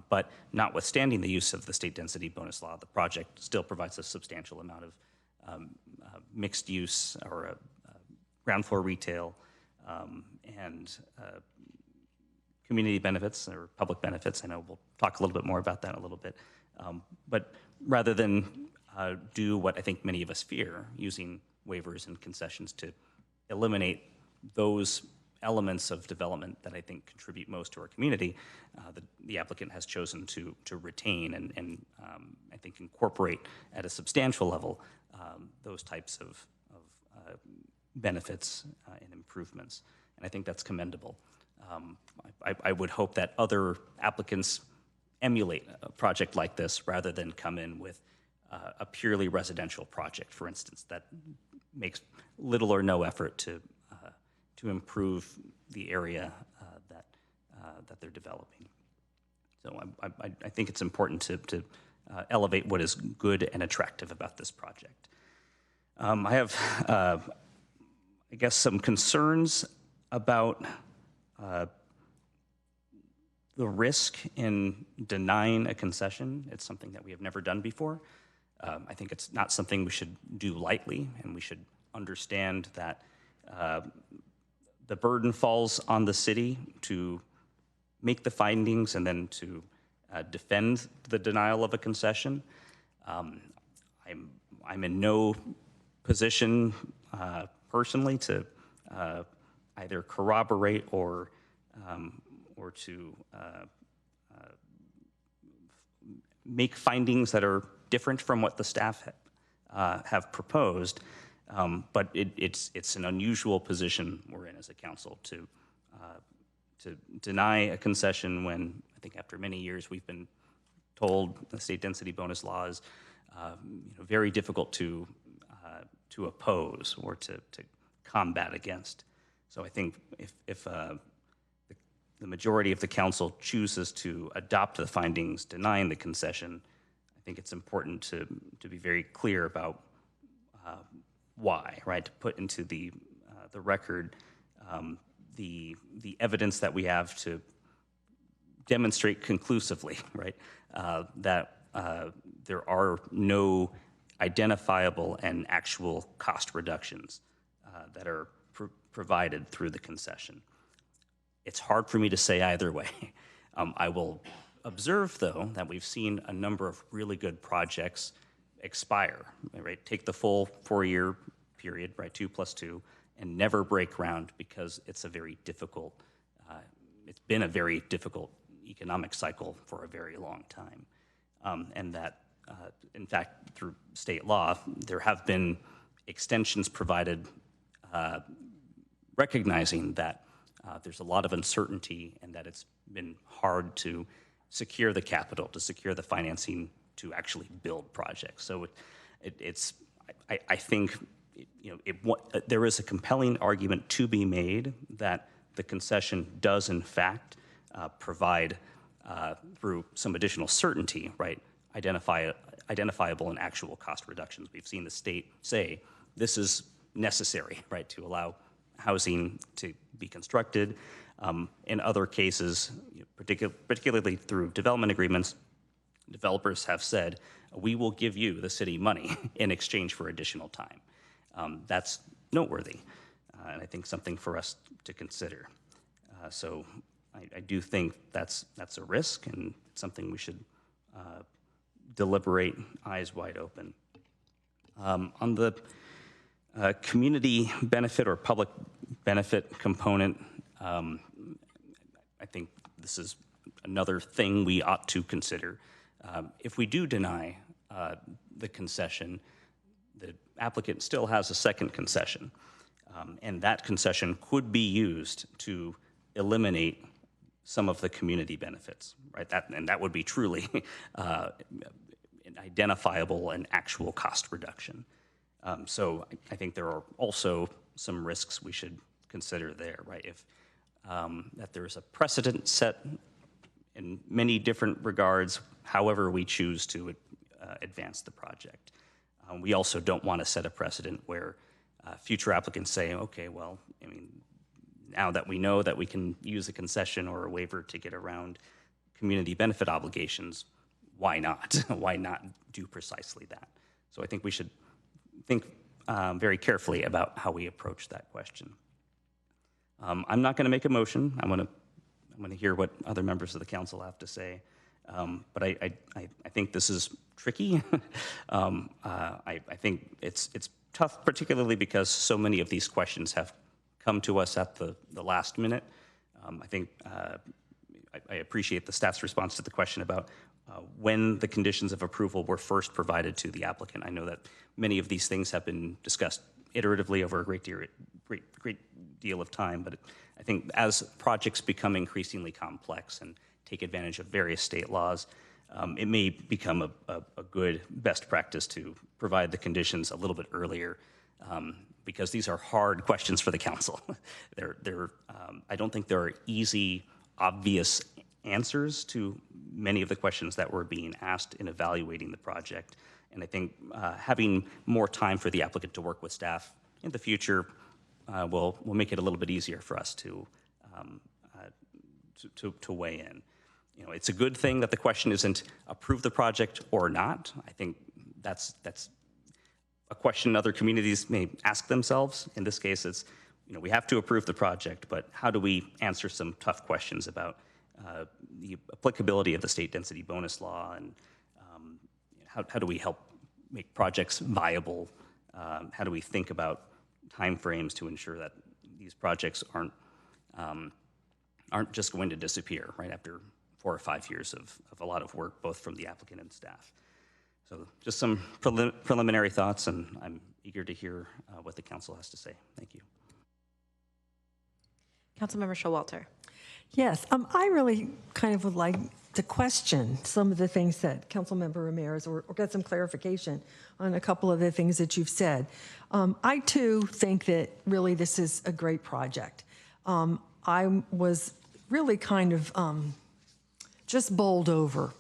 But notwithstanding the use of the state density bonus law, the project still provides a substantial amount of mixed use or ground floor retail and community benefits or public benefits. I know we'll talk a little bit more about that in a little bit. But rather than do what I think many of us fear, using waivers and concessions to eliminate those elements of development that I think contribute most to our community, the applicant has chosen to retain and I think incorporate at a substantial level those types of benefits and improvements. And I think that's commendable. I would hope that other applicants emulate a project like this rather than come in with a purely residential project, for instance, that makes little or no effort to improve the area that they're developing. So I think it's important to elevate what is good and attractive about this project. I have, I guess, some concerns about the risk in denying a concession. It's something that we have never done before. I think it's not something we should do lightly, and we should understand that the burden falls on the city to make the findings and then to defend the denial of a concession. I'm in no position personally to either corroborate or to make findings that are different from what the staff have proposed. But it's an unusual position we're in as a council to deny a concession when I think after many years we've been told the state density bonus law is very difficult to oppose or to combat against. So I think if the majority of the council chooses to adopt the findings denying the concession, I think it's important to be very clear about why, right? To put into the record the evidence that we have to demonstrate conclusively, right, that there are no identifiable and actual cost reductions that are provided through the concession. It's hard for me to say either way. I will observe, though, that we've seen a number of really good projects expire, right? Take the full 4-year period, right, 2 + 2, and never break ground because it's a very difficult, it's been a very difficult economic cycle for a very long time. And that, in fact, through state law, there have been extensions provided recognizing that there's a lot of uncertainty and that it's been hard to secure the capital, to secure the financing to actually build projects. So I think there is a compelling argument to be made that the concession does in fact provide through some additional certainty, right, identifiable and actual cost reductions. We've seen the state say this is necessary, right, to allow housing to be constructed. In other cases, particularly through development agreements, developers have said, we will give you, the city, money in exchange for additional time. That's noteworthy, and I think something for us to consider. So I do think that's a risk and something we should deliberate eyes wide open. On the community benefit or public benefit component, I think this is another thing we ought to consider. If we do deny the concession, the applicant still has a second concession, and that concession could be used to eliminate some of the community benefits, right? That would be truly an identifiable and actual cost reduction. So I think there are also some risks we should consider there, right? If that there's a precedent set in many different regards, however we choose to advance the project. We also don't want to set a precedent where future applicants say, okay, well, I mean, now that we know that we can use a concession or a waiver to get around community benefit obligations, why not? Why not do precisely that? So I think we should think very carefully about how we approach that question. I'm not going to make a motion. I'm going to hear what other members of the council have to say. But I think this is tricky. I think it's tough, particularly because so many of these questions have come to us at the last minute. I think I appreciate the staff's response to the question about when the conditions of approval were first provided to the applicant. I know that many of these things have been discussed iteratively over a great deal of time, but I think as projects become increasingly complex and take advantage of various state laws, it may become a good best practice to provide the conditions a little bit earlier, because these are hard questions for the council. I don't think there are easy, obvious answers to many of the questions that were being asked in evaluating the project. And I think having more time for the applicant to work with staff in the future will make it a little bit easier for us to weigh in. You know, it's a good thing that the question isn't approve the project or not. I think that's a question other communities may ask themselves. In this case, it's, you know, we have to approve the project, but how do we answer some tough questions about the applicability of the state density bonus law, and how do we help make projects viable? How do we think about timeframes to ensure that these projects aren't just going to disappear right after 4 or 5 years of a lot of work, both from the applicant and staff. So just some preliminary thoughts, and I'm eager to hear what the council has to say. Thank you. Councilmember Showalter. Yes, I really kind of would like to question some of the things that Councilmember Ramirez, or get some clarification on a couple of the things that you've said. I too think that really this is a great project. I was really kind of just bowled over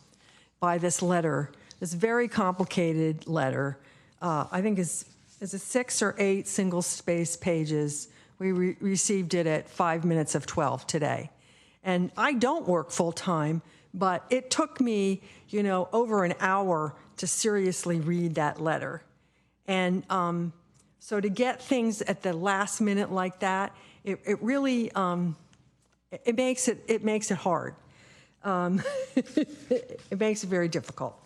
by this letter, this very complicated letter. I think is a 6 or 8 single-space pages. We received it at 5 minutes of 12 today. And I don't work full-time, but it took me, you know, over an hour to seriously read that letter. And so to get things at the last minute like that, it really, it makes it hard. It makes it very difficult.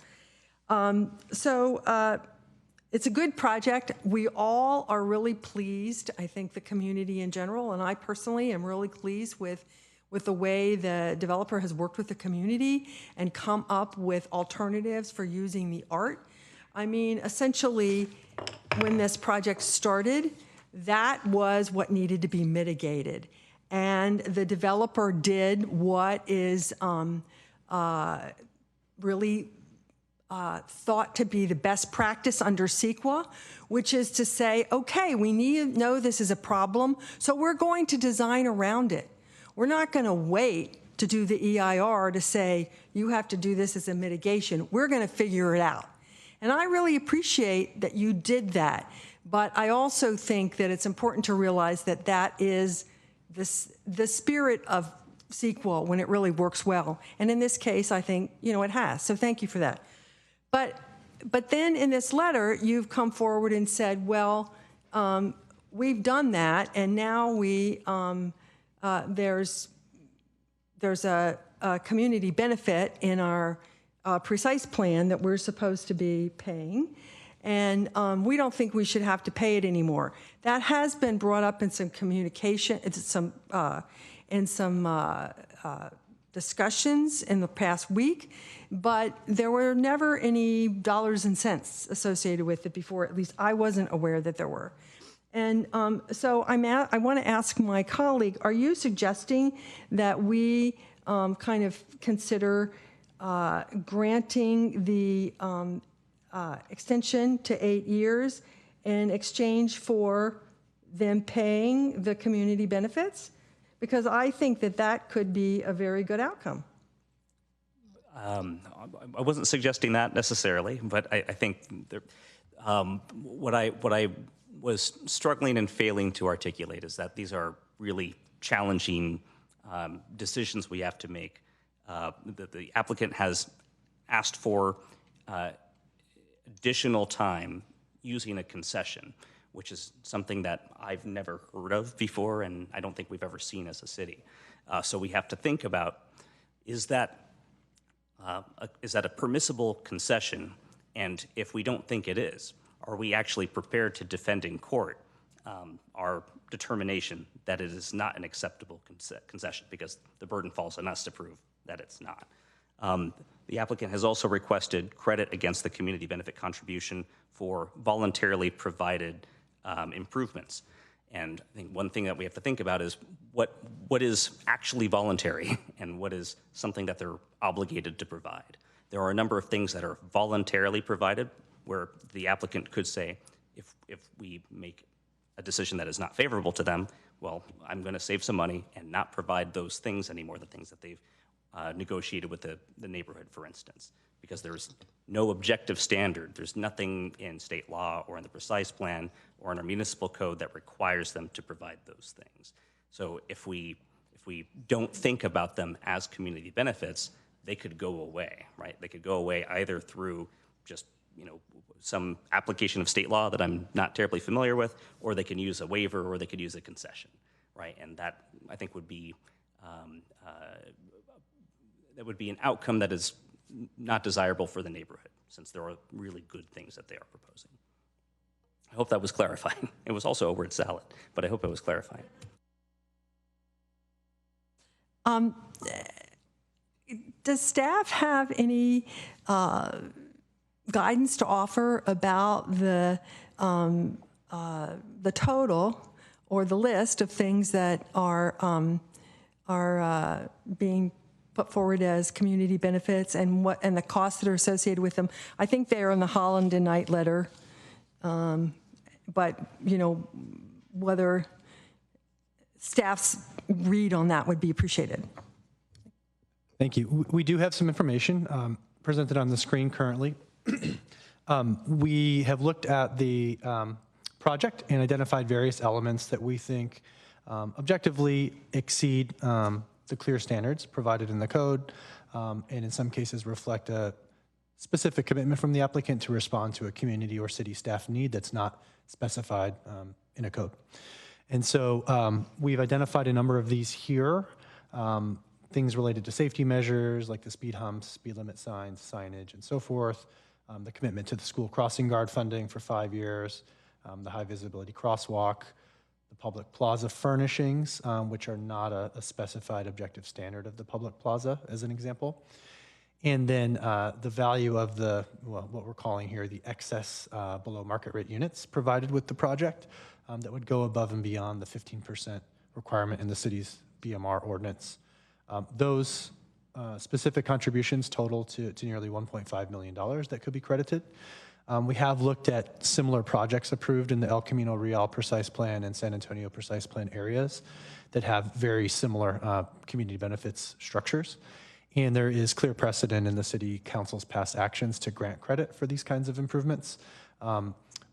It's a good project. We all are really pleased. I think the community in general, and I personally am really pleased with the way the developer has worked with the community and come up with alternatives for using the art. I mean, essentially, when this project started, that was what needed to be mitigated. And the developer did what is really thought to be the best practice under CEQA, which is to say, okay, we know this is a problem, so we're going to design around it. We're not going to wait to do the EIR to say, you have to do this as a mitigation. We're going to figure it out. And I really appreciate that you did that. But I also think that it's important to realize that that is the spirit of CEQA when it really works well. And in this case, I think, you know, it has. So thank you for that. But then in this letter, you've come forward and said, well, we've done that, and now we there's a community benefit in our precise plan that we're supposed to be paying, and we don't think we should have to pay it anymore. That has been brought up in some communication, in some discussions in the past week, but there were never any dollars and cents associated with it before. At least I wasn't aware that there were. And so I want to ask my colleague, are you suggesting that we kind of consider granting the extension to 8 years in exchange for them paying the community benefits? Because I think that that could be a very good outcome. I wasn't suggesting that necessarily, but I think there, what I was struggling and failing to articulate is that these are really challenging decisions we have to make. The applicant has asked for additional time using a concession, which is something that I've never heard of before, and I don't think we've ever seen as a city. So we have to think about, is that a permissible concession? And if we don't think it is, are we actually prepared to defend in court our determination that it is not an acceptable concession, because the burden falls on us to prove that it's not. The applicant has also requested credit against the community benefit contribution for voluntarily provided improvements. And I think one thing that we have to think about is what is actually voluntary and what is something that they're obligated to provide. There are a number of things that are voluntarily provided where the applicant could say, if we make a decision that is not favorable to them, well, I'm going to save some money and not provide those things anymore, the things that they've negotiated with the neighborhood, for instance, because there's no objective standard. There's nothing in state law or in the precise plan or in our municipal code that requires them to provide those things. So if we don't think about them as community benefits, they could go away, right? They could go away either through just some application of state law that I'm not terribly familiar with, or they can use a waiver, or they could use a concession, right? And that, I think, would be an outcome that is not desirable for the neighborhood, since there are really good things that they are proposing. I hope that was clarifying. It was also a word salad, but I hope it was clarifying. Does staff have any guidance to offer about the total or the list of things that are being put forward as community benefits and the costs that are associated with them? I think they are in the Holland and Knight letter, but whether staff's read on that would be appreciated. Thank you. We do have some information presented on the screen currently. We have looked at the project and identified various elements that we think objectively exceed the clear standards provided in the code, and in some cases reflect a specific commitment from the applicant to respond to a community or city staff need that's not specified in a code. And so we've identified a number of these here. Things related to safety measures like the speed humps, speed limit signs, signage, and so forth. The commitment to the school crossing guard funding for 5 years, the high visibility crosswalk, the public plaza furnishings, which are not a specified objective standard of the public plaza, as an example. And then the value of what we're calling here the excess below market rate units provided with the project that would go above and beyond the 15% requirement in the city's BMR ordinance. Those specific contributions total to nearly $1.5 million that could be credited. We have looked at similar projects approved in the El Camino Real Precise Plan and San Antonio Precise Plan areas that have very similar community benefits structures. And there is clear precedent in the city council's past actions to grant credit for these kinds of improvements.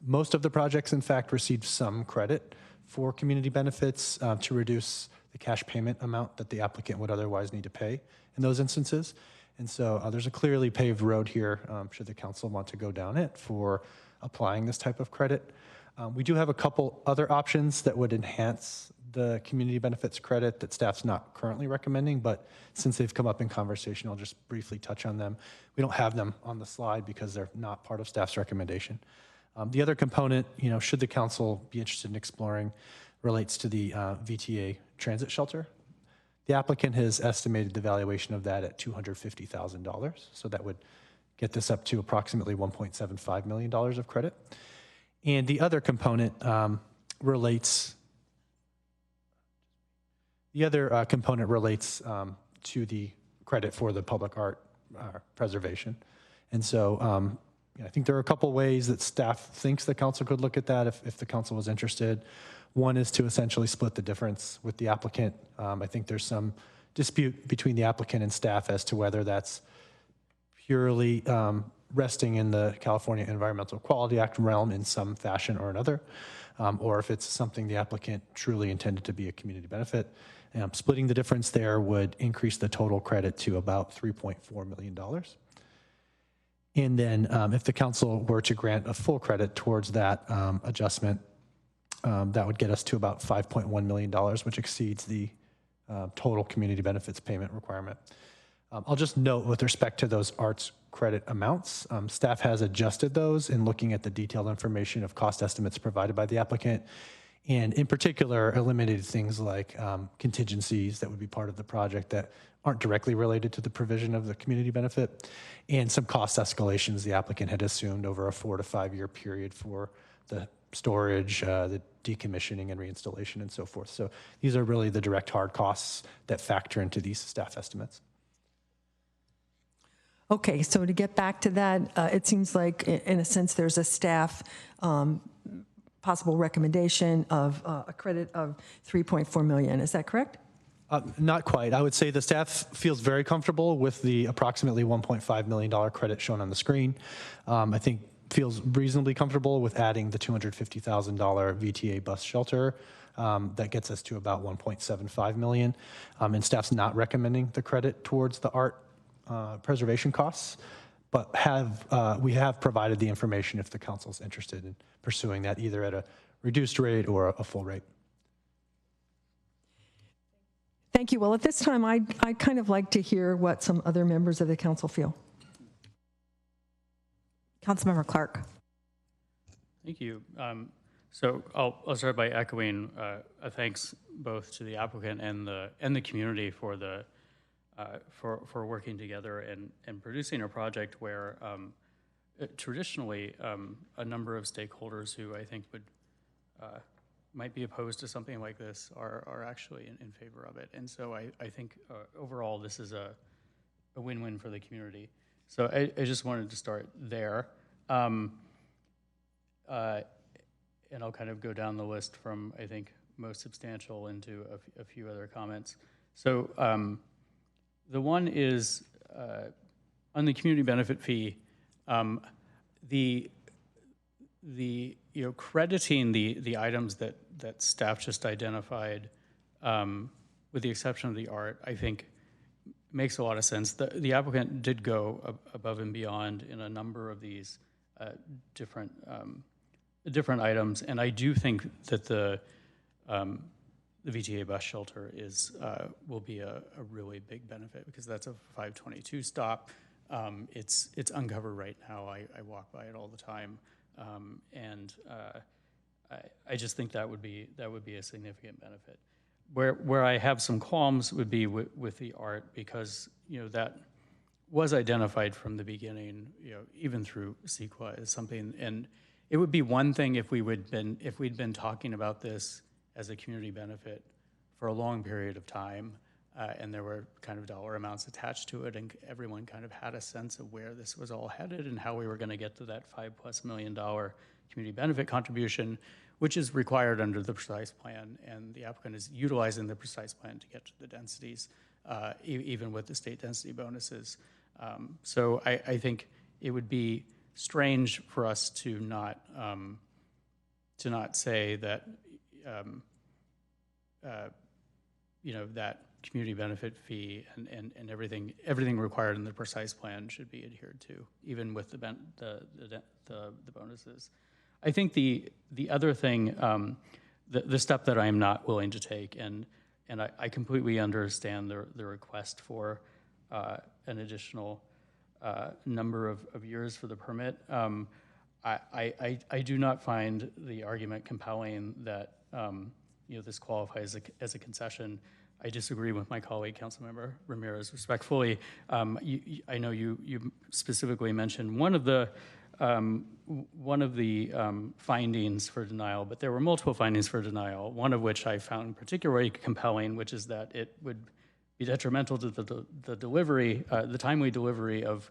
Most of the projects, in fact, received some credit for community benefits to reduce the cash payment amount that the applicant would otherwise need to pay in those instances. And so there's a clearly paved road here, should the council want to go down it, for applying this type of credit. We do have a couple other options that would enhance the community benefits credit that staff's not currently recommending, but since they've come up in conversation, I'll just briefly touch on them. We don't have them on the slide because they're not part of staff's recommendation. The other component, should the council be interested in exploring, relates to the VTA transit shelter. The applicant has estimated the valuation of that at $250,000. So that would get this up to approximately $1.75 million of credit. And the other component relates to the credit for the public art preservation. And so I think there are a couple ways that staff thinks the council could look at that if the council was interested. One is to essentially split the difference with the applicant. I think there's some dispute between the applicant and staff as to whether that's purely resting in the California Environmental Quality Act realm in some fashion or another, or if it's something the applicant truly intended to be a community benefit. Splitting the difference there would increase the total credit to about $3.4 million. And then if the council were to grant a full credit towards that adjustment, that would get us to about $5.1 million, which exceeds the total community benefits payment requirement. I'll just note with respect to those arts credit amounts, staff has adjusted those in looking at the detailed information of cost estimates provided by the applicant, and in particular eliminated things like contingencies that would be part of the project that aren't directly related to the provision of the community benefit, and some cost escalations the applicant had assumed over a 4 to 5 year period for the storage, the decommissioning and reinstallation and so forth. So these are really the direct hard costs that factor into these staff estimates. Okay, so to get back to that, it seems like in a sense there's a staff possible recommendation of a credit of $3.4 million. Is that correct? Not quite. I would say the staff feels very comfortable with the approximately $1.5 million credit shown on the screen. I think feels reasonably comfortable with adding the $250,000 VTA bus shelter. That gets us to about $1.75 million. And staff's not recommending the credit towards the art preservation costs, but we have provided the information if the council's interested in pursuing that either at a reduced rate or a full rate. Thank you. Well, at this time, I'd kind of like to hear what some other members of the council feel. Councilmember Clark. Thank you. So I'll start by echoing a thanks both to the applicant and the community for the for working together and producing a project where traditionally a number of stakeholders who I think would might be opposed to something like this are actually in favor of it. And so I think overall this is a win-win for the community. So I just wanted to start there. And I'll kind of go down the list from, I think, most substantial into a few other comments. So the one is on the community benefit fee, crediting the items that staff just identified, with the exception of the art, I think makes a lot of sense. The applicant did go above and beyond in a number of these different items, and I do think that the VTA bus shelter will be a really big benefit because that's a 522 stop. It's uncovered right now. I walk by it all the time, and I just think that would be a significant benefit. Where I have some qualms would be with the art because that was identified from the beginning, even through CEQA as something, and it would be one thing if we'd been talking about this as a community benefit for a long period of time, and there were kind of dollar amounts attached to it, and everyone kind of had a sense of where this was all headed and how we were going to get to that $5+ million community benefit contribution, which is required under the precise plan, and the applicant is utilizing the precise plan to get to the densities, even with the state density bonuses. So I think it would be strange for us to not say that that community benefit fee and everything required in the precise plan should be adhered to, even with the bonuses. I think the other thing, the step that I am not willing to take, and I completely understand the request for an additional number of years for the permit. I do not find the argument compelling that this qualifies as a concession. I disagree with my colleague, Councilmember Ramirez, respectfully. I know you specifically mentioned one of the findings for denial, but there were multiple findings for denial, one of which I found particularly compelling, which is that it would be detrimental to the delivery, the timely delivery of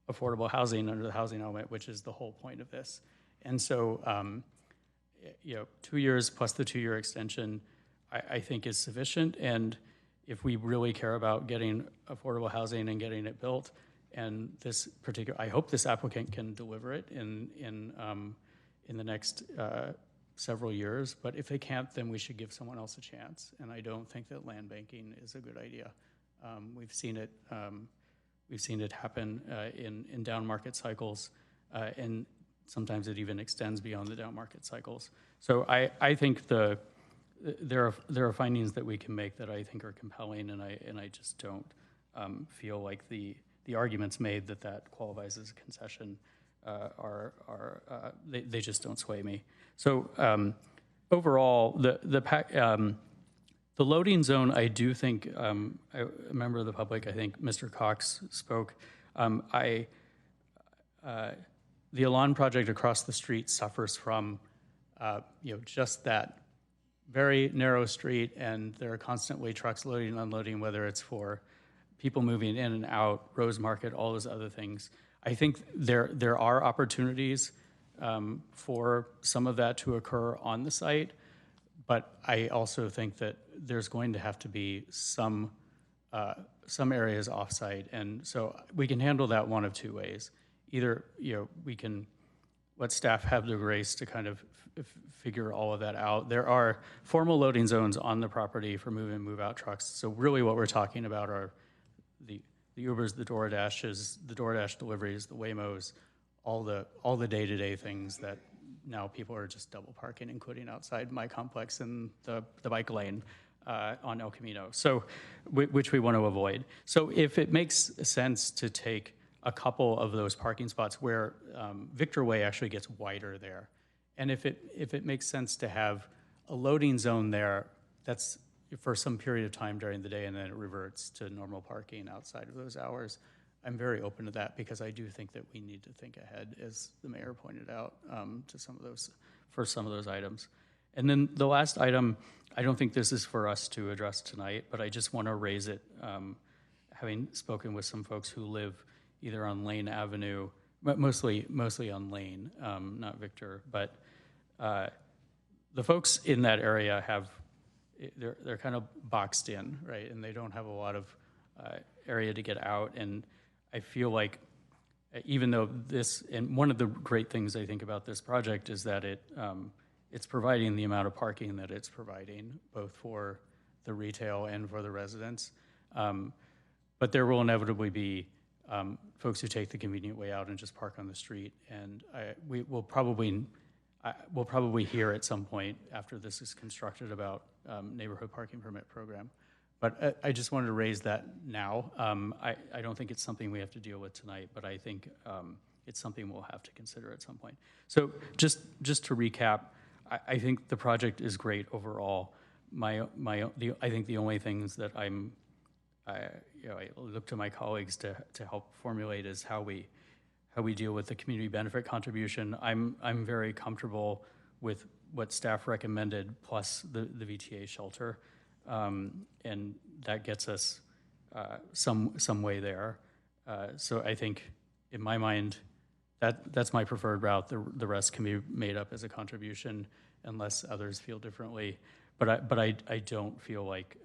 affordable housing under the housing element, which is the whole point of this. And so, 2 years plus the 2-year extension, I think is sufficient. And if we really care about getting affordable housing and getting it built, and this particular, I hope this applicant can deliver it in the next several years. But if they can't, then we should give someone else a chance. And I don't think that land banking is a good idea. We've seen it happen in down market cycles, and sometimes it even extends beyond the down market cycles. So I think there are findings that we can make that I think are compelling, and I just don't feel like the arguments made that qualifies as a concession they just don't sway me. So overall, the loading zone, I do think, a member of the public, I think Mr. Cox spoke. The Elan project across the street suffers from, just that very narrow street, and there are constantly trucks loading and unloading, whether it's for people moving in and out, Rose Market, all those other things. I think there are opportunities for some of that to occur on the site, but I also think that there's going to have to be some areas off-site, and so we can handle that one of two ways. Either we can let staff have the grace to kind of figure all of that out. There are formal loading zones on the property for move in, move out trucks. So really what we're talking about are the Ubers, the DoorDashes, the DoorDash deliveries, the Waymos, all the day-to-day things that now people are just double parking, including outside my complex in the bike lane on El Camino. So, which we want to avoid. So if it makes sense to take a couple of those parking spots where Victor Way actually gets wider there, and if it makes sense to have a loading zone there, that's for some period of time during the day, and then it reverts to normal parking outside of those hours. I'm very open to that because I do think that we need to think ahead, as the mayor pointed out, to some of those items. And then the last item, I don't think this is for us to address tonight, but I just want to raise it, having spoken with some folks who live either on Lane Avenue, mostly on Lane, not Victor, but the folks in that area they're kind of boxed in, right? And they don't have a lot of area to get out. And I feel like even though and one of the great things I think about this project is that it's providing the amount of parking that it's providing, both for the retail and for the residents. But there will inevitably be folks who take the convenient way out and just park on the street. And we'll probably hear at some point after this is constructed about neighborhood parking permit program. But I just wanted to raise that now. I don't think it's something we have to deal with tonight, but I think it's something we'll have to consider at some point. So just to recap, I think the project is great overall. I think the only things that I look to my colleagues to help formulate is how we deal with the community benefit contribution. I'm very comfortable with what staff recommended plus the VTA shelter, and that gets us some way there. So I think in my mind that's my preferred route. The rest can be made up as a contribution unless others feel differently. But I don't feel like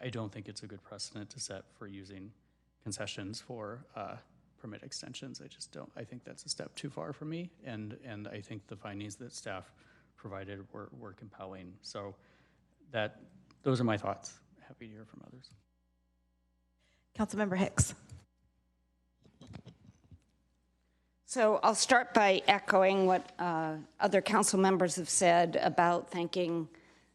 I don't think it's a good precedent to set for using concessions for permit extensions. I just don't. I think that's a step too far for me, and I think the findings that staff provided were compelling. So those are my thoughts. Happy to hear from others. Councilmember Hicks. So I'll start by echoing what other council members have said about thanking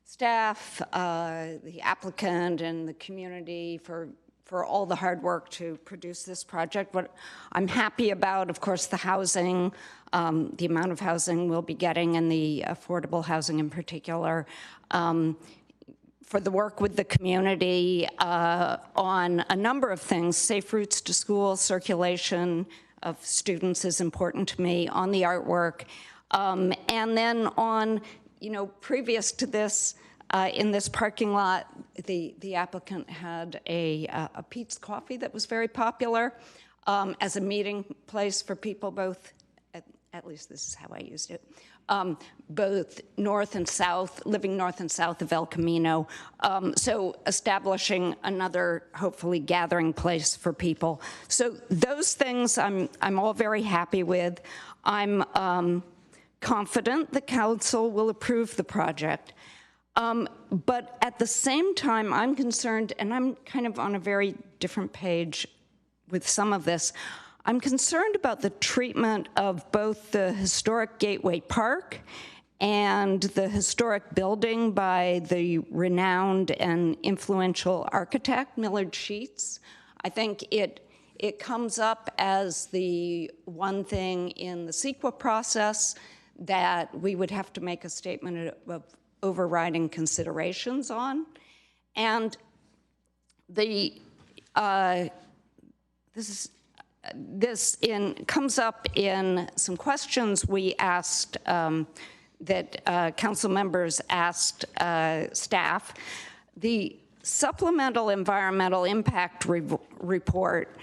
staff, the applicant, and the community for for all the hard work to produce this project. What I'm happy about, of course, the housing, the amount of housing we'll be getting, and the affordable housing in particular. For the work with the community on a number of things. Safe routes to school, circulation of students is important to me, on the artwork. And then on, previous to this, in this parking lot, the applicant had a Pete's Coffee that was very popular as a meeting place for people both, at least this is how I used it, both north and south, living north and south of El Camino. So establishing another, hopefully, gathering place for people. So those things I'm all very happy with. I'm confident the council will approve the project. But at the same time, I'm concerned, and I'm kind of on a very different page with some of this. I'm concerned about the treatment of both the historic Gateway Park and the historic building by the renowned and influential architect, Millard Sheets. I think it comes up as the one thing in the CEQA process that we would have to make a statement of overriding considerations on. And this comes up in some questions we asked, that council members asked staff. The supplemental environmental impact report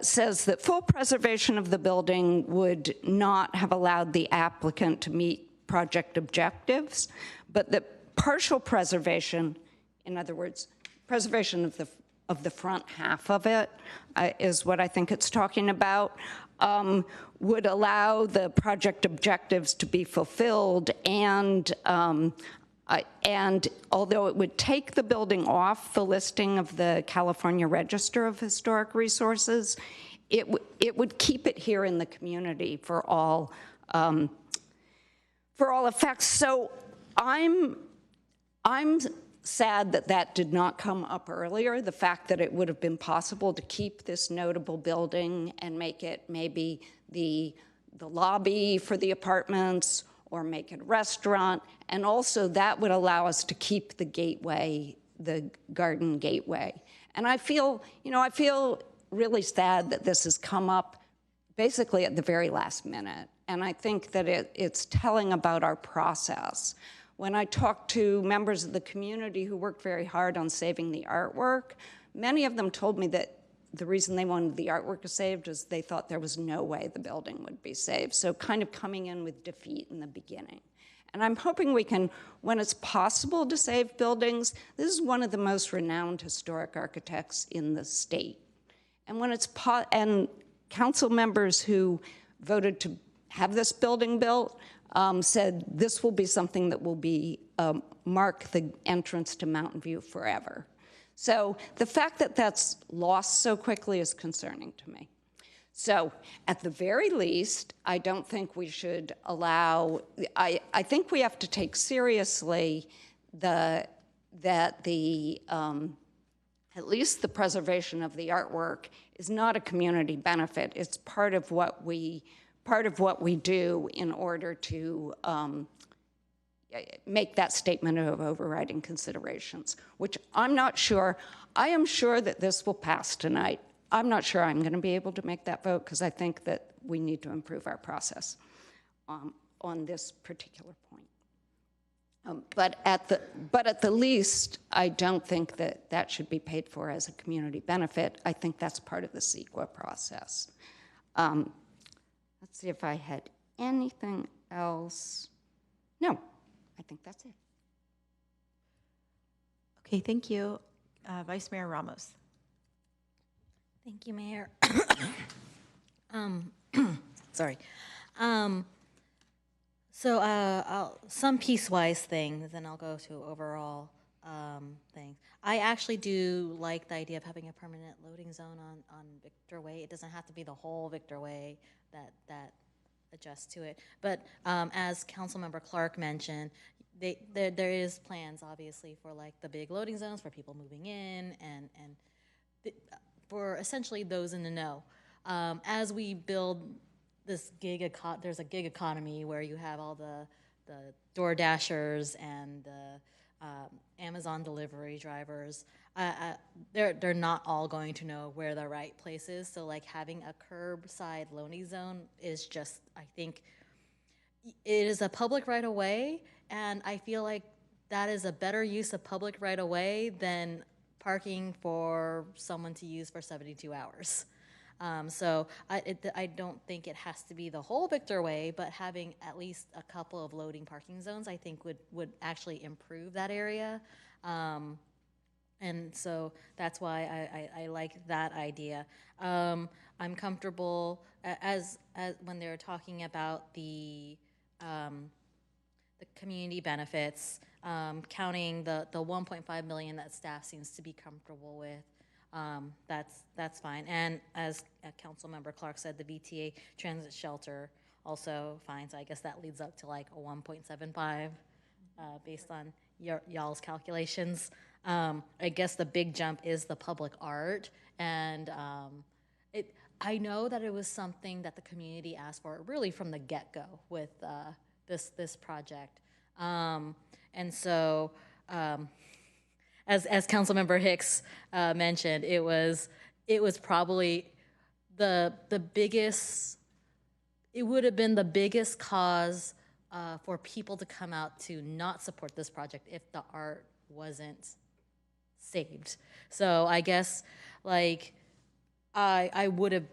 says that full preservation of the building would not have allowed the applicant to meet project objectives, but that partial preservation, in other words, preservation of the front half of it, is what I think it's talking about, would allow the project objectives to be fulfilled, and although it would take the building off the listing of the California Register of Historic Resources, it would keep it here in the community for all effects. So I'm sad that that did not come up earlier, the fact that it would have been possible to keep this notable building and make it maybe the lobby for the apartments, or make it a restaurant, and also that would allow us to keep the gateway, the garden gateway. And I feel really sad that this has come up basically at the very last minute, and I think that it's telling about our process. When I talked to members of the community who worked very hard on saving the artwork, many of them told me that the reason they wanted the artwork saved is they thought there was no way the building would be saved. So kind of coming in with defeat in the beginning. And I'm hoping we can, when it's possible to save buildings, this is one of the most renowned historic architects in the state. And when it's, and council members who voted to have this building built said this will be something that will be, mark the entrance to Mountain View forever. So the fact that that's lost so quickly is concerning to me. So at the very least, I don't think we should allow, I think we have to take seriously that at least the preservation of the artwork is not a community benefit. It's part of what we do in order to make that statement of overriding considerations, which I'm not sure. I am sure that this will pass tonight. I'm not sure I'm going to be able to make that vote because I think that we need to improve our process on this particular point. But at the least, I don't think that that should be paid for as a community benefit. I think that's part of the CEQA process. Let's see if I had anything else. No, I think that's it. Okay, thank you. Vice Mayor Ramos. Thank you, Mayor. Sorry. So some piecewise things, and I'll go to overall things. I actually do like the idea of having a permanent loading zone on Victor Way. It doesn't have to be the whole Victor Way that adjusts to it. But as Councilmember Clark mentioned, there is plans obviously for like the big loading zones for people moving in and for essentially those in the know. As we build this there's a gig economy where you have all the door dashers and the Amazon delivery drivers. They're not all going to know where the right place is. So like having a curbside loading zone is just, I think, it is a public right of way, and I feel like that is a better use of public right of way than parking for someone to use for 72 hours. So I don't think it has to be the whole Victor Way, but having at least a couple of loading parking zones, I think would actually improve that area. And so that's why I like that idea. I'm comfortable as when they're talking about the community benefits, counting the 1.5 million that staff seems to be comfortable with. That's fine. And as Councilmember Clark said, the VTA transit shelter also fine. So I guess that leads up to like a 1.75 based on y'all's calculations. I guess the big jump is the public art, and I know that it was something that the community asked for really from the get-go with this project, and so as Councilmember Hicks mentioned, it was probably the biggest. It would have been the biggest cause for people to come out to not support this project if the art wasn't saved. So I guess like I would have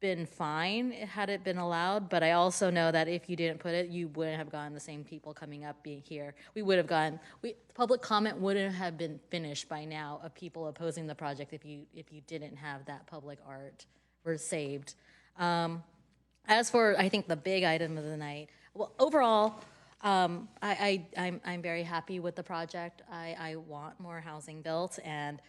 been fine had it been allowed, but I also know that if you didn't put it, you wouldn't have gotten the same people coming up being here. We would have gotten public comment wouldn't have been finished by now of people opposing the project if you didn't have that public art or saved. As for I think the big item of the night, well, overall, I'm very happy with the project. I want more housing built, and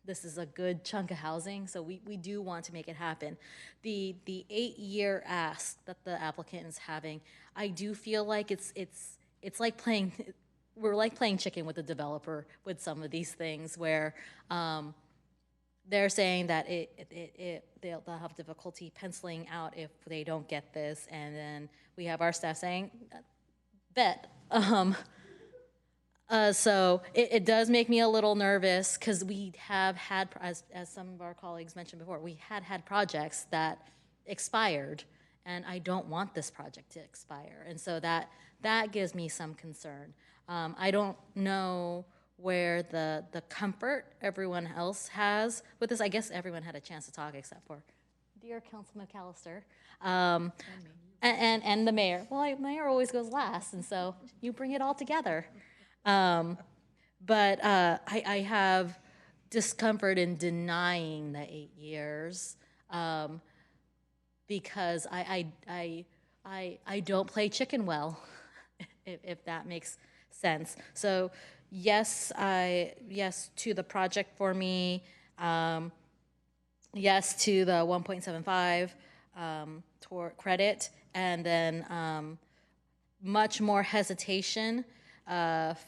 this is a good chunk of housing, so we do want to make it happen. The 8-year ask that the applicant is having, I do feel like it's like playing, we're like playing chicken with the developer with some of these things where they're saying that they'll have difficulty penciling out if they don't get this, and then we have our staff saying, bet. So it does make me a little nervous because we have had, as some of our colleagues mentioned before, we had projects that expired, and I don't want this project to expire, and so that gives me some concern. I don't know where the comfort everyone else has with this. I guess everyone had a chance to talk except for dear Councilman McAllister. And the mayor. Well, the mayor always goes last, and so you bring it all together. But I have discomfort in denying the 8 years because I don't play chicken well, if that makes sense. So yes to the project for me. Yes to the 1.75 toward credit, and then much more hesitation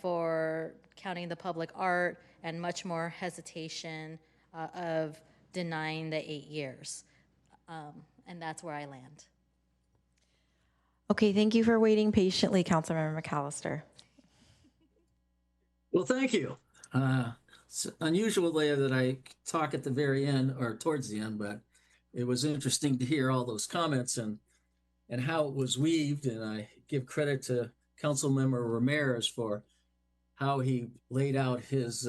for counting the public art, and much more hesitation of denying the 8 years. And that's where I land. Okay, thank you for waiting patiently, Councilmember McAllister. Well, thank you. It's unusual that I talk at the very end or towards the end, but it was interesting to hear all those comments and how it was weaved. And I give credit to Councilmember Ramirez for how he laid out his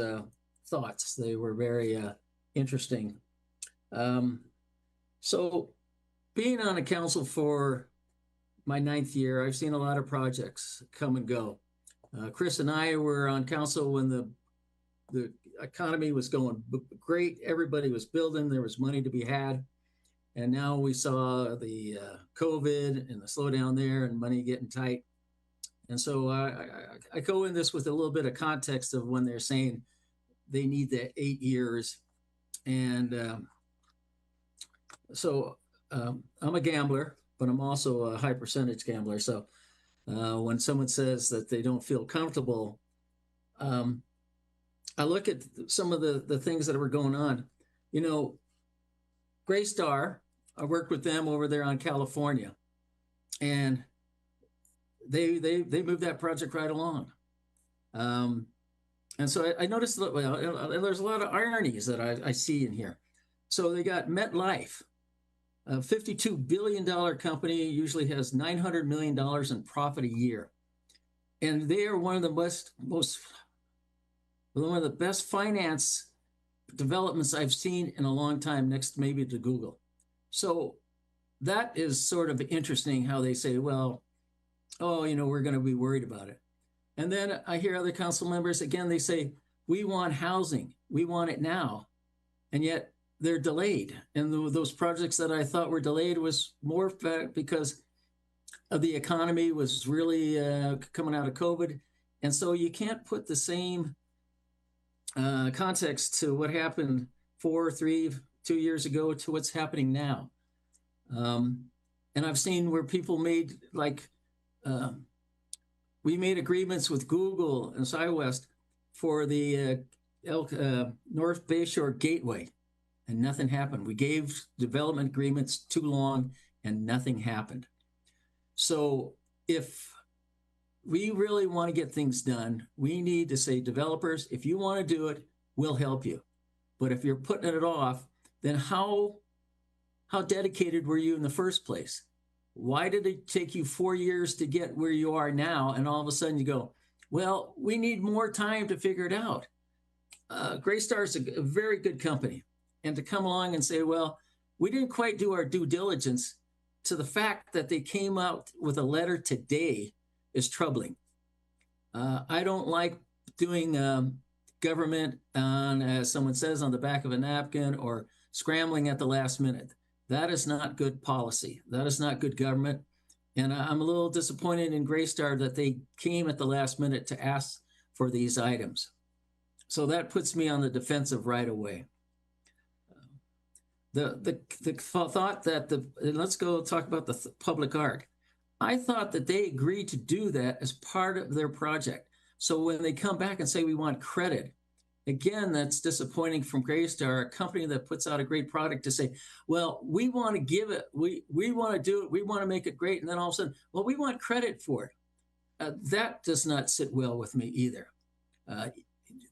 thoughts. They were very interesting. So being on a council for my 9th year, I've seen a lot of projects come and go. Chris and I were on council when the economy was going great. Everybody was building. There was money to be had. And now we saw the COVID and the slowdown there and money getting tight. And so I go in this with a little bit of context of when they're saying they need the 8 years. And so I'm a gambler, but I'm also a high percentage gambler. So when someone says that they don't feel comfortable, I look at some of the things that were going on. You know, Greystar, I worked with them over there on California, and they moved that project right along. And so I noticed that, well, there's a lot of ironies that I see in here. So they got MetLife, a $52 billion company, usually has $900 million in profit a year. And they are one of the one of the best finance developments I've seen in a long time, next maybe to Google. So that is sort of interesting how they say, well, oh, you know, we're going to be worried about it. And then I hear other council members, again, they say, we want housing. We want it now. And yet they're delayed. And those projects that I thought were delayed was more because of the economy was really coming out of COVID. And so you can't put the same context to what happened 2 years ago to what's happening now. And I've seen where people made we made agreements with Google and SkyWest for the North Bayshore Gateway, and nothing happened. We gave development agreements too long, and nothing happened. So if we really want to get things done, we need to say, developers, if you want to do it, we'll help you. But if you're putting it off, then how dedicated were you in the first place? Why did it take you 4 years to get where you are now? And all of a sudden you go, well, we need more time to figure it out. Greystar is a very good company. And to come along and say, well, we didn't quite do our due diligence, to the fact that they came out with a letter today is troubling. I don't like doing government on, as someone says, on the back of a napkin or scrambling at the last minute. That is not good policy. That is not good government. And I'm a little disappointed in Greystar that they came at the last minute to ask for these items. So that puts me on the defensive right away. The thought that let's go talk about the public art. I thought that they agreed to do that as part of their project. So when they come back and say we want credit, again, that's disappointing from Greystar, a company that puts out a great product, to say, well, we want to give it, we want to do it, we want to make it great. And then all of a sudden, well, we want credit for it. That does not sit well with me either.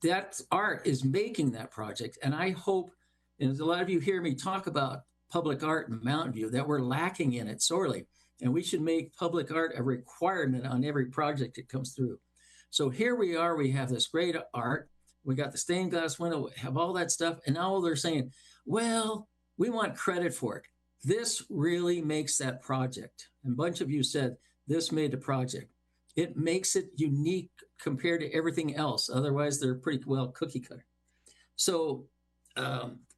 That art is making that project. And I hope, and a lot of you hear me talk about public art in Mountain View, that we're lacking in it sorely. And we should make public art a requirement on every project that comes through. So here we are, we have this great art. We got the stained glass window, have all that stuff. And now they're saying, well, we want credit for it. This really makes that project. And a bunch of you said this made the project. It makes it unique compared to everything else. Otherwise, they're pretty well cookie cutter. So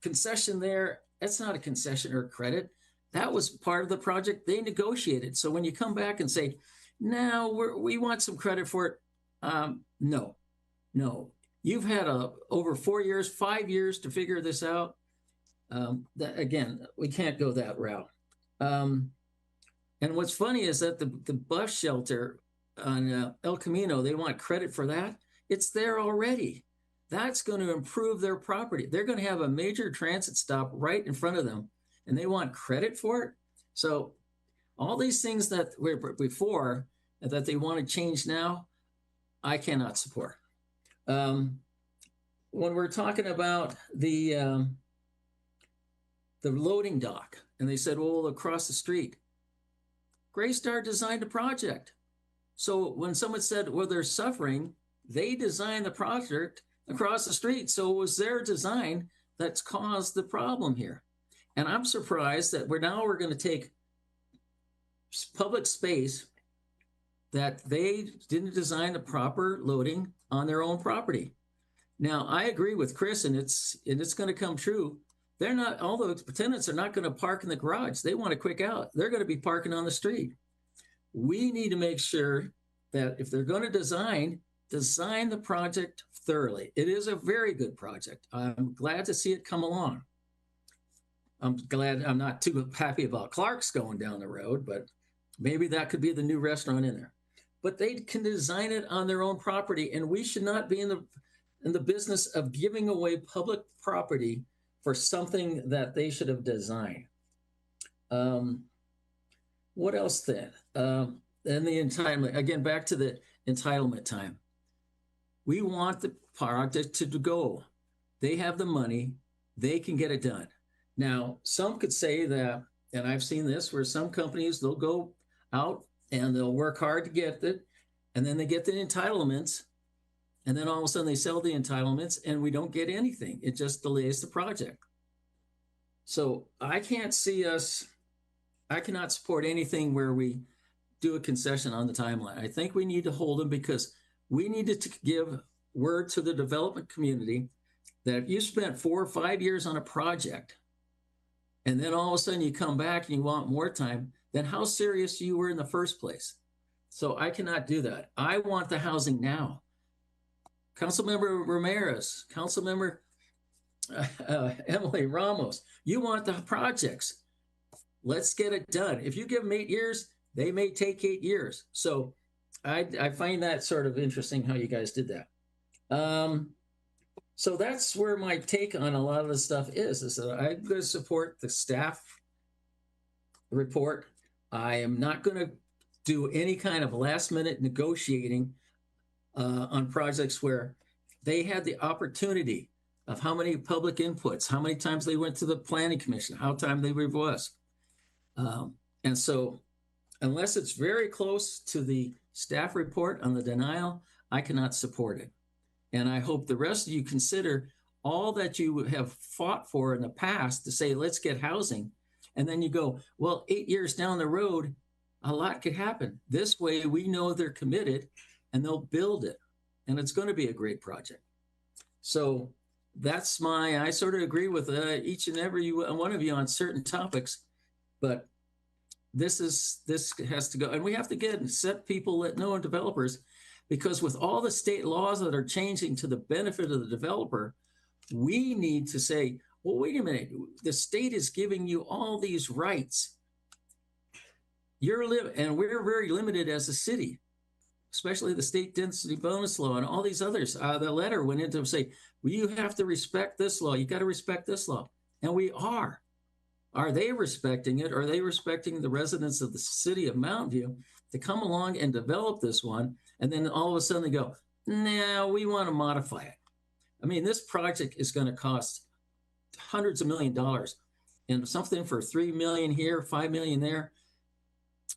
concession there, that's not a concession or credit. That was part of the project they negotiated. So when you come back and say, no, we want some credit for it. No. You've had over 4 years, 5 years to figure this out. Again, we can't go that route. And what's funny is that the bus shelter on El Camino, they want credit for that. It's there already. That's going to improve their property. They're going to have a major transit stop right in front of them, and they want credit for it. So all these things that were before that they want to change now, I cannot support. When we're talking about the loading dock, and they said, well, across the street, Greystar designed a project. So when someone said, well, they're suffering, they designed the project across the street. So it was their design that's caused the problem here. And I'm surprised that we're going to take public space that they didn't design the proper loading on their own property. Now, I agree with Chris, and it's going to come true. They're not, all the tenants are not going to park in the garage. They want a quick out. They're going to be parking on the street. We need to make sure that if they're going to design the project thoroughly. It is a very good project. I'm glad to see it come along. I'm glad I'm not too happy about Clark's going down the road, but maybe that could be the new restaurant in there. But they can design it on their own property, and we should not be in the in the business of giving away public property for something that they should have designed. What else then? And the entitlement, again, back to the entitlement time. We want the project to go. They have the money, they can get it done. Now, some could say that, and I've seen this, where some companies, they'll go out and they'll work hard to get it, and then they get the entitlements, and then all of a sudden they sell the entitlements and we don't get anything. It just delays the project. So I can't see us, I cannot support anything where we do a concession on the timeline. I think we need to hold them because we need to give word to the development community that if you spent 4 or 5 years on a project and then all of a sudden you come back and you want more time, then how serious you were in the first place. So I cannot do that. I want the housing now. Councilmember Ramirez, Councilmember Emily Ramos, you want the projects. Let's get it done. If you give them 8 years, they may take 8 years. So I find that sort of interesting how you guys did that. So that's where my take on a lot of the stuff is that I'm going to support the staff report. I am not going to do any kind of last minute negotiating on projects where they had the opportunity of how many public inputs, how many times they went to the planning commission, how time they was. And so unless it's very close to the staff report on the denial, I cannot support it. And I hope the rest of you consider all that you have fought for in the past to say, let's get housing. And then you go, well, 8 years down the road, a lot could happen. This way we know they're committed and they'll build it. And it's going to be a great project. So that's I sort of agree with each and every one of you on certain topics, but this has to go. And we have to set people that know developers, because with all the state laws that are changing to the benefit of the developer, we need to say, well, wait a minute, the state is giving you all these rights. And we're very limited as a city, especially the state density bonus law and all these others. The letter went into say, well, you have to respect this law. You got to respect this law. And we are. Are they respecting it? Are they respecting the residents of the city of Mountain View to come along and develop this one? And then all of a sudden they go, nah, we want to modify it. I mean, this project is going to cost hundreds of $millions and something for 3 million here, 5 million there.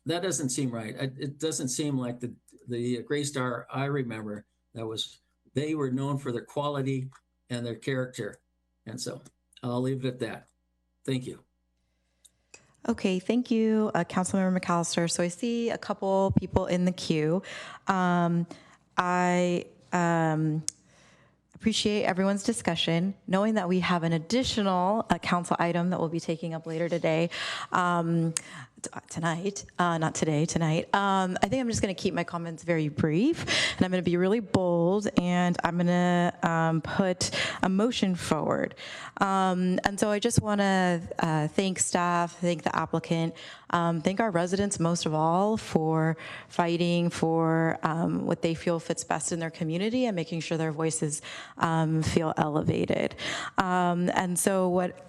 That doesn't seem right. It doesn't seem like the Gray Star I remember they were known for their quality and their character. And so I'll leave it at that. Thank you. Okay, thank you, Councilmember McAllister. So I see a couple people in the queue. I appreciate everyone's discussion, knowing that we have an additional council item that we'll be taking up later today. Tonight. I think I'm just going to keep my comments very brief, and I'm going to be really bold, and I'm going to put a motion forward. And so I just want to thank staff, thank the applicant, thank our residents most of all for fighting for what they feel fits best in their community and making sure their voices feel elevated. And so what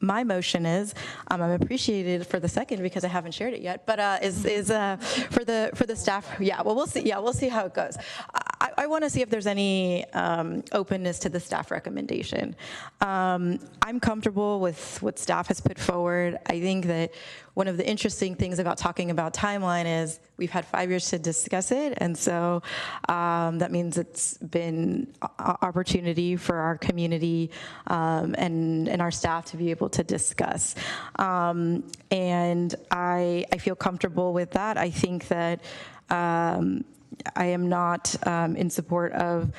my motion is, I'm appreciated for the second because I haven't shared it yet, but is for the staff. Yeah, well, we'll see. Yeah, we'll see how it goes. I want to see if there's any openness to the staff recommendation. I'm comfortable with what staff has put forward. I think that one of the interesting things about talking about timeline is we've had 5 years to discuss it, and so that means it's been an opportunity for our community and our staff to be able to discuss. And I feel comfortable with that. I think that I am not in support of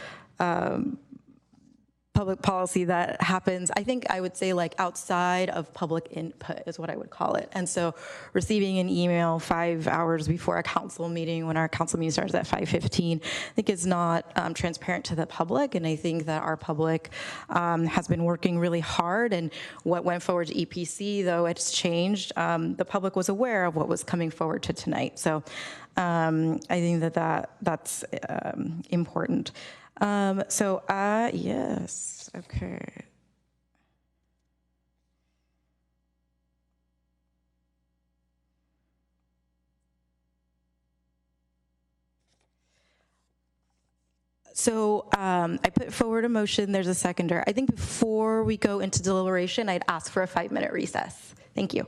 public policy that happens, I think I would say like outside of public input is what I would call it. And so receiving an email 5 hours before a council meeting when our council meeting starts at 5:15, I think is not transparent to the public. And I think that our public has been working really hard, and what went forward to EPC, though it's changed, the public was aware of what was coming forward to tonight. So I think that's important. Yes, okay. So I put forward a motion, there's a seconder. I think before we go into deliberation, I'd ask for a 5-minute recess. Thank you.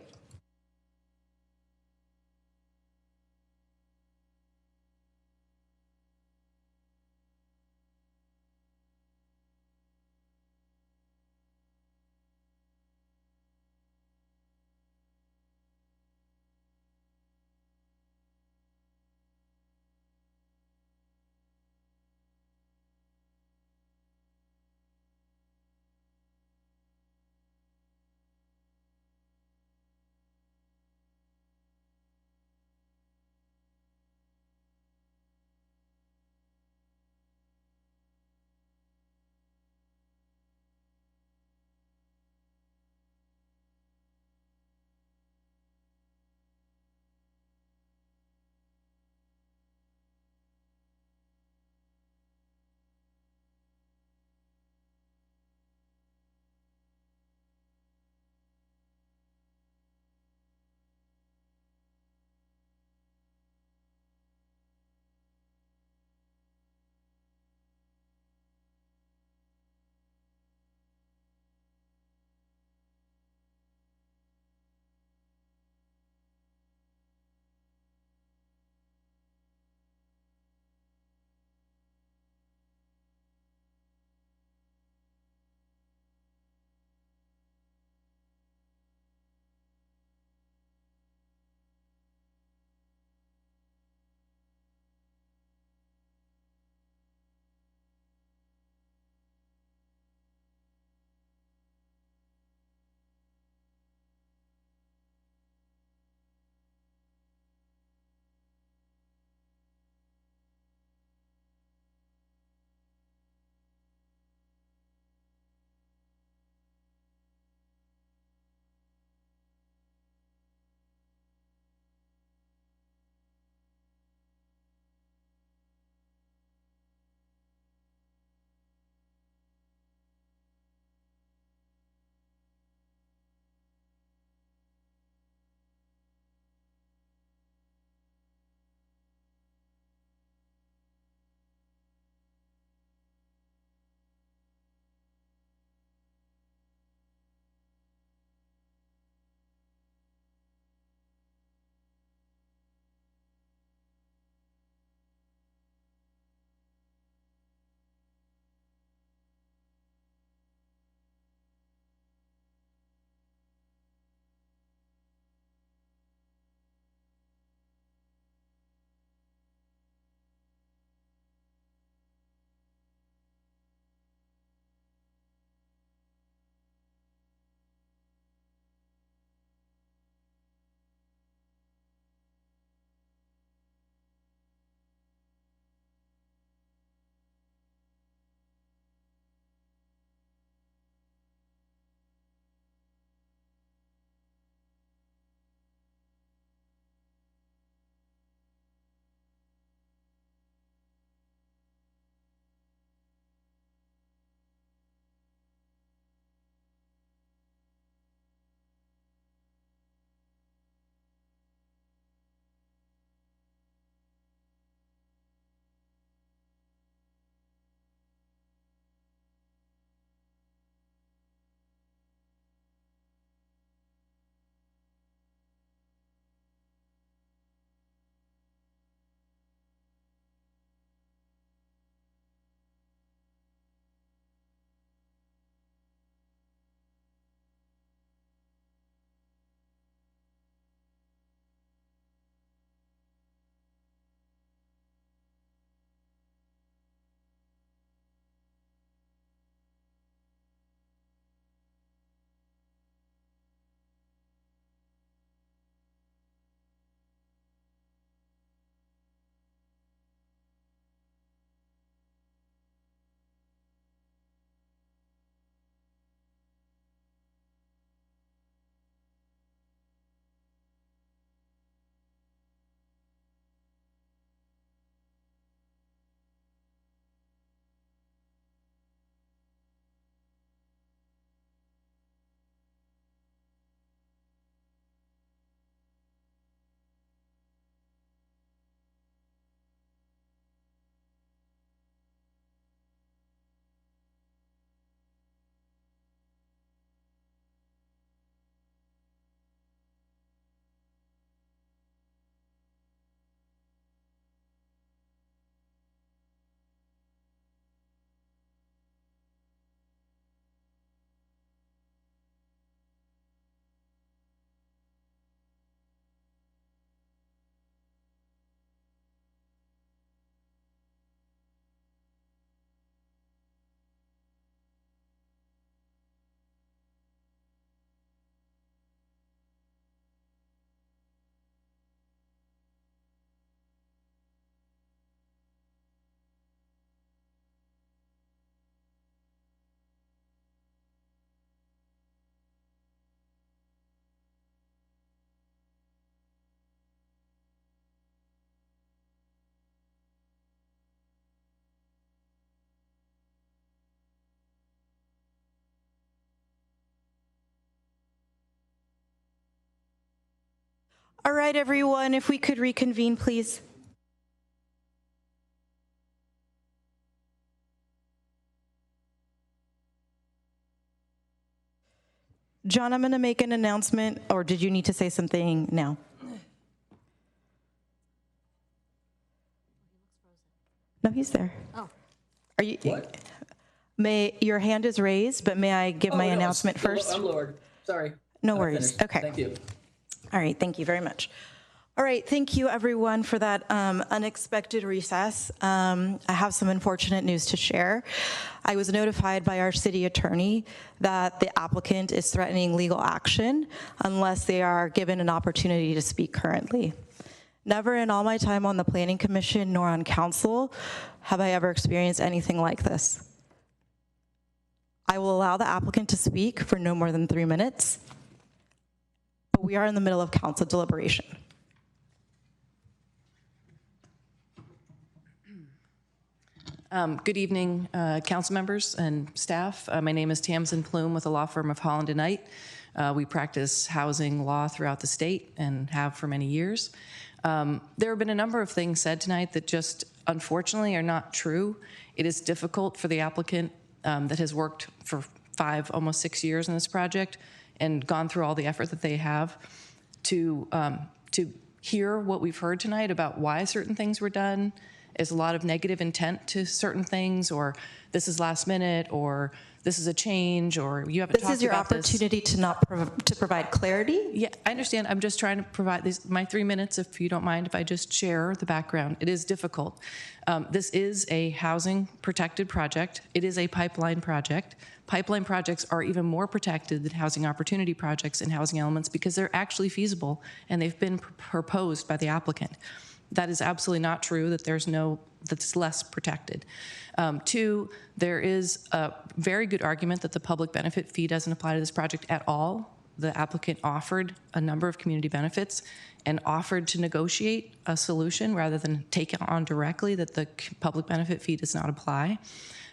All right, everyone, if we could reconvene, please. John, I'm going to make an announcement, or did you need to say something now? No, he's there. Oh. Are you? What? Your hand is raised, but may I give my announcement first? I'm lowered. Sorry. No worries. Finished. Okay. Thank you. All right. Thank you very much. All right. Thank you, everyone, for that unexpected recess. I have some unfortunate news to share. I was notified by our city attorney that the applicant is threatening legal action unless they are given an opportunity to speak currently. Never in all my time on the Planning Commission nor on council have I ever experienced anything like this. I will allow the applicant to speak for no more than 3 minutes, but we are in the middle of council deliberation. Good evening, council members and staff. My name is Tamsin Plume with the law firm of Holland & Knight. We practice housing law throughout the state and have for many years. There have been a number of things said tonight that just unfortunately are not true. It is difficult for the applicant that has worked for 5, almost 6 years in this project and gone through all the effort that they have to hear what we've heard tonight about why certain things were done. Is a lot of negative intent to certain things, or this is last minute, or this is a change, or you haven't talked about this. This is your opportunity to provide clarity? Yeah, I understand. I'm just trying to provide my 3 minutes, if you don't mind, if I just share the background. It is difficult. This is a housing protected project. It is a pipeline project. Pipeline projects are even more protected than housing opportunity projects and housing elements because they're actually feasible and they've been proposed by the applicant. That is absolutely not true, that that's less protected. 2, there is a very good argument that the public benefit fee doesn't apply to this project at all. The applicant offered a number of community benefits and offered to negotiate a solution rather than take it on directly that the public benefit fee does not apply.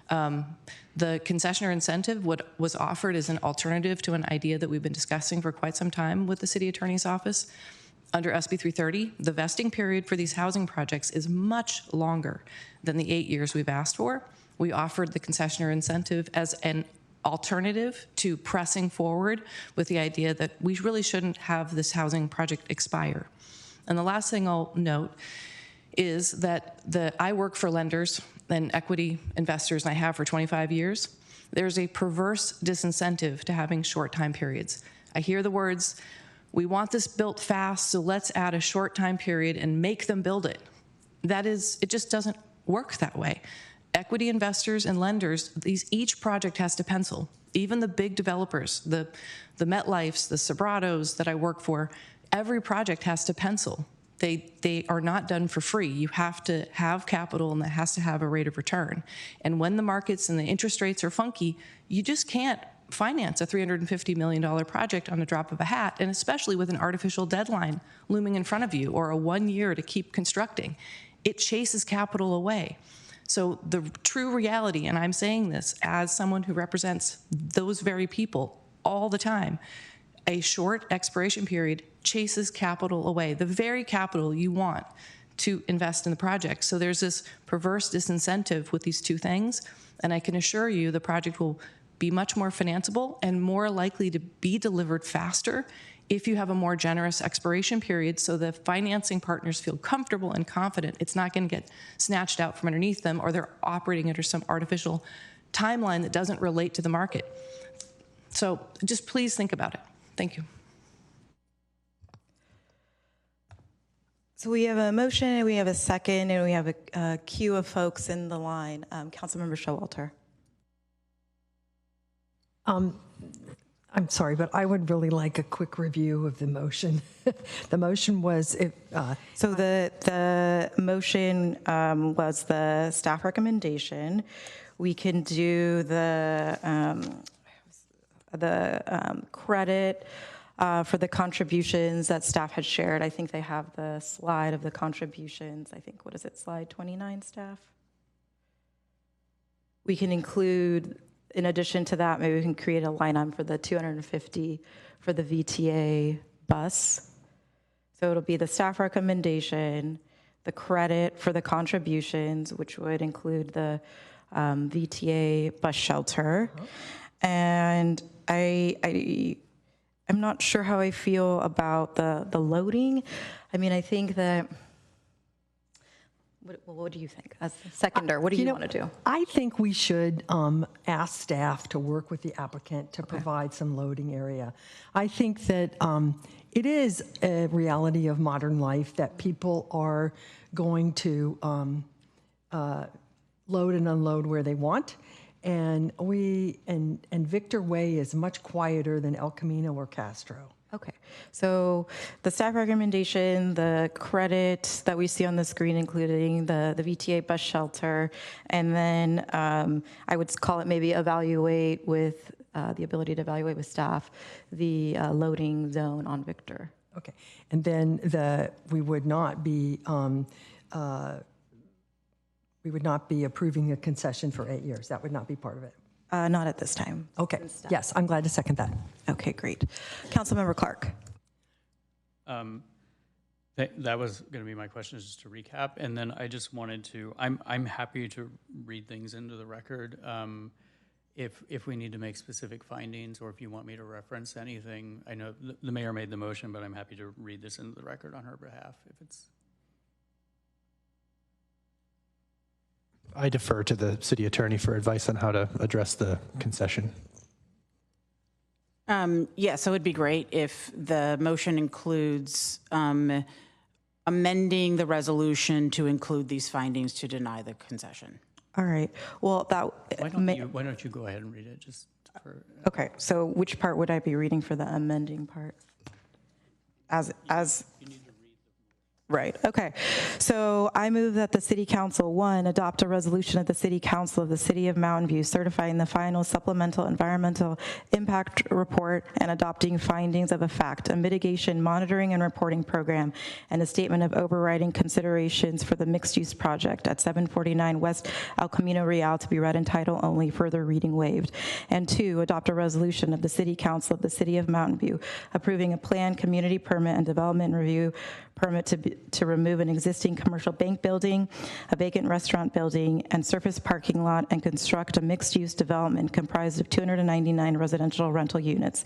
The concessionaire incentive, what was offered is an alternative to an idea that we've been discussing for quite some time with the city attorney's office. Under SB 330, the vesting period for these housing projects is much longer than the 8 years we've asked for. We offered the concessionaire incentive as an alternative to pressing forward with the idea that we really shouldn't have this housing project expire. And the last thing I'll note is that I work for lenders and equity investors, and I have for 25 years. There's a perverse disincentive to having short time periods. I hear the words, we want this built fast, so let's add a short time period and make them build it. It just doesn't work that way. Equity investors and lenders, each project has to pencil. Even the big developers, the MetLifes, the Sobratos that I work for, every project has to pencil. They are not done for free. You have to have capital and that has to have a rate of return. And when the markets and the interest rates are funky, you just can't finance a $350 million project on the drop of a hat, and especially with an artificial deadline looming in front of you or a 1 year to keep constructing. It chases capital away. So the true reality, and I'm saying this as someone who represents those very people all the time, a short expiration period chases capital away, the very capital you want to invest in the project. So there's this perverse disincentive with these two things, and I can assure you the project will be much more financeable and more likely to be delivered faster if you have a more generous expiration period so the financing partners feel comfortable and confident it's not going to get snatched out from underneath them or they're operating under some artificial timeline that doesn't relate to the market. So just please think about it. Thank you. So we have a motion, and we have a second, and we have a queue of folks in the line. Councilmember Showalter. I'm sorry, but I would really like a quick review of the motion. The motion was... So the motion was the staff recommendation. We can do the credit for the contributions that staff had shared. I think they have the slide of the contributions. I think, what is it, slide 29, staff? We can include... In addition to that, maybe we can create a line item for the $250 for the VTA bus. So it'll be the staff recommendation, the credit for the contributions, which would include the VTA bus shelter. And I'm not sure how I feel about the loading. I mean, I think that, what do you think? As a seconder, what do you want to do? I think we should ask staff to work with the applicant to provide some loading area. I think that it is a reality of modern life that people are going to load and unload where they want. And Victor Way is much quieter than El Camino or Castro. Okay, so the staff recommendation, the credit that we see on the screen, including the VTA bus shelter, and then I would call it maybe evaluate with the ability to evaluate with staff the loading zone on Victor. Okay, and then we would not be approving a concession for 8 years. That would not be part of it. Not at this time. Okay, yes, I'm glad to second that. Okay, great. Councilmember Clark. That was going to be my question, is just to recap. And then I just wanted to, I'm happy to read things into the record if we need to make specific findings, or if you want me to reference anything. I know the mayor made the motion, but I'm happy to read this into the record on her behalf if it's. I defer to the city attorney for advice on how to address the concession. Yes, it would be great if the motion includes amending the resolution to include these findings to deny the concession. All right. Well, Why don't you go ahead and read it? Just for, okay. So which part would I be reading for the amending part? Right, okay. So I move that the City Council, 1, adopt a resolution of the City Council of the City of Mountain View certifying the final supplemental environmental impact report and adopting findings of a fact, a mitigation monitoring and reporting program, and a statement of overriding considerations for the mixed-use project at 749 West El Camino Real to be read in title only, further reading waived. And 2, adopt a resolution of the City Council of the City of Mountain View approving a planned community permit and development review permit to remove an existing commercial bank building, a vacant restaurant building, and surface parking lot, and construct a mixed-use development comprised of 299 residential rental units,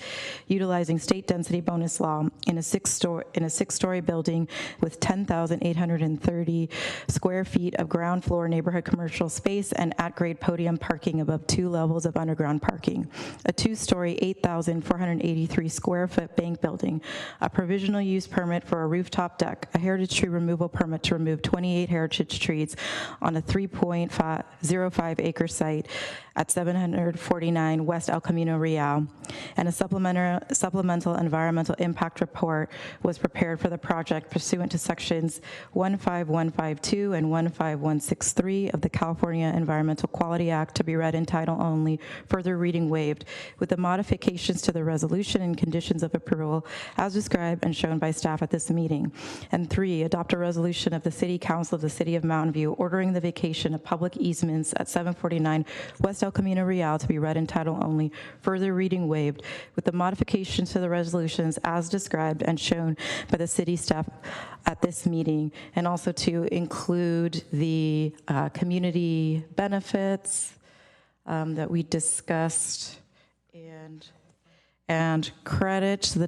utilizing state density bonus law in a six-story building with 10,830 square feet of ground floor neighborhood commercial space and at-grade podium parking above 2 levels of underground parking, a 2-story 8,483 square foot bank building, a provisional use permit for a rooftop deck, a heritage tree removal permit to remove 28 heritage trees on a 3.05 acre site at 749 West El Camino Real, and a supplemental environmental impact report was prepared for the project pursuant to sections 15152 and 15163 of the California Environmental Quality Act to be read in title only, further reading waived, with the modifications to the resolution and conditions of approval as described and shown by staff at this meeting. And 3, adopt a resolution of the City Council of the City of Mountain View ordering the vacation of public easements at 749 West El Camino Real to be read in title only, further reading waived, with the modifications to the resolutions as described and shown by the city staff at this meeting, and also to include the community benefits that we discussed and credit the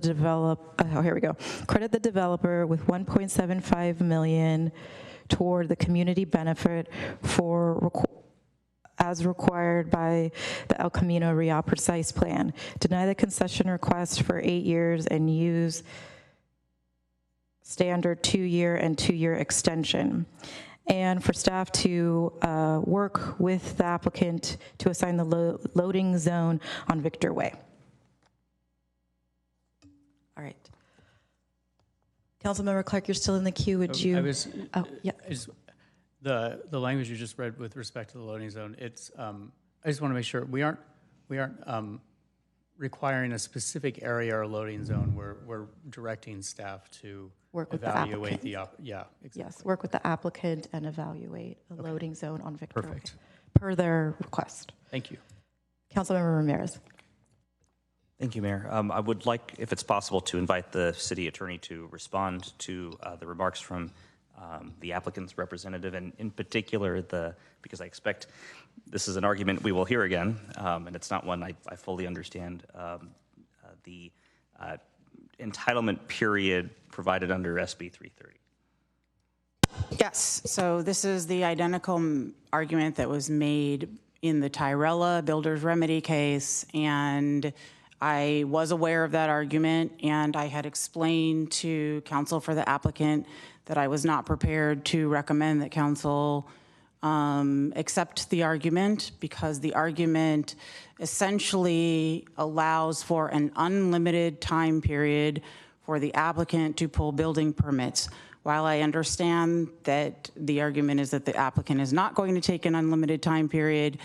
credit the developer with $1.75 million toward the community benefit as required by the El Camino Real Precise Plan. Deny the concession request for 8 years and use standard 2-year and 2-year extension. And for staff to work with the applicant to assign the loading zone on Victor Way. All right. Councilmember Clark, you're still in the queue. Would you? The language you just read with respect to the loading zone, it's. I just want to make sure we aren't requiring a specific area or loading zone. We're directing staff to work with evaluate the applicant. Exactly. Yes, work with the applicant and evaluate the loading zone on Victor Perfect. Way, per their request. Thank you. Councilmember Ramirez. Thank you, Mayor. I would like, if it's possible, to invite the city attorney to respond to the remarks from the applicant's representative, and in particular, because I expect this is an argument we will hear again, and it's not one I fully understand, the entitlement period provided under SB 330. Yes, so this is the identical argument that was made in the Tyrella Builder's Remedy case, and I was aware of that argument, and I had explained to counsel for the applicant that I was not prepared to recommend that counsel accept the argument, because the argument essentially allows for an unlimited time period for the applicant to pull building permits. While I understand that the argument is that the applicant is not going to take an unlimited time period,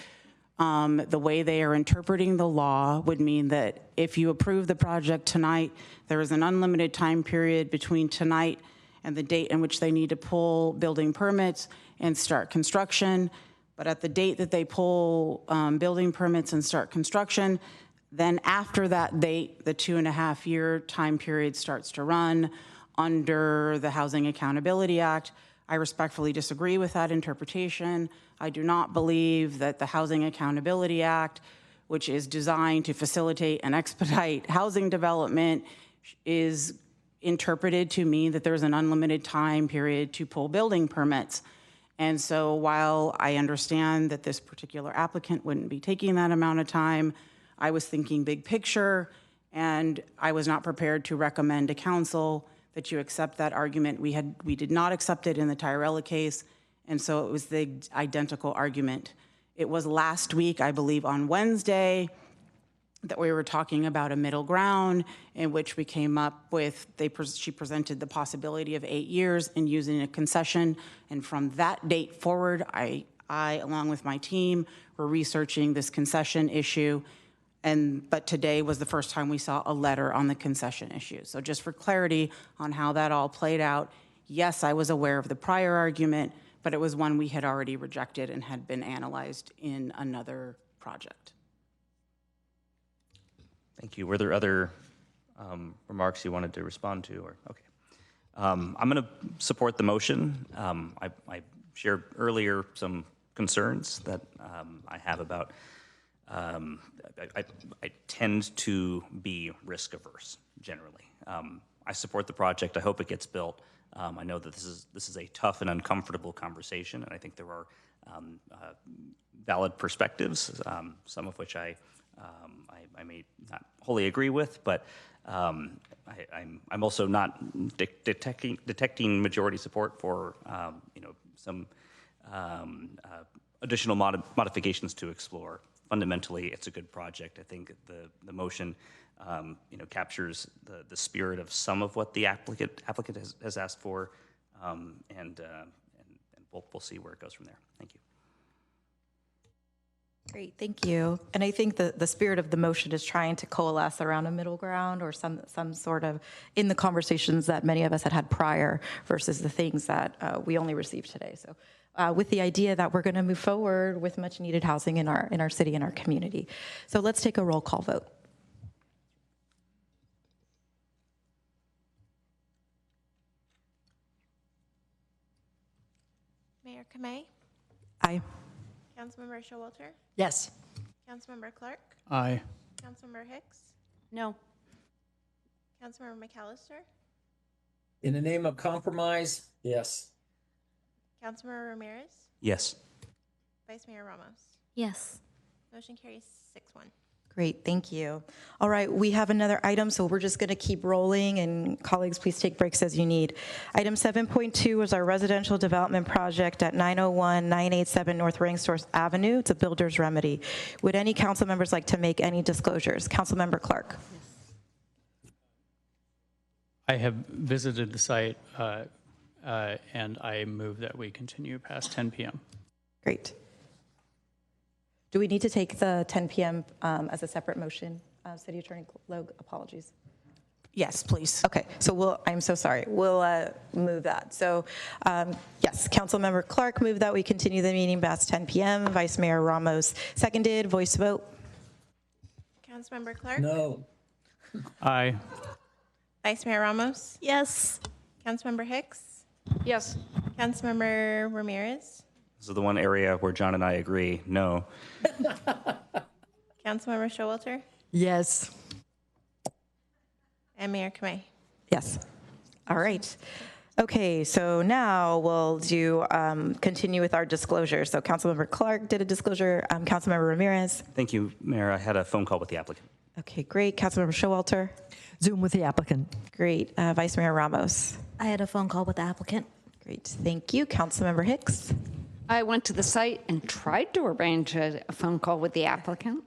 the way they are interpreting the law would mean that if you approve the project tonight, there is an unlimited time period between tonight and the date in which they need to pull building permits and start construction. But at the date that they pull building permits and start construction, then after that date, the 2.5-year time period starts to run under the Housing Accountability Act. I respectfully disagree with that interpretation. I do not believe that the Housing Accountability Act, which is designed to facilitate and expedite housing development, is interpreted to mean that there's an unlimited time period to pull building permits. And so while I understand that this particular applicant wouldn't be taking that amount of time, I was thinking big picture, and I was not prepared to recommend to council that you accept that argument. We did not accept it in the Tyrella case, and so it was the identical argument. It was last week, I believe on Wednesday, that we were talking about a middle ground in which we came up with, she presented the possibility of 8 years and using a concession. And from that date forward, I along with my team, were researching this concession issue. But today was the first time we saw a letter on the concession issue. So just for clarity on how that all played out, yes, I was aware of the prior argument, but it was one we had already rejected and had been analyzed in another project. Thank you. Were there other remarks you wanted to respond to? Or okay, I'm going to support the motion. I shared earlier some concerns that I have about. I tend to be risk averse generally. I support the project. I hope it gets built. I know that this is a tough and uncomfortable conversation, and I think there are valid perspectives, some of which I may not wholly agree with, but I'm also not detecting majority support for some additional modifications to explore. Fundamentally, it's a good project. I think the motion captures the spirit of some of what the applicant has asked for, and we'll see where it goes from there. Thank you. Great, thank you. And I think the spirit of the motion is trying to coalesce around a middle ground or some sort of, in the conversations that many of us had prior versus the things that we only received today. So with the idea that we're going to move forward with much needed housing in our city and our community. So let's take a roll call vote. Mayor Kamei? Aye. Councilmember Showalter? Yes. Councilmember Clark? Aye. Councilmember Hicks? No. Councilmember McAllister? In the name of compromise, yes. Councilmember Ramirez? Yes. Vice Mayor Ramos? Yes. Motion carries 6-1. Great, thank you. All right, we have another item, so we're just going to keep rolling, and colleagues, please take breaks as you need. Item 7.2 is our residential development project at 901-987 North Rangsdorf Avenue. It's a builder's remedy. Would any council members like to make any disclosures? Councilmember Clark. I have visited the site, and I move that we continue past 10 p.m. Great. Do we need to take the 10 p.m. As a separate motion? City Attorney Logue, apologies. Yes, please. Okay, so I'm so sorry. We'll move that. So yes, Councilmember Clark moved that we continue the meeting past 10 p.m. Vice Mayor Ramos seconded. Voice vote. Councilmember Clark? No. Aye. Vice Mayor Ramos, Yes. Councilmember Hicks, Yes. Councilmember Ramirez, This is the one area where John and I agree, no. Councilmember Showalter, Yes. and Mayor Kamei. Yes. All right. Okay, so now we'll do continue with our disclosure. So Councilmember Clark did a disclosure. Councilmember Ramirez. Thank you, Mayor. I had a phone call with the applicant. Okay, great. Councilmember Showalter. Zoom with the applicant. Great. Vice Mayor Ramos. I had a phone call with the applicant. Great. Thank you. Councilmember Hicks. I went to the site and tried to arrange a phone call with the applicant.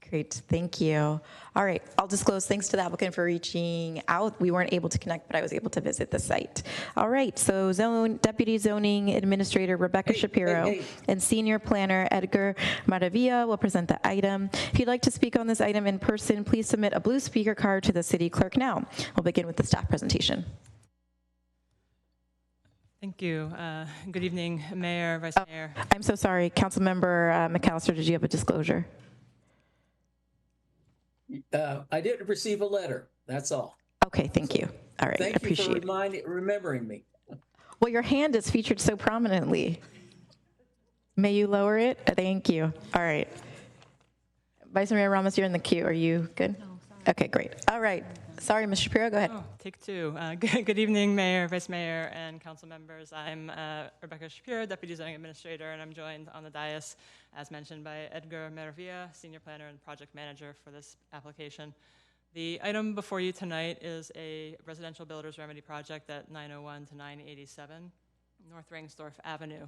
Great, thank you. All right, I'll disclose thanks to the applicant for reaching out. We weren't able to connect, but I was able to visit the site. All right, so Deputy Zoning Administrator Rebecca Shapiro and Senior Planner Edgar Maravilla will present the item. If you'd like to speak on this item in person, please submit a blue speaker card to the City Clerk now. We'll begin with the staff presentation. Thank you. Good evening, Mayor, Vice Mayor. I'm so sorry, Councilmember McAllister, did you have a disclosure? I didn't receive a letter. That's all. Okay, thank you. All right, Thank appreciate you for remembering me. Well, your hand is featured so prominently. May you lower it? Thank you. All right. Vice Mayor Ramos, you're in the queue. Are you good? No, sorry. Okay, great. All right. Sorry, Ms. Shapiro, go ahead. Oh, take two. Good evening, Mayor, Vice Mayor, and council members. I'm Rebecca Shapiro, Deputy Zoning Administrator, and I'm joined on the dais, as mentioned, by Edgar Maravilla, Senior Planner and Project Manager for this application. The item before you tonight is a residential builder's remedy project at 901 to 987 North Ringsdorf Avenue.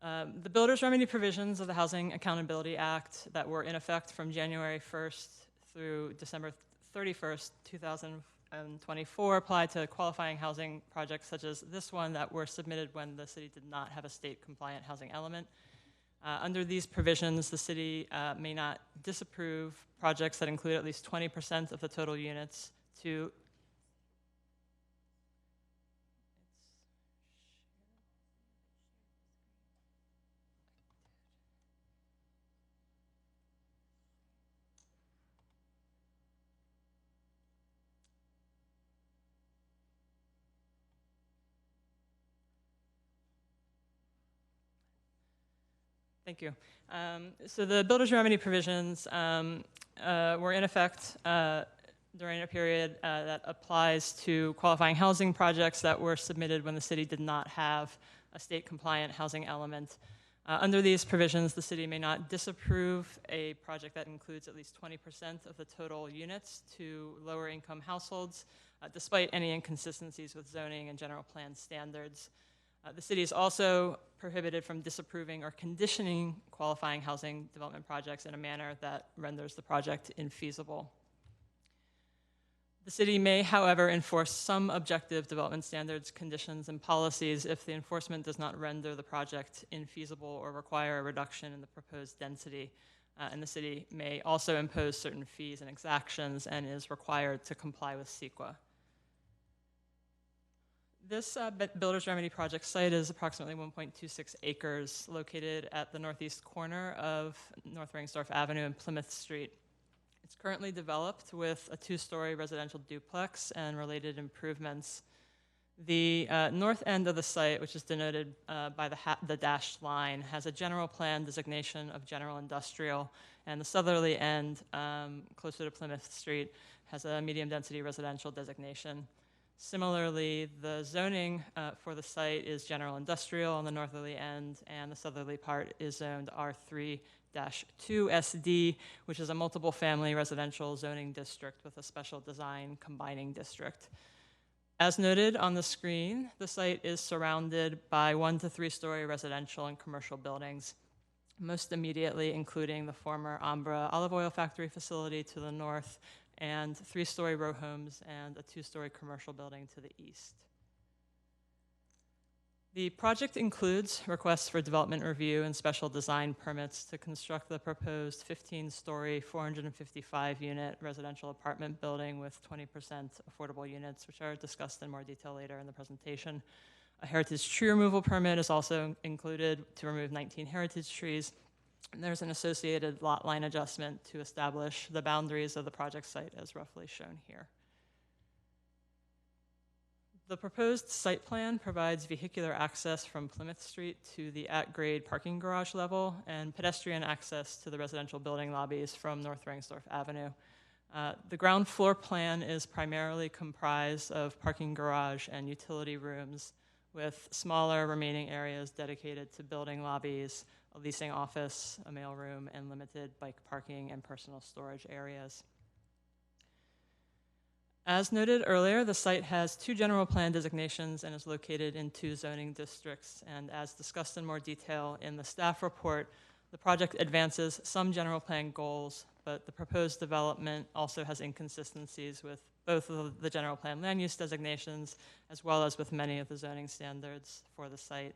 The builder's remedy provisions of the Housing Accountability Act that were in effect from January 1st through December 31st, 2024 apply to qualifying housing projects such as this one that were submitted when the city did not have a state-compliant housing element. Under these provisions, the city may not disapprove projects that include at least 20% of the total units to Thank you. So the builder's remedy provisions were in effect during a period that applies to qualifying housing projects that were submitted when the city did not have a state-compliant housing element. Under these provisions, the city may not disapprove a project that includes at least 20% of the total units to lower-income households, despite any inconsistencies with zoning and general plan standards. The city is also prohibited from disapproving or conditioning qualifying housing development projects in a manner that renders the project infeasible. The city may, however, enforce some objective development standards, conditions, and policies if the enforcement does not render the project infeasible or require a reduction in the proposed density. And the city may also impose certain fees and exactions and is required to comply with CEQA. This builder's remedy project site is approximately 1.26 acres located at the northeast corner of North Ringsdorf Avenue and Plymouth Street. It's currently developed with a 2-story residential duplex and related improvements. The north end of the site, which is denoted by the dashed line, has a general plan designation of general industrial, and the southerly end, closer to Plymouth Street, has a medium density residential designation. Similarly, the zoning for the site is general industrial on the northerly end, and the southerly part is zoned R3-2 SD, which is a multiple family residential zoning district with a special design combining district. As noted on the screen, the site is surrounded by 1 to 3-story residential and commercial buildings, most immediately including the former Ambra olive oil factory facility to the north, and 3-story row homes and a 2-story commercial building to the east. The project includes requests for development review and special design permits to construct the proposed 15-story, 455-unit residential apartment building with 20% affordable units, which are discussed in more detail later in the presentation. A heritage tree removal permit is also included to remove 19 heritage trees, And there's an associated lot line adjustment to establish the boundaries of the project site as roughly shown here. The proposed site plan provides vehicular access from Plymouth Street to the at-grade parking garage level and pedestrian access to the residential building lobbies from North Rangsdorf Avenue. The ground floor plan is primarily comprised of parking garage and utility rooms, with smaller remaining areas dedicated to building lobbies, a leasing office, a mailroom, and limited bike parking and personal storage areas. As noted earlier, the site has 2 general plan designations and is located in 2 zoning districts. And as discussed in more detail in the staff report, the project advances some general plan goals, but the proposed development also has inconsistencies with both of the general plan land use designations, as well as with many of the zoning standards for the site.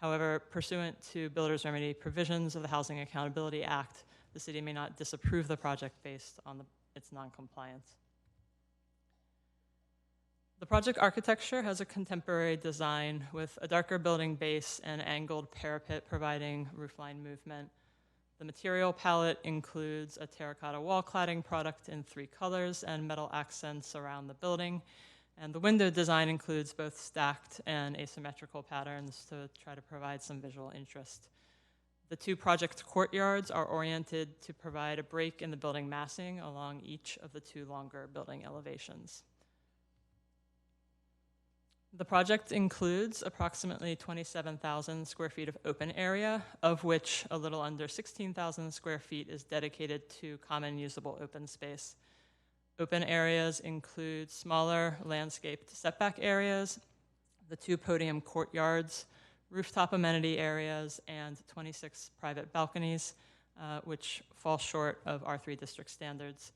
However, pursuant to builder's remedy provisions of the Housing Accountability Act, the city may not disapprove the project based on its noncompliance. The project architecture has a contemporary design with a darker building base and angled parapet providing roofline movement. The material palette includes a terracotta wall cladding product in 3 colors and metal accents around the building. And the window design includes both stacked and asymmetrical patterns to try to provide some visual interest. The 2 project courtyards are oriented to provide a break in the building massing along each of the 2 longer building elevations. The project includes approximately 27,000 square feet of open area, of which a little under 16,000 square feet is dedicated to common usable open space. Open areas include smaller landscaped setback areas, the 2 podium courtyards, rooftop amenity areas, and 26 private balconies, which fall short of R3 district standards.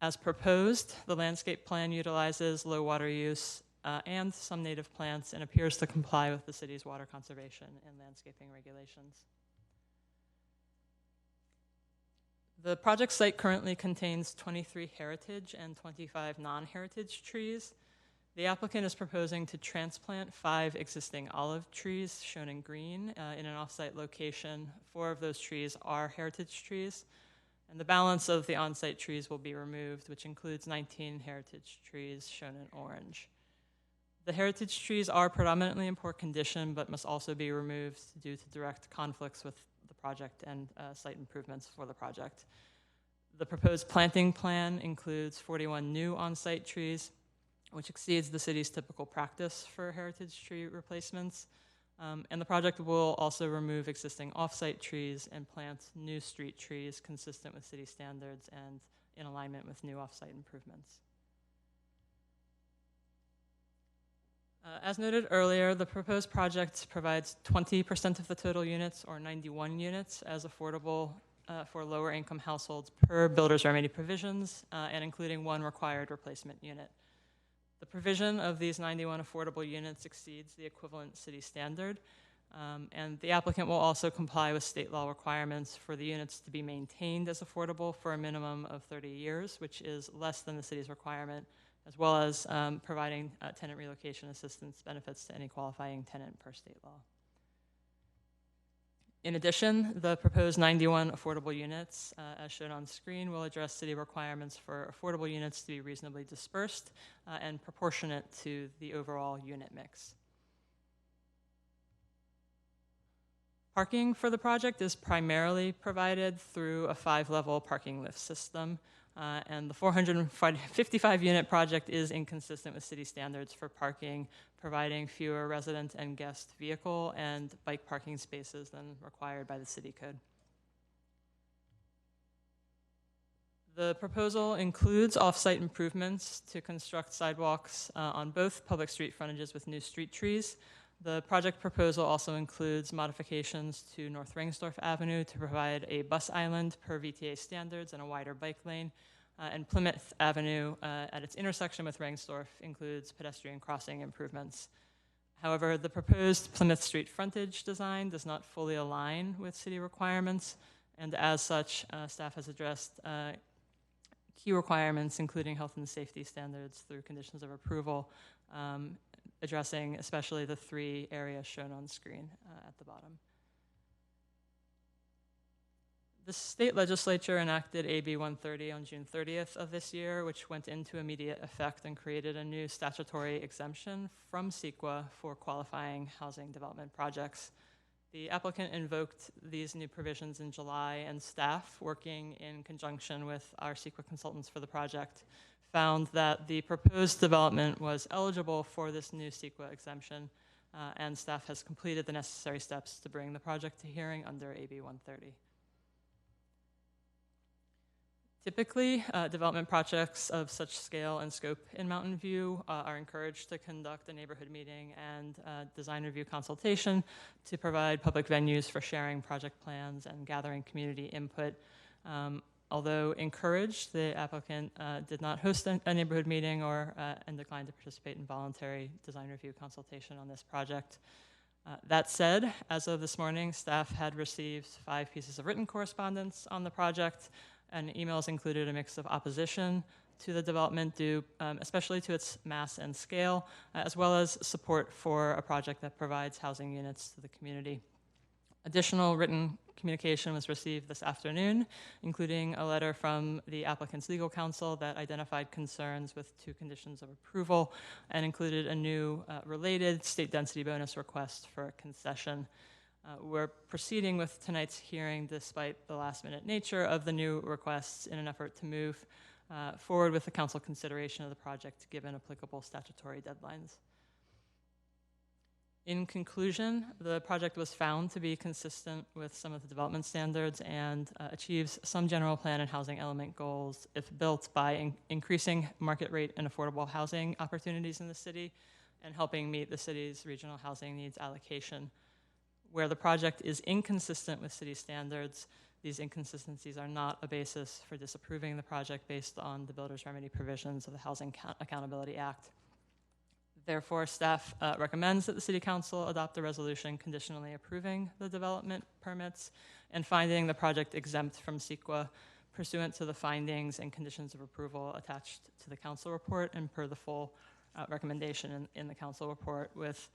As proposed, the landscape plan utilizes low water use and some native plants and appears to comply with the city's water conservation and landscaping regulations. The project site currently contains 23 heritage and 25 non-heritage trees. The applicant is proposing to transplant 5 existing olive trees, shown in green, in an off-site location. 4 of those trees are heritage trees, and the balance of the on-site trees will be removed, which includes 19 heritage trees, shown in orange. The heritage trees are predominantly in poor condition, but must also be removed due to direct conflicts with the project and site improvements for the project. The proposed planting plan includes 41 new on-site trees, which exceeds the city's typical practice for heritage tree replacements. And the project will also remove existing off-site trees and plant new street trees consistent with city standards and in alignment with new off-site improvements. As noted earlier, the proposed project provides 20% of the total units, or 91 units, as affordable for lower income households per builder's remedy provisions, and including 1 required replacement unit. The provision of these 91 affordable units exceeds the equivalent city standard, and the applicant will also comply with state law requirements for the units to be maintained as affordable for a minimum of 30 years, which is less than the city's requirement, as well as providing tenant relocation assistance benefits to any qualifying tenant per state law. In addition, the proposed 91 affordable units, as shown on screen, will address city requirements for affordable units to be reasonably dispersed and proportionate to the overall unit mix. Parking for the project is primarily provided through a 5-level parking lift system. And the 455-unit project is inconsistent with city standards for parking, providing fewer resident and guest vehicle and bike parking spaces than required by the city code. The proposal includes off-site improvements to construct sidewalks on both public street frontages with new street trees. The project proposal also includes modifications to North Rangsdorf Avenue to provide a bus island per VTA standards and a wider bike lane. And Plymouth Avenue at its intersection with Rangsdorf includes pedestrian crossing improvements. However, the proposed Plymouth Street frontage design does not fully align with city requirements, and as such, staff has addressed key requirements, including health and safety standards through conditions of approval, addressing especially the 3 areas shown on screen at the bottom. The state legislature enacted AB 130 on June 30th of this year, which went into immediate effect and created a new statutory exemption from CEQA for qualifying housing development projects. The applicant invoked these new provisions in July, and staff, working in conjunction with our CEQA consultants for the project, found that the proposed development was eligible for this new CEQA exemption, and staff has completed the necessary steps to bring the project to hearing under AB 130. Typically, development projects of such scale and scope in Mountain View are encouraged to conduct a neighborhood meeting and design review consultation to provide public venues for sharing project plans and gathering community input. Although encouraged, the applicant did not host a neighborhood meeting and declined to participate in voluntary design review consultation on this project. That said, as of this morning, staff had received 5 pieces of written correspondence on the project, and emails included a mix of opposition to the development due especially to its mass and scale, as well as support for a project that provides housing units to the community. Additional written communication was received this afternoon, including a letter from the applicant's legal counsel that identified concerns with 2 conditions of approval and included a new related state density bonus request for a concession. We're proceeding with tonight's hearing despite the last-minute nature of the new requests in an effort to move forward with the council consideration of the project given applicable statutory deadlines. In conclusion, the project was found to be consistent with some of the development standards and achieves some general plan and housing element goals if built by increasing market rate and affordable housing opportunities in the city and helping meet the city's regional housing needs allocation. Where the project is inconsistent with city standards, these inconsistencies are not a basis for disapproving the project based on the builder's remedy provisions of the Housing Accountability Act. Therefore, staff recommends that the City Council adopt a resolution conditionally approving the development permits and finding the project exempt from CEQA pursuant to the findings and conditions of approval attached to the council report and per the full recommendation in the council report, with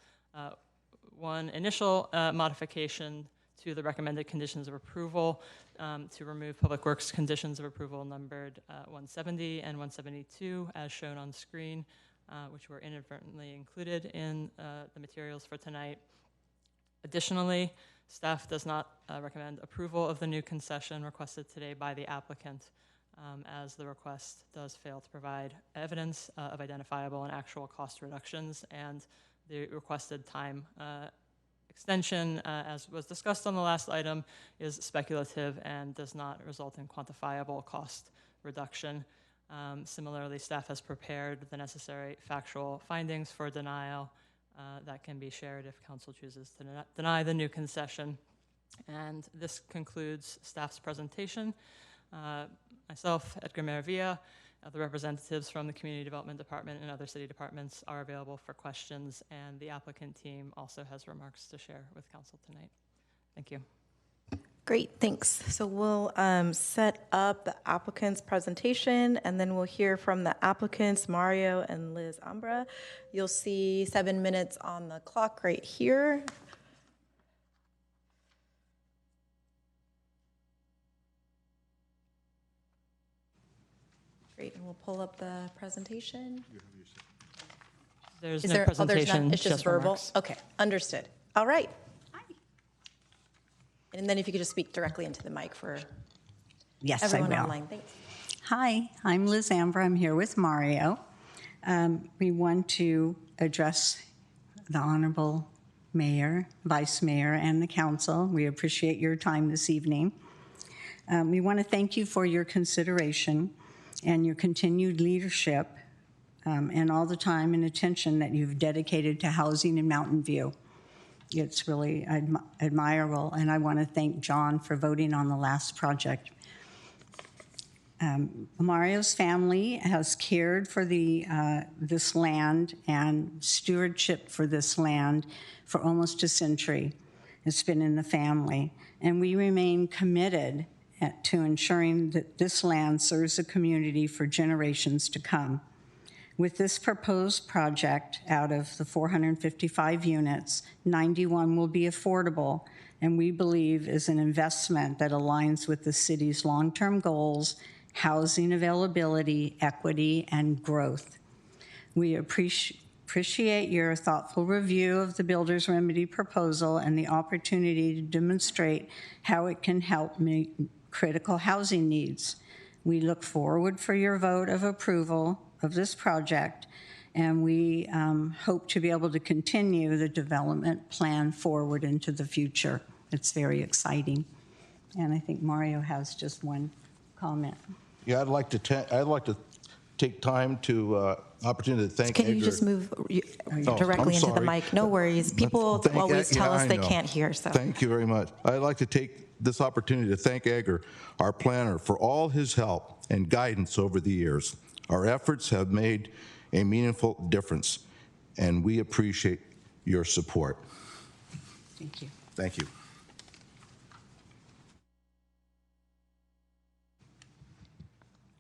one initial modification to the recommended conditions of approval to remove Public Works conditions of approval numbered 170 and 172 as shown on screen, which were inadvertently included in the materials for tonight. Additionally, staff does not recommend approval of the new concession requested today by the applicant, as the request does fail to provide evidence of identifiable and actual cost reductions, and the requested time extension, as was discussed on the last item, is speculative and does not result in quantifiable cost reduction. Similarly, staff has prepared the necessary factual findings for denial that can be shared if council chooses to deny the new concession. And this concludes staff's presentation. Myself, Edgar Maravilla, the representatives from the Community Development Department and other city departments are available for questions, and the applicant team also has remarks to share with council tonight. Thank you. Great, thanks. So we'll set up the applicant's presentation, and then we'll hear from the applicants, Mario and Liz Ambra. You'll see 7 minutes on the clock right here. Great, and we'll pull up the presentation. There's no presentation, none? It's just verbal? remarks. Okay, understood. All right. And then if you could just speak directly into the mic for Yes, everyone I will. online. Thanks. Hi, I'm Liz Ambra. I'm here with Mario. We want to address the Honorable Mayor, Vice Mayor, and the Council. We appreciate your time this evening. We want to thank you for your consideration and your continued leadership and all the time and attention that you've dedicated to housing in Mountain View. It's really admirable, and I want to thank John for voting on the last project. Mario's family has cared for this land and stewardship for this land for almost a century. It's been in the family, and we remain committed to ensuring that this land serves the community for generations to come. With this proposed project, out of the 455 units, 91 will be affordable and we believe is an investment that aligns with the city's long-term goals, housing availability, equity, and growth. We appreciate your thoughtful review of the Builder's Remedy proposal and the opportunity to demonstrate how it can help meet critical housing needs. We look forward for your vote of approval of this project, and we hope to be able to continue the development plan forward into the future. It's very exciting. And I think Mario has just one comment. Yeah, I'd like to take time to opportunity to thank Can you Edgar. just move directly into the mic? No worries. People always tell us they can't hear. So thank you very much. I'd like to take this opportunity to thank Edgar, our planner, for all his help and guidance over the years. Our efforts have made a meaningful difference, and we appreciate your support. Thank you. Thank you.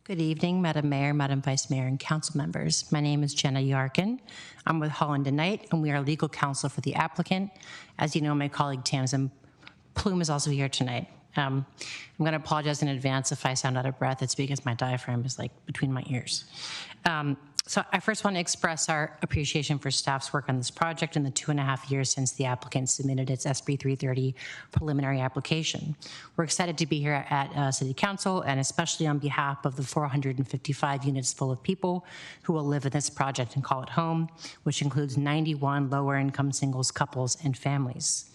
Good evening, Madam Mayor, Madam Vice Mayor, and council members. My name is Jenna Yarkin. I'm with Holland & Knight, and we are legal counsel for the applicant. As you know, my colleague Tamsin Plume is also here tonight. I'm going to apologize in advance if I sound out of breath. It's because my diaphragm is like between my ears. So I first want to express our appreciation for staff's work on this project in the 2.5 years since the applicant submitted its SB 330 preliminary application. We're excited to be here at City Council, and especially on behalf of the 455 units full of people who will live in this project and call it home, which includes 91 lower income singles, couples, and families.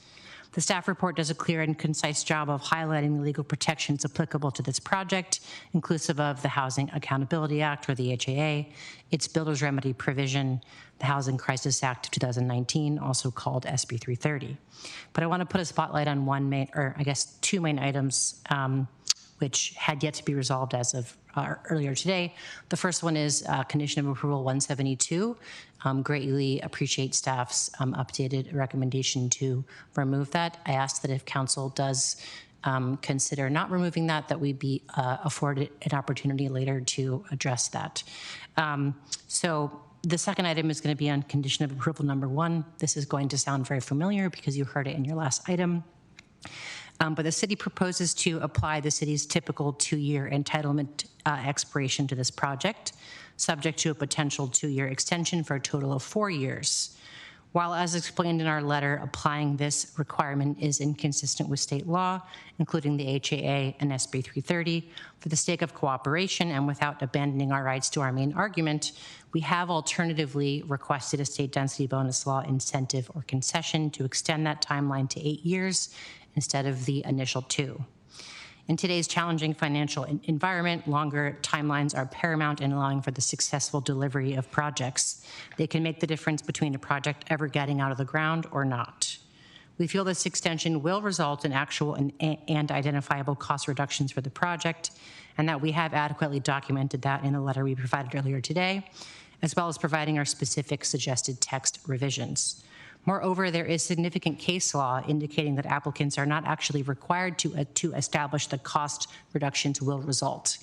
The staff report does a clear and concise job of highlighting the legal protections applicable to this project, inclusive of the Housing Accountability Act, or the HAA, its Builder's Remedy provision, the Housing Crisis Act of 2019, also called SB 330. But I want to put a spotlight on two main items which had yet to be resolved as of earlier today. The first one is condition of approval 172. Greatly appreciate staff's updated recommendation to remove that. I ask that if council does consider not removing that, that we be afforded an opportunity later to address that. So the second item is going to be on condition of approval number 1. This is going to sound very familiar because you heard it in your last item. But the city proposes to apply the city's typical 2-year entitlement expiration to this project, subject to a potential 2-year extension for a total of 4 years. While, as explained in our letter, applying this requirement is inconsistent with state law, including the HAA and SB 330, for the sake of cooperation and without abandoning our rights to our main argument, we have alternatively requested a state density bonus law incentive or concession to extend that timeline to 8 years instead of the initial 2. In today's challenging financial environment, longer timelines are paramount in allowing for the successful delivery of projects. They can make the difference between a project ever getting out of the ground or not. We feel this extension will result in actual and identifiable cost reductions for the project, and that we have adequately documented that in the letter we provided earlier today, as well as providing our specific suggested text revisions. Moreover, there is significant case law indicating that applicants are not actually required to establish the cost reductions will result.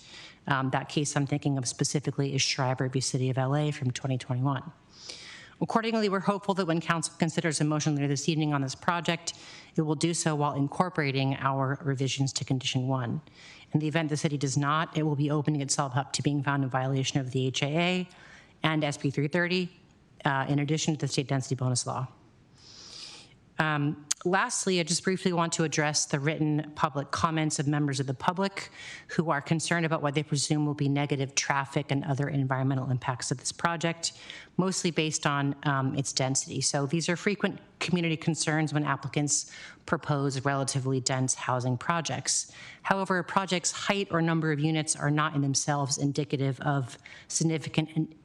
That case I'm thinking of specifically is Schreiber v. City of LA from 2021. Accordingly, we're hopeful that when council considers a motion later this evening on this project, it will do so while incorporating our revisions to condition 1. In the event the city does not, it will be opening itself up to being found in violation of the HAA and SB 330, in addition to the state density bonus law. Lastly, I just briefly want to address the written public comments of members of the public who are concerned about what they presume will be negative traffic and other environmental impacts of this project, mostly based on its density. So these are frequent community concerns when applicants propose relatively dense housing projects. However, a project's height or number of units are not in themselves indicative of significant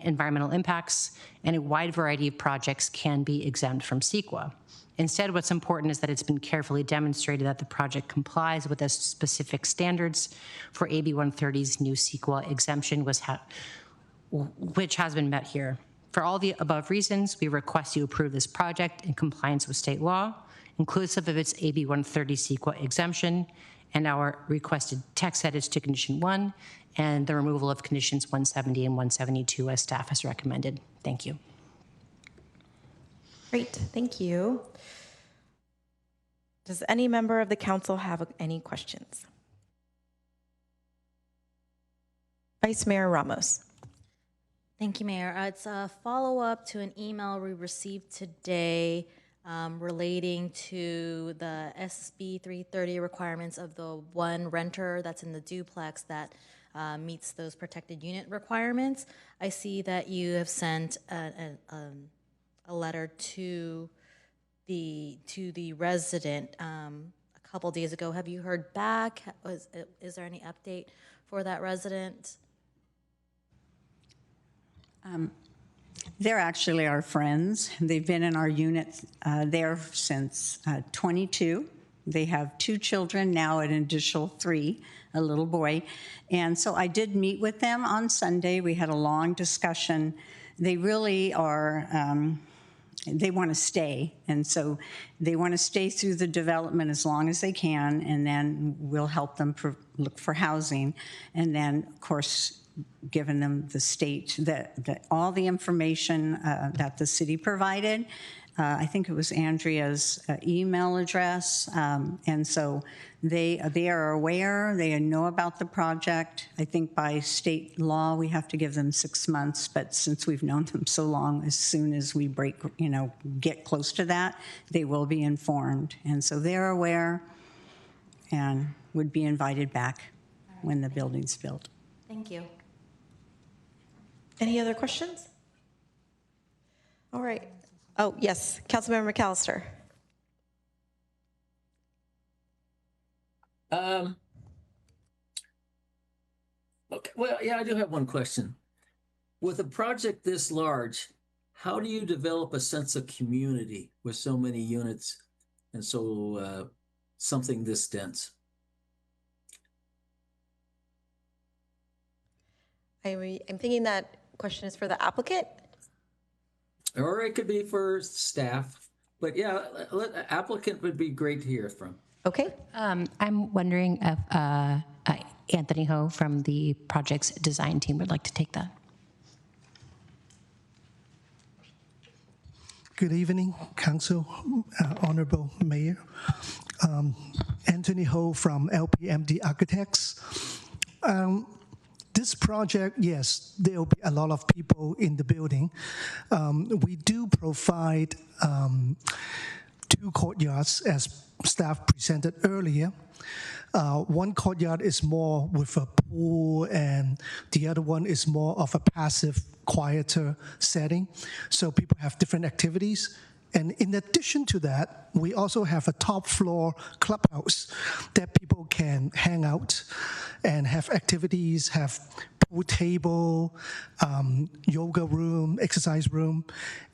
environmental impacts, and a wide variety of projects can be exempt from CEQA. Instead, what's important is that it's been carefully demonstrated that the project complies with the specific standards for AB 130's new CEQA exemption, which has been met here. For all the above reasons, we request you approve this project in compliance with state law, inclusive of its AB 130 CEQA exemption, and our requested text edits to condition 1, and the removal of conditions 170 and 172 as staff has recommended. Thank you. Great, thank you. Does any member of the council have any questions? Vice Mayor Ramos. Thank you, Mayor. It's a follow-up to an email we received today relating to the SB 330 requirements of the one renter that's in the duplex that meets those protected unit requirements. I see that you have sent a letter to the resident a couple days ago. Have you heard back? Is there any update for that resident? They're actually our friends. They've been in our unit there since 22. They have 2 children, now an additional 3, a little boy. And so I did meet with them on Sunday. We had a long discussion. They really are, they want to stay. And so they want to stay through the development as long as they can, and then we'll help them look for housing. And then, of course, given them the state, that all the information that the city provided. I think it was Andrea's email address. And so they are aware, they know about the project. I think by state law, we have to give them 6 months, but since we've known them so long, as soon as we get close to that, they will be informed. And so they're aware and would be invited back when the building's built. Thank you. Any other questions? All right. Oh, yes, Councilmember McAllister. Okay, well, yeah, I do have one question. With a project this large, how do you develop a sense of community with so many units and so something this dense? I'm thinking that question is for the applicant. Or it could be for staff, but yeah, applicant would be great to hear from. Okay. I'm wondering if Anthony Ho from the project's design team would like to take that. Good evening, Council, Honorable Mayor. Anthony Ho from LPMD Architects. This project, yes, there will be a lot of people in the building. We do provide 2 courtyards, as staff presented earlier. One courtyard is more with a pool, and the other one is more of a passive, quieter setting. So people have different activities. And in addition to that, we also have a top floor clubhouse that people can hang out and have activities, have pool table, yoga room, exercise room,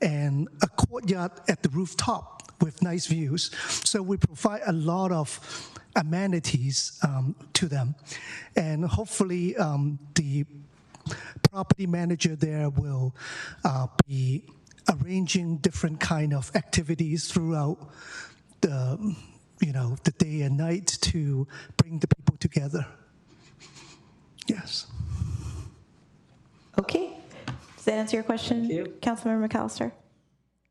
and a courtyard at the rooftop with nice views. So we provide a lot of amenities to them. And hopefully the property manager there will be arranging different kind of activities throughout the day and night to bring the people together. Yes. Okay. Does that answer your question, Thank you. Councilmember McAllister?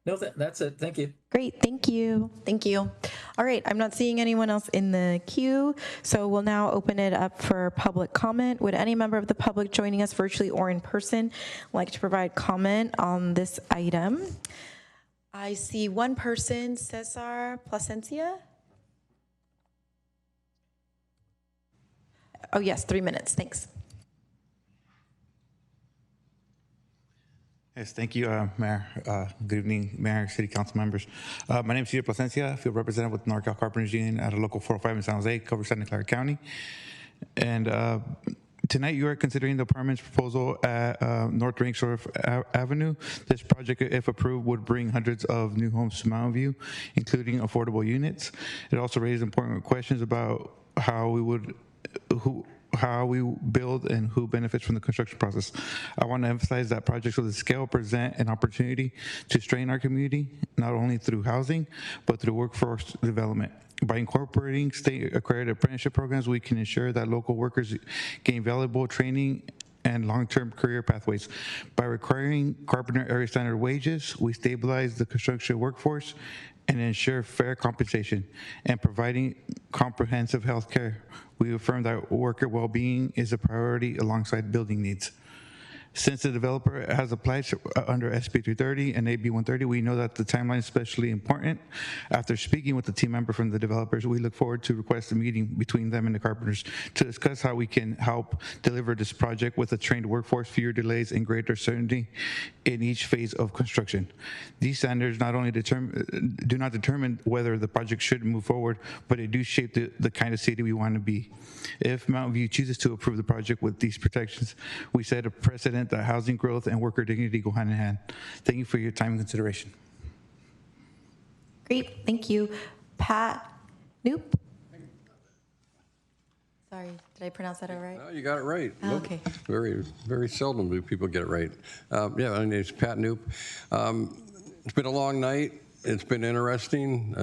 No, that's it. Thank you. Great, thank you. Thank you. All right, I'm not seeing anyone else in the queue, so we'll now open it up for public comment. Would any member of the public joining us virtually or in person like to provide comment on this item? I see one person, Cesar Plasencia. Oh yes, 3 minutes, thanks. Yes, thank you, Mayor. Good evening, Mayor, City Council members. My name is Cesar Plasencia, field representative with NorCal Carpenters Union at a local 405 in San Jose, covers Santa Clara County. And tonight you are considering the apartments proposal at North Rangsdorf Avenue. This project, if approved, would bring hundreds of new homes to Mountain View, including affordable units. It also raises important questions about how we build and who benefits from the construction process. I want to emphasize that projects of this scale present an opportunity to strengthen our community, not only through housing, but through workforce development. By incorporating state-accredited apprenticeship programs, we can ensure that local workers gain valuable training and long-term career pathways. By requiring carpenter area standard wages, we stabilize the construction workforce and ensure fair compensation, and providing comprehensive health care. We affirm that worker well-being is a priority alongside building needs. Since the developer has applied under SB 330 and AB 130, we know that the timeline is especially important. After speaking with the team member from the developers, we look forward to request a meeting between them and the carpenters to discuss how we can help deliver this project with a trained workforce, fewer delays, and greater certainty in each phase of construction. These standards not only do not determine whether the project should move forward, but they do shape the kind of city we want to be. If Mountain View chooses to approve the project with these protections, we set a precedent that housing growth and worker dignity go hand in hand. Thank you for your time and consideration. Great, thank you. Pat Noop? Sorry, did I pronounce that all right? No, you got it right. Oh, okay. Very, very seldom do people get it right. Yeah, my name's Pat Noop. It's been a long night. It's been interesting.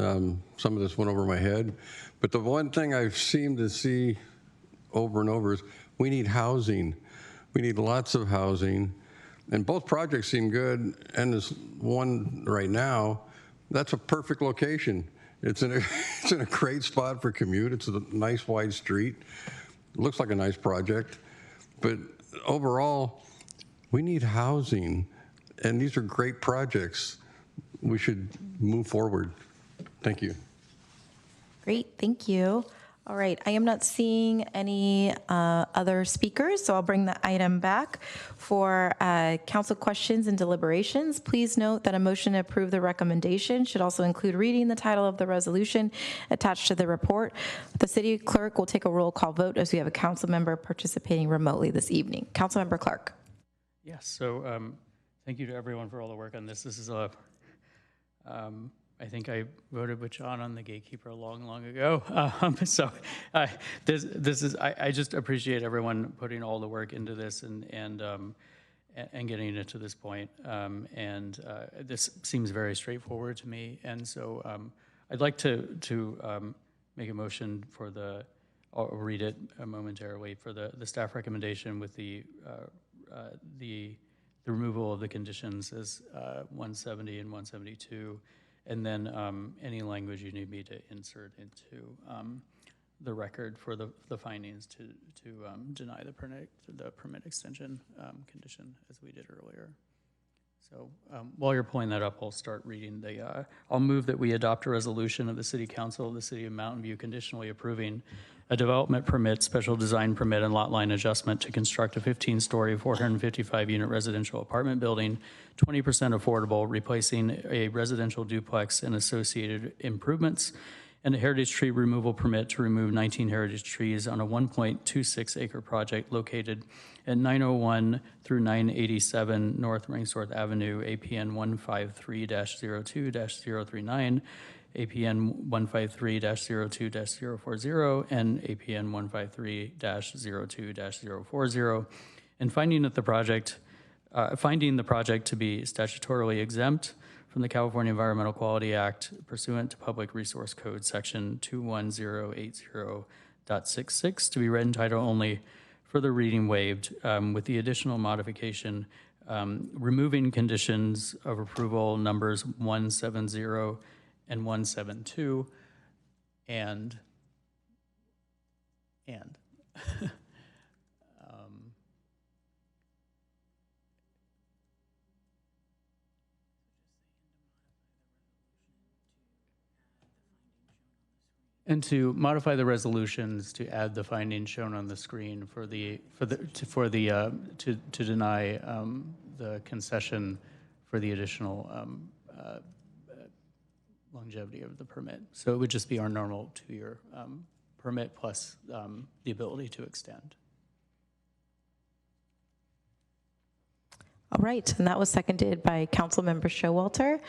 Some of this went over my head. But the one thing I've seemed to see over and over is we need housing. We need lots of housing. And both projects seem good. And this one right now, that's a perfect location. It's in a great spot for commute. It's a nice wide street. It looks like a nice project. But overall, we need housing. And these are great projects. We should move forward. Thank you. Great, thank you. All right, I am not seeing any other speakers, so I'll bring the item back for council questions and deliberations. Please note that a motion to approve the recommendation should also include reading the title of the resolution attached to the report. The city clerk will take a roll call vote as we have a council member participating remotely this evening. Councilmember Clark. Yes, so thank you to everyone for all the work on this. This is a I think I voted with John on the gatekeeper long ago. This is I just appreciate everyone putting all the work into this and getting it to this point. This seems very straightforward to me. And so I'd like to make a motion for I'll read it momentarily, for the staff recommendation with the removal of the conditions as 170 and 172. And then any language you need me to insert into the record for the findings to deny the permit extension condition as we did earlier. So while you're pulling that up, I'll start reading I'll move that we adopt a resolution of the City Council of the City of Mountain View conditionally approving a development permit, special design permit, and lot line adjustment to construct a 15-story, 455-unit residential apartment building, 20% affordable, replacing a residential duplex and associated improvements, and a heritage tree removal permit to remove 19 heritage trees on a 1.26-acre project located at 901 through 987 North Ringsworth Avenue, APN 153-02-039, APN 153-02-040, and APN 153-02-040, and finding the project to be statutorily exempt from the California Environmental Quality Act pursuant to Public Resource Code Section 21080.66 to be read in title only, further reading waived, with the additional modification removing conditions of approval numbers 170 and 172 and and to modify the resolutions to add the findings shown on the screen to deny the concession for the additional longevity of the permit. So it would just be our normal 2-year permit plus the ability to extend. All right, and that was seconded by Councilmember Showalter.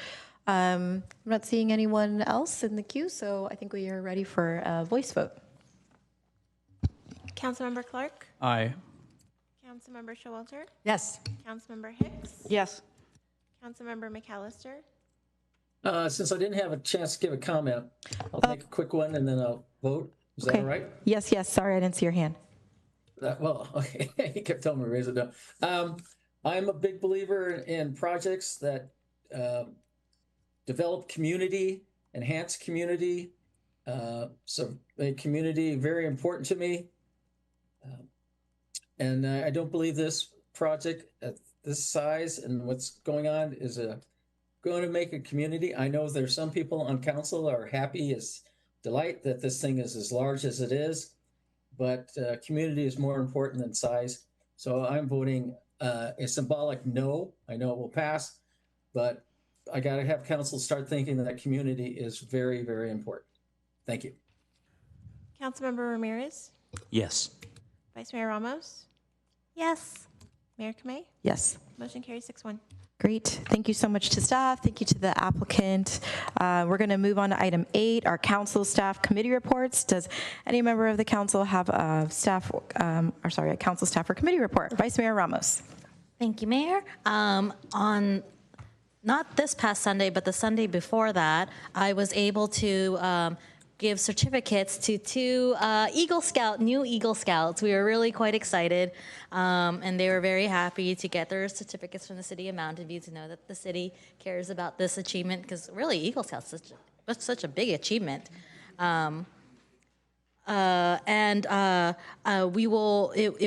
I'm not seeing anyone else in the queue, so I think we are ready for a voice vote. Councilmember Clark? Aye. Councilmember Showalter? Yes. Councilmember Hicks? Yes. Councilmember McAllister? Since I didn't have a chance to give a comment, I'll make a quick one and then I'll vote. Is that all right? Yes, sorry, I didn't see your hand. Well, okay, he kept telling me to raise it down. I'm a big believer in projects that develop community, enhance community. So make community very important to me. And I don't believe this project at this size and what's going on is going to make a community. I know there's some people on council are happy as delight that this thing is as large as it is, but community is more important than size. So I'm voting a symbolic no. I know it will pass, but I got to have council start thinking that community is very, very important. Thank you. Councilmember Ramirez, Yes. Vice Mayor Ramos, Yes. Mayor Kamei. Yes. Motion carries 6-1. Great. Thank you so much to staff. Thank you to the applicant. We're going to move on to item 8, our council staff committee reports. Does any member of the council have a council staff or committee report? Vice Mayor Ramos. Thank you, Mayor. On not this past Sunday, but the Sunday before that, I was able to give certificates to 2 new Eagle Scouts. We were really quite excited, and they were very happy to get their certificates from the city of Mountain View to know that the city cares about this achievement, because really Eagle Scouts is such a big achievement. It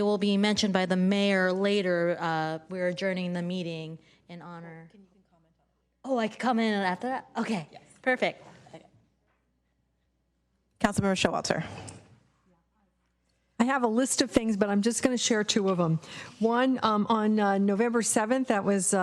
will be mentioned by the mayor later. We're adjourning the meeting in honor. Can you comment on it? Oh, I can comment on it after that? Okay, yes. Perfect. Councilmember Showalter. I have a list of things, but I'm just going to share 2 of them. One, on November 7th, that was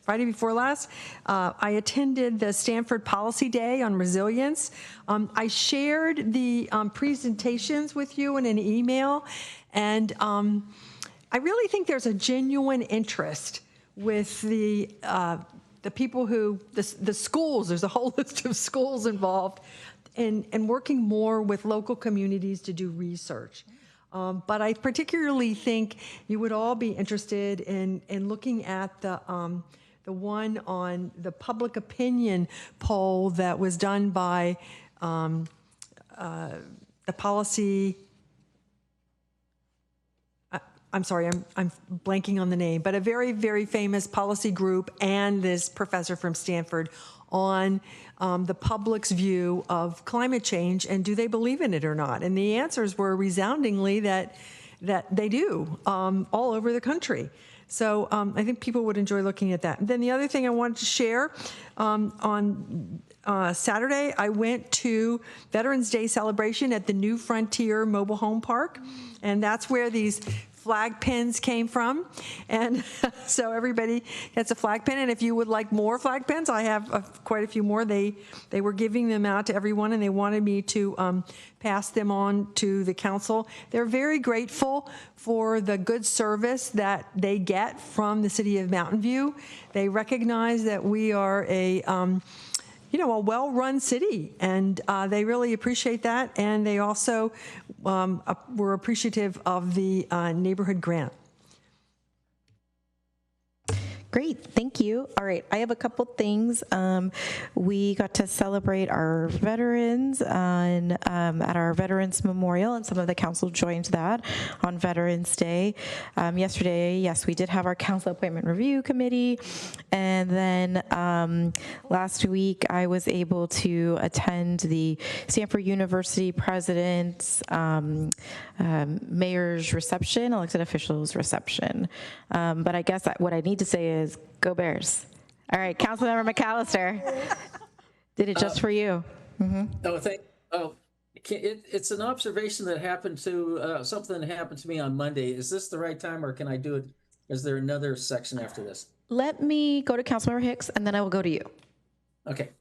Friday before last, I attended the Stanford Policy Day on Resilience. I shared the presentations with you in an email, and I really think there's a genuine interest with the people the schools, there's a whole list of schools involved, and working more with local communities to do research. But I particularly think you would all be interested in looking at the one on the public opinion poll that was done by the policy. I'm sorry, I'm blanking on the name, but a very, very famous policy group and this professor from Stanford on the public's view of climate change and do they believe in it or not? And the answers were resoundingly that they do all over the country. So I think people would enjoy looking at that. And then the other thing I wanted to share, on Saturday, I went to Veterans Day celebration at the New Frontier Mobile Home Park, and that's where these flag pins came from. And so everybody gets a flag pin. And if you would like more flag pins, I have quite a few more. They were giving them out to everyone, and they wanted me to pass them on to the council. They're very grateful for the good service that they get from the city of Mountain View. They recognize that we are a well-run city, and they really appreciate that. And they also were appreciative of the neighborhood grant. Great, thank you. All right, I have a couple things. We got to celebrate our veterans at our Veterans Memorial, and some of the council joined that on Veterans Day. Yesterday, yes, we did have our council appointment review committee, and then last week I was able to attend the Stanford University president's mayor's reception, elected officials reception. But I guess what I need to say is go Bears. All right, Councilmember McAllister did it just for you. It's an observation that happened to something that happened to me on Monday. Is this the right time, or can I do it? Is there another section after this? Let me go to Councilmember Hicks, and then I will go to you. Okay.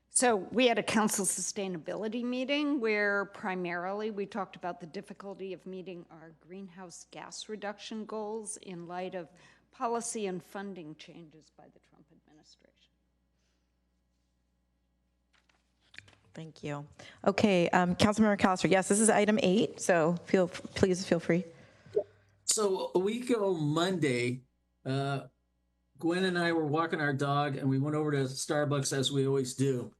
So we had a council sustainability meeting where primarily we talked about the difficulty of meeting our greenhouse gas reduction goals in light of policy and funding changes by the Trump administration. Thank you. Okay, Councilmember McAllister, yes, this is item 8, so please feel free. So a week ago Monday, Gwen and I were walking our dog, and we went over to Starbucks as we always do.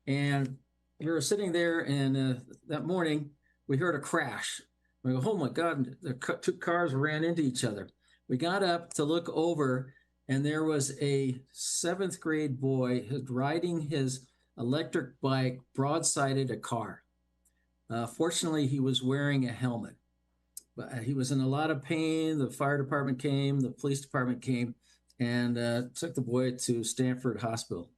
And we were sitting there, and that morning we heard a crash. We go, oh my God, the two cars ran into each other. We got up to look over, and there was a 7th grade boy riding his electric bike broadsided a car. Fortunately, he was wearing a helmet, but he was in a lot of pain. The fire department came, the police department came, and took the boy to Stanford Hospital.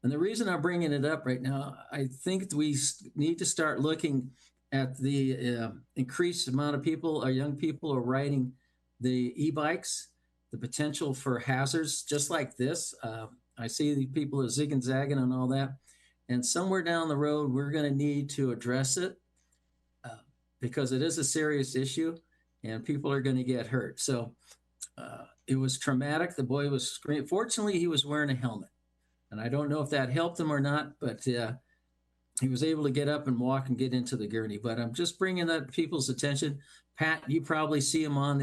And the reason I'm bringing it up right now, I think we need to start looking at the increased amount of people, young people are riding the e-bikes, the potential for hazards just like this. I see the people are zigging, zagging and all that. And somewhere down the road, we're going to need to address it because it is a serious issue and people are going to get hurt. So it was traumatic. The boy was screaming. Fortunately, he was wearing a helmet. And I don't know if that helped him or not, but he was able to get up and walk and get into the gurney. But I'm just bringing that to people's attention. Pat, you probably see him on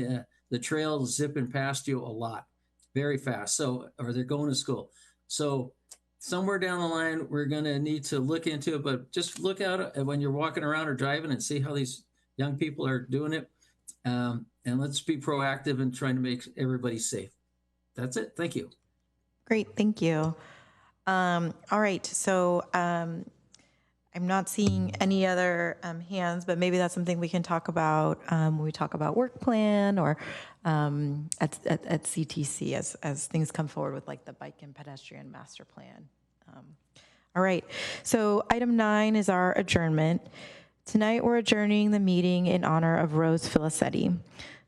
the trail zipping past you a lot, very fast. So, or they're going to school. So somewhere down the line, we're going to need to look into it, but just look out when you're walking around or driving and see how these young people are doing it. And let's be proactive in trying to make everybody safe. That's it. Thank you. Great, thank you. All right, so I'm not seeing any other hands, but maybe that's something we can talk about when we talk about work plan or at CTC as things come forward with like the bike and pedestrian master plan. All right, so item 9 is our adjournment. Tonight we're adjourning the meeting in honor of Rose Filicetti,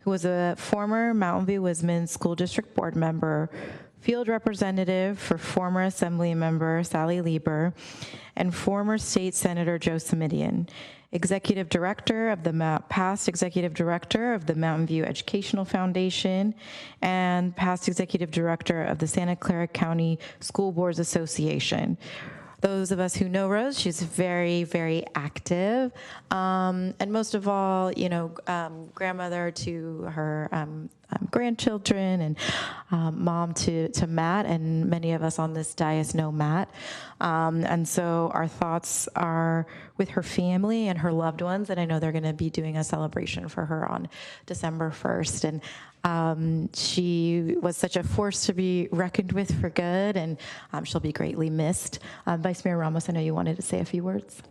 who was a former Mountain View Wisman School District Board member, field representative for former Assembly member Sally Lieber, and former State Senator Joe Simidian, executive director of the past executive director of the Mountain View Educational Foundation, and past executive director of the Santa Clara County School Boards Association. Those of us who know Rose, she's very, very active. And most of all, you know, grandmother to her grandchildren and mom to Matt, and many of us on this dais know Matt. And so our thoughts are with her family and her loved ones, and I know they're gonna be doing a celebration for her on December 1st. And she was such a force to be reckoned with for good, and she'll be greatly missed. Vice Mayor Ramos, I know you wanted to say a few words.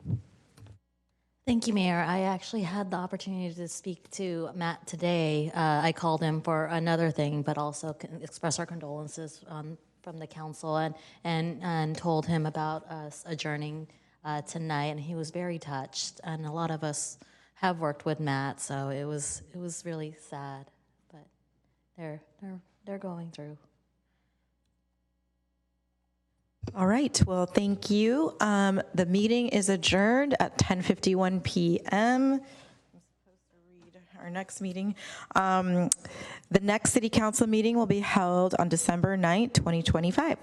Thank you, Mayor. I actually had the opportunity to speak to Matt today. I called him for another thing, but also express our condolences from the council and told him about us adjourning tonight, and he was very touched. And a lot of us have worked with Matt, so it was really sad. They're going through. All right, well, thank you. The meeting is adjourned at 10:51 p.m. I'm supposed to read our next meeting. The next City Council meeting will be held on December 9th, 2025.